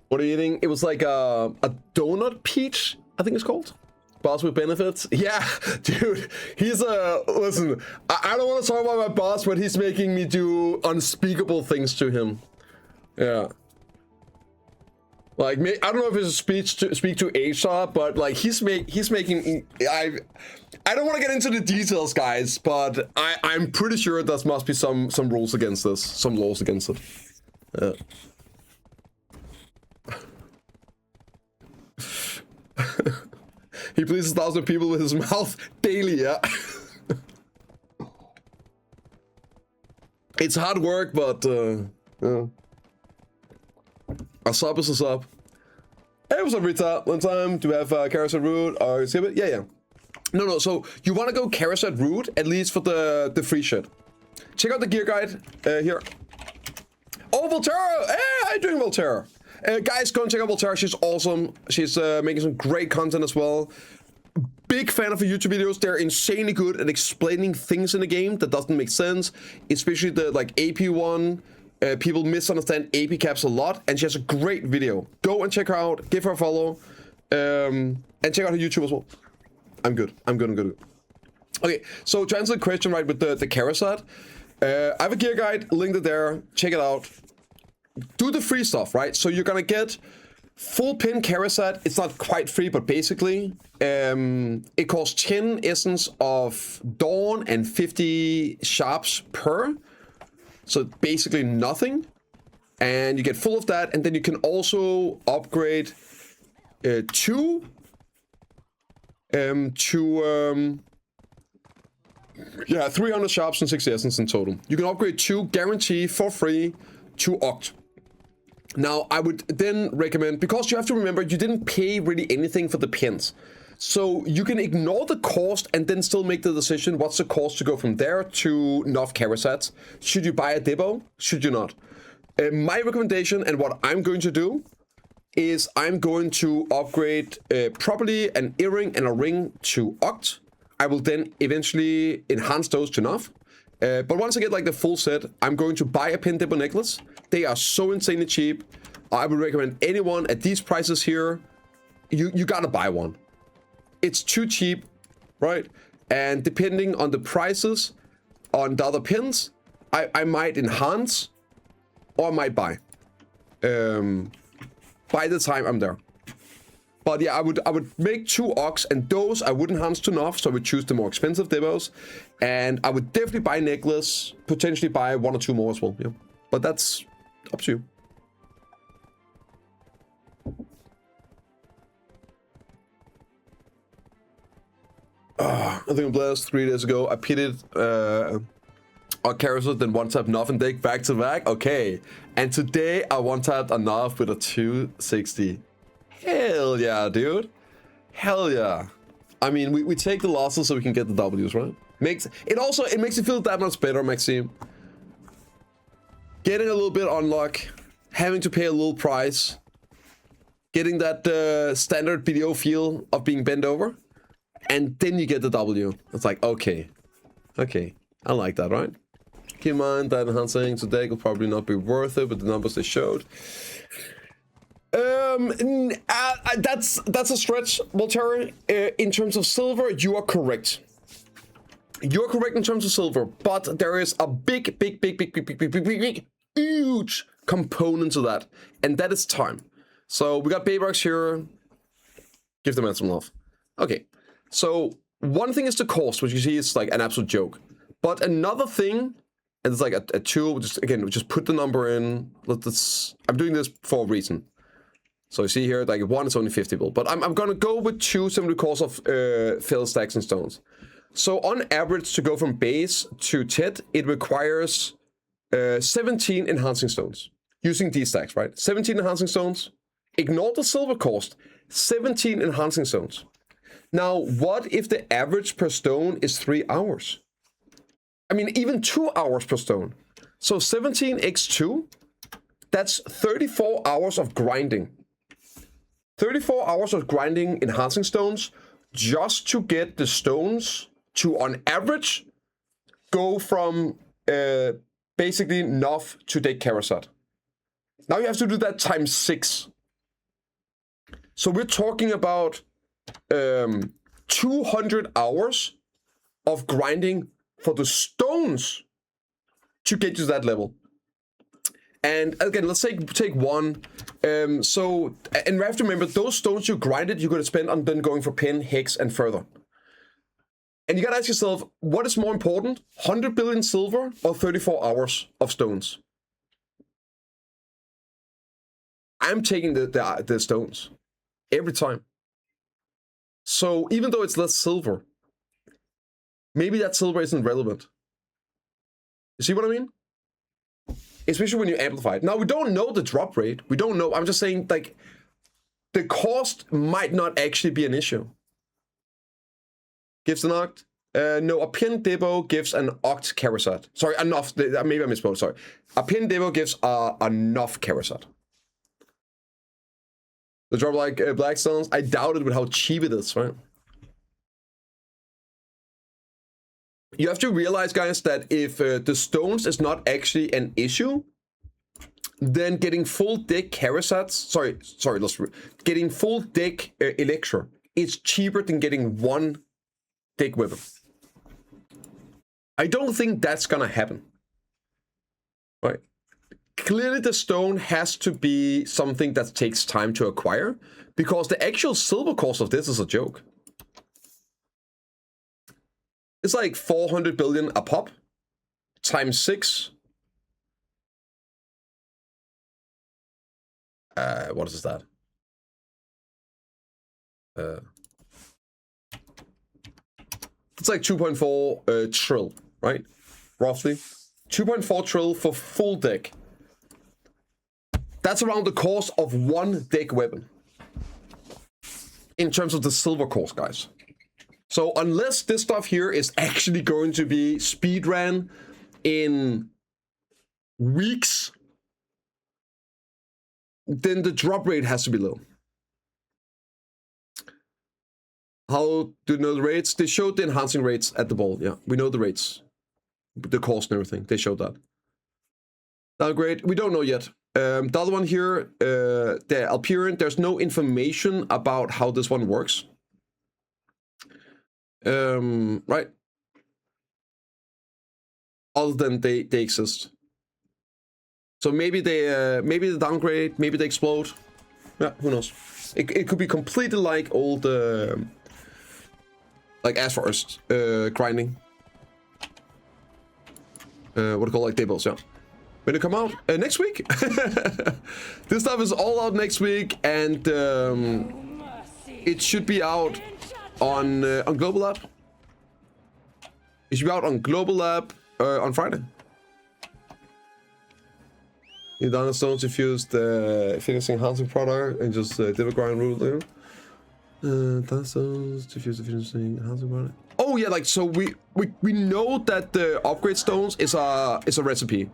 [SPEAKER 1] What are you eating? It was like a donut peach, I think it's called. Boss with benefits. Yeah, dude, he's listen, I don't want to talk about my boss, but he's making me do unspeakable things to him. Yeah. Like, I don't know if it's a speak to HR, but like he's making, I don't want to get into the details, guys, but I'm pretty sure there must be some rules against this, some laws against it. Yeah. He pleases 1,000 people with his mouth daily, yeah. It's hard work, but yeah. A sub is a sub. Hey, what's up, Rita? One time, do we have Carousel Root or Exhibit? Yeah, yeah. No, so you want to go Carousel Root, at least for the free shit. Check out the gear guide here. Oh, Volterra! Hey, how you doing, Volterra? Guys, go and check out Volterra. She's awesome. She's making some great content as well. Big fan of her YouTube videos. They're insanely good at explaining things in the game that doesn't make sense, especially the like AP one. People misunderstand AP caps a lot, and she has a great video. Go and check her out. Give her a follow, and check out her YouTube as well. I'm good. Okay, so to answer the question right with the Karasat, I have a gear guide linked there. Check it out. Do the free stuff, right? So you're gonna get full pin Karasat. It's not quite free, but basically, it costs 10 essence of Dawn and 50 sharps per. So basically nothing. And you get full of that, and then you can also upgrade 2 to 300 sharps and 60 essence in total. You can upgrade 2 guarantee for free to Oct. Now, I would then recommend, because you have to remember, you didn't pay really anything for the pins. So you can ignore the cost and then still make the decision what's the cost to go from there to Nov Karasats. Should you buy a Debo? Should you not? My recommendation and what I'm going to do is I'm going to upgrade probably an earring and a ring to Oct. I will then eventually enhance those to Nov. But once I get like the full set, I'm going to buy a pin Debo necklace. They are so insanely cheap. I would recommend anyone at these prices here, you gotta buy one. It's too cheap, right? And depending on the prices on the other pins, I might enhance or I might buy. By the time I'm there. But yeah, I would make 2 Ox, and those I wouldn't enhance to Nov, so I would choose the more expensive Debos. And I would definitely buy necklace, potentially buy 1 or 2 more as well. Yeah. But that's up to you. I think I played 3 days ago. I pitted our character, then one-tap Nov and deck back to back. Okay. And today I one-tapped a Nov with a 260. Hell yeah, dude. Hell yeah. I mean, we take the losses so we can get the W's, right? Makes you feel that much better, Maxime. Getting a little bit on luck, having to pay a little price, getting that standard BDO feel of being bent over, and then you get the W. It's like, okay, I like that, right? Keep in mind that enhancing to deck will probably not be worth it with the numbers they showed. That's a stretch, Voltaire. In terms of silver, you are correct. You are correct in terms of silver, but there is a big, huge component to that, and that is time. So we got Baybucks here. Give the man some love. Okay, so one thing is the cost, which you see is like an absolute joke. But another thing, and it's like a tool, just put the number in. I'm doing this for a reason. So you see here, like 1 is only 50 bill, but I'm gonna go with 2 simply because of fill stacks and stones. So on average, to go from base to TED, it requires 17 enhancing stones using these stacks, right? 17 enhancing stones. Ignore the silver cost. 17 enhancing stones. Now, what if the average per stone is 3 hours? I mean, even 2 hours per stone. So 17 x 2, that's 34 hours of grinding. 34 hours of grinding enhancing stones just to get the stones to, on average, go from basically Nov to Deck Karasat. Now you have to do that times 6. So we're talking about 200 hours of grinding for the stones to get to that level. And again, let's take 1. And we have to remember, those stones you grinded, you're going to spend on then going for pin, hex, and further. And you got to ask yourself, what is more important, 100 billion silver or 34 hours of stones? I'm taking the stones every time. So even though it's less silver, maybe that silver isn't relevant. You see what I mean? Especially when you amplify it. Now, we don't know the drop rate. We don't know. I'm just saying, like, the cost might not actually be an issue. Gives an Oct? No, a pin Debo gives an Oct Karasat. Sorry, a Nov. Maybe I misspoke, sorry. A pin Debo gives a Nov Karasat. The drop like Blackstones? I doubt it with how cheap it is, right? You have to realize, guys, that if the stones is not actually an issue, then getting full deck Karasats, getting full deck Electra is cheaper than getting 1 deck weapon. I don't think that's gonna happen. Right? Clearly the stone has to be something that takes time to acquire, because the actual silver cost of this is a joke. It's like 400 billion a pop times 6. What is that? It's like 2.4 trill, right? Roughly. 2.4 trill for full deck. That's around the cost of one deck weapon. In terms of the silver cost, guys. So unless this stuff here is actually going to be speedrun in weeks, then the drop rate has to be low. How do you know the rates? They showed the enhancing rates at the ball. Yeah, we know the rates. The cost and everything. They showed that. Downgrade, we don't know yet. The other one here, the Alperian, there's no information about how this one works. Right. Other than they exist. So maybe they downgrade, maybe they explode. Yeah, who knows? It could be completely like old like As Forest grinding. What do you call like tables, yeah. When it come out next week. This stuff is all out next week, and it should be out on Global Lab. It should be out on Global Lab on Friday. You done stones if used finishing enhancing product and just did a grind rule there. Done stones to use the finishing enhancing product. Oh yeah, like so we know that the upgrade stones is a recipe.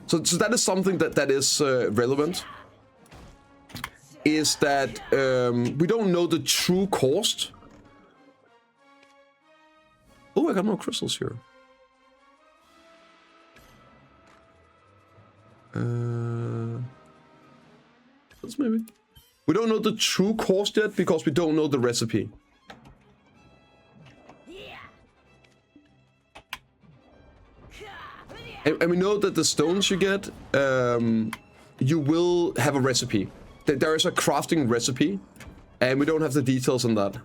[SPEAKER 1] So that is something that is relevant. Is that we don't know the true cost. Oh, I got more crystals here. That's maybe. We don't know the true cost yet because we don't know the recipe. And we know that the stones you get, you will have a recipe. There is a crafting recipe, and we don't have the details on that.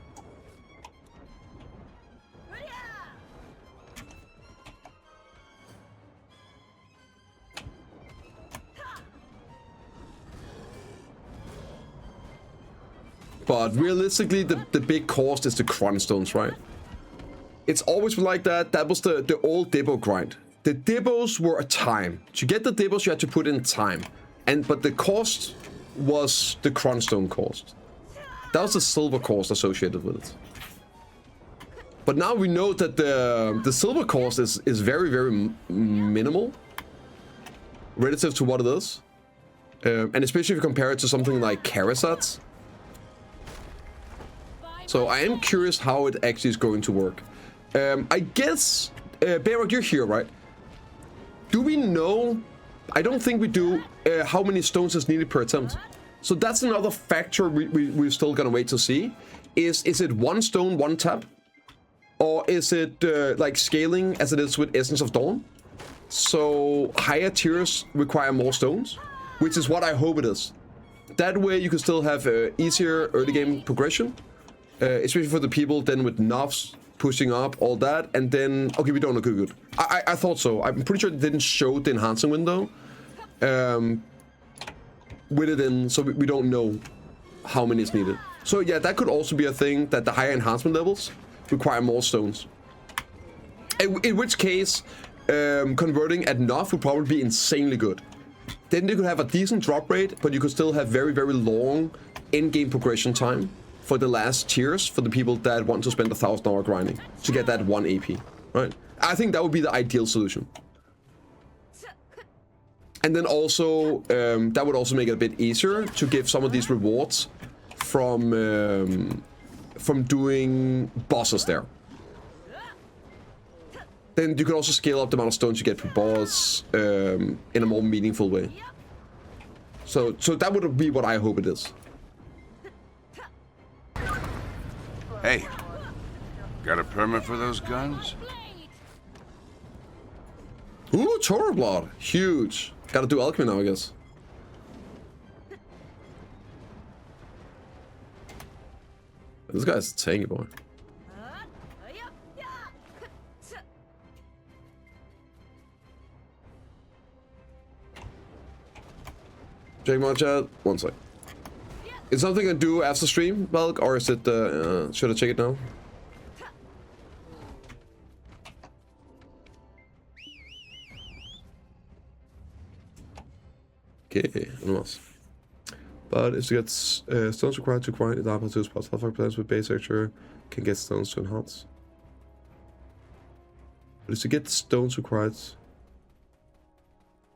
[SPEAKER 1] But realistically, the big cost is the crunch stones, right? It's always been like that. That was the old Dibbo grind. The Dibbos were a time. To get the Dibbos, you had to put in time. But the cost was the crunch stone cost. That was the silver cost associated with it. But now we know that the silver cost is very, very minimal relative to what it is. And especially if you compare it to something like Karasats. So I am curious how it actually is going to work. I guess, Bayrock, you're here, right? Do we know? I don't think we do. How many stones is needed per attempt? So that's another factor we're still gonna wait to see. Is it one stone, one tap? Or is it like scaling as it is with Essence of Dawn? So higher tiers require more stones, which is what I hope it is. That way you can still have easier early game progression. Especially for the people then with knobs pushing up, all that, and then okay, we don't look good. I thought so. I'm pretty sure it didn't show the enhancing window with it in, so we don't know how many is needed. So yeah, that could also be a thing, that the higher enhancement levels require more stones. In which case, converting at knob would probably be insanely good. Then you could have a decent drop rate, but you could still have very, very long in-game progression time for the last tiers, for the people that want to spend 1,000 hours grinding to get that 1 AP, right? I think that would be the ideal solution. And then also, that would also make it a bit easier to give some of these rewards from doing bosses there. Then you could also scale up the amount of stones you get per boss in a more meaningful way. So that would be what I hope it is.
[SPEAKER 6] Hey, got a permit for those guns?
[SPEAKER 1] Ooh, Toro Blood. Huge. Gotta do alchemy now, I guess. This guy's a tanky boy. Check my chat. One sec. Is something I do after stream, Valk, or is it? Should I check it now? Okay, unless. But if you get stones required to grind it up to spots, half plants with base archer can get stones to enhance. But if you get stones required,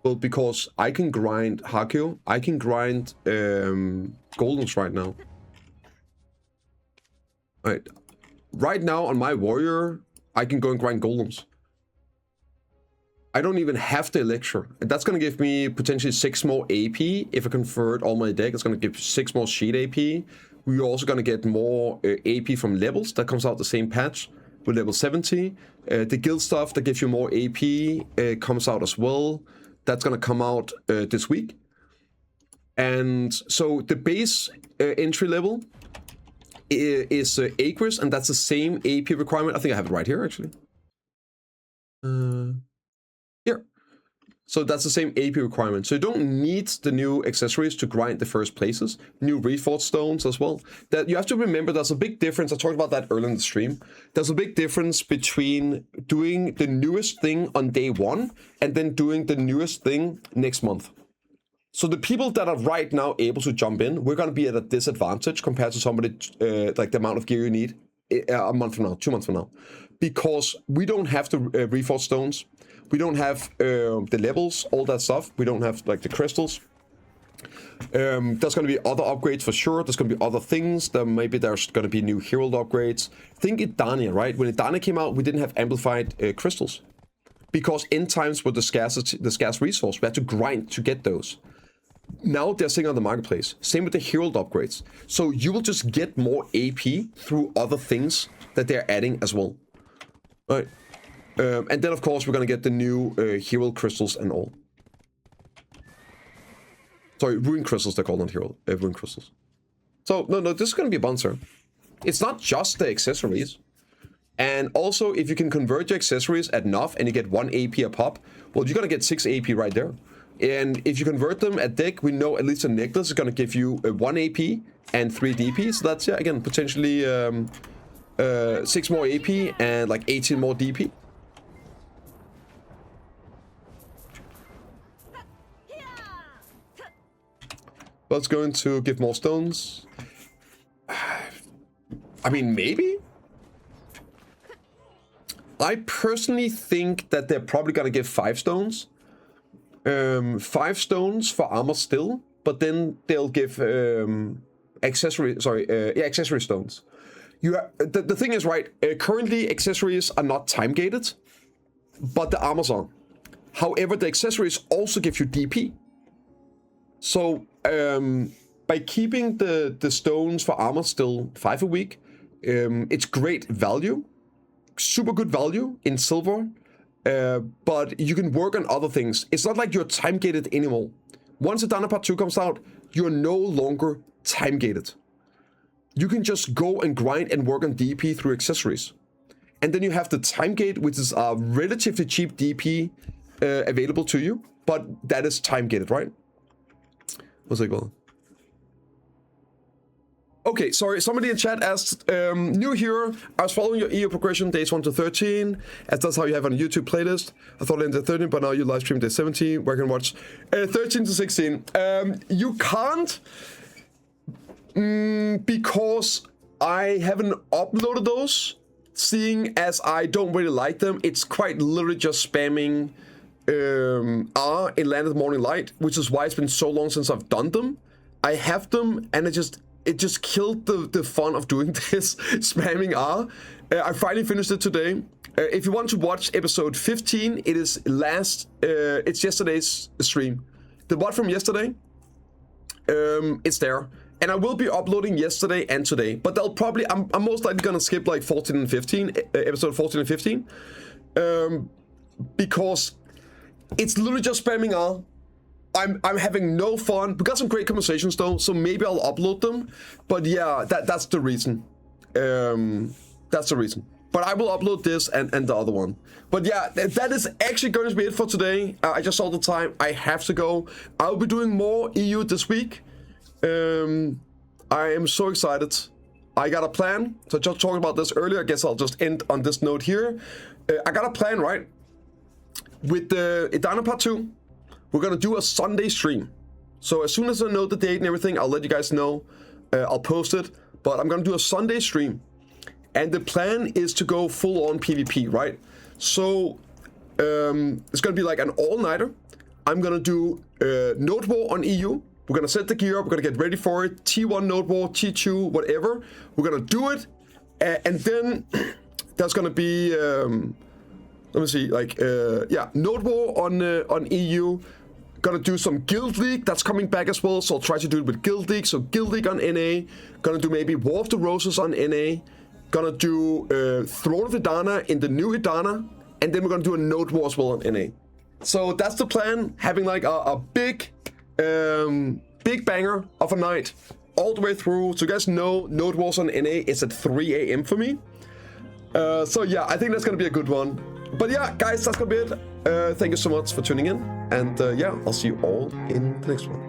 [SPEAKER 1] well, because I can grind Hakio, I can grind Goldens right now. Right now on my warrior, I can go and grind Golems. I don't even have the elixir. That's going to give me potentially 6 more AP. If I convert all my deck, it's going to give 6 more sheet AP. We're also going to get more AP from levels. That comes out the same patch with level 70. The guild stuff that gives you more AP comes out as well. That's going to come out this week. And so the base entry level is Acres, and that's the same AP requirement. I think I have it right here, actually. Here. So that's the same AP requirement. So you don't need the new accessories to grind the first places. New Reforged stones as well. That you have to remember there's a big difference. I talked about that earlier in the stream. There's a big difference between doing the newest thing on day 1 and then doing the newest thing next month. So the people that are right now able to jump in, we're going to be at a disadvantage compared to somebody like the amount of gear you need a month from now, 2 months from now. Because we don't have the Reforged stones. We don't have the levels, all that stuff. We don't have like the crystals. There's going to be other upgrades for sure. There's going to be other things. Maybe there's going to be new herald upgrades. Think Idania, right? When Idania came out, we didn't have amplified crystals. Because end times were the scarce resource. We had to grind to get those. Now they're sitting on the marketplace. Same with the herald upgrades. So you will just get more AP through other things that they're adding as well. All right. And then, of course, we're going to get the new Herald Crystals and all. Sorry, Ruin Crystals, they're called, not Herald. Ruin Crystals. So, no, this is going to be a bouncer. It's not just the accessories. And also, if you can convert your accessories at enough and you get 1 AP a pop, well, you're going to get 6 AP right there. And if you convert them at deck, we know at least a necklace is going to give you 1 AP and 3 DP. So that's, yeah, again, potentially 6 more AP and like 18 more DP. But it's going to give more stones. I mean, maybe? I personally think that they're probably going to give 5 stones. 5 stones for armor still, but then they'll give accessory stones. The thing is, right, currently accessories are not time gated, but the armors are. However, the accessories also give you DP. So, by keeping the stones for armor still 5 a week, it's great value, super good value in silver, but you can work on other things. It's not like you're time gated anymore. Once the Dana Part 2 comes out, you're no longer time gated. You can just go and grind and work on DP through accessories. And then you have the time gate, which is a relatively cheap DP available to you, but that is time gated, right? What's it called? Okay, sorry, somebody in chat asked, new hero, I was following your EU progression days 1 to 13, as that's how you have on a YouTube playlist. I thought I ended 13, but now you live stream day 17, where I can watch 13 to 16. You can't, because I haven't uploaded those, seeing as I don't really like them. It's quite literally just spamming R in Land of the Morning Light, which is why it's been so long since I've done them. I have them, and it just killed the fun of doing this, spamming R. I finally finished it today. If you want to watch episode 15, it is it's yesterday's stream. The one from yesterday, it's there. And I will be uploading yesterday and today, but they'll probably, I'm most likely gonna skip like 14 and 15, episode 14 and 15, because it's literally just spamming R. I'm having no fun. We got some great conversations though, so maybe I'll upload them. But yeah, that's the reason. That's the reason. But I will upload this and the other one. But yeah, that is actually going to be it for today. I just saw the time. I have to go. I'll be doing more EU this week. I am so excited. I got a plan. So I just talked about this earlier. I guess I'll just end on this note here. I got a plan, right? With the Edana Part 2, we're going to do a Sunday stream. So as soon as I know the date and everything, I'll let you guys know. I'll post it. But I'm going to do a Sunday stream. And the plan is to go full on PvP, right? So it's going to be like an all-nighter. I'm going to do Node War on EU. We're going to set the gear up. We're going to get ready for it. T1 Node War, T2, whatever. We're going to do it. And then there's going to be, let me see, like, yeah, Node War on EU. Gonna do some Guild League, that's coming back as well. So I'll try to do it with Guild League. So Guild League on NA. Gonna do maybe War of the Roses on NA. Gonna do Throne of Edana in the new Edana. And then we're gonna do a Node War as well on NA. So that's the plan. Having like a big banger of a night all the way through. So you guys know Node Wars on NA is at 3 a.m. for me. So yeah, I think that's gonna be a good one. But yeah, guys, that's gonna be it. Thank you so much for tuning in. And yeah, I'll see you all in the next one.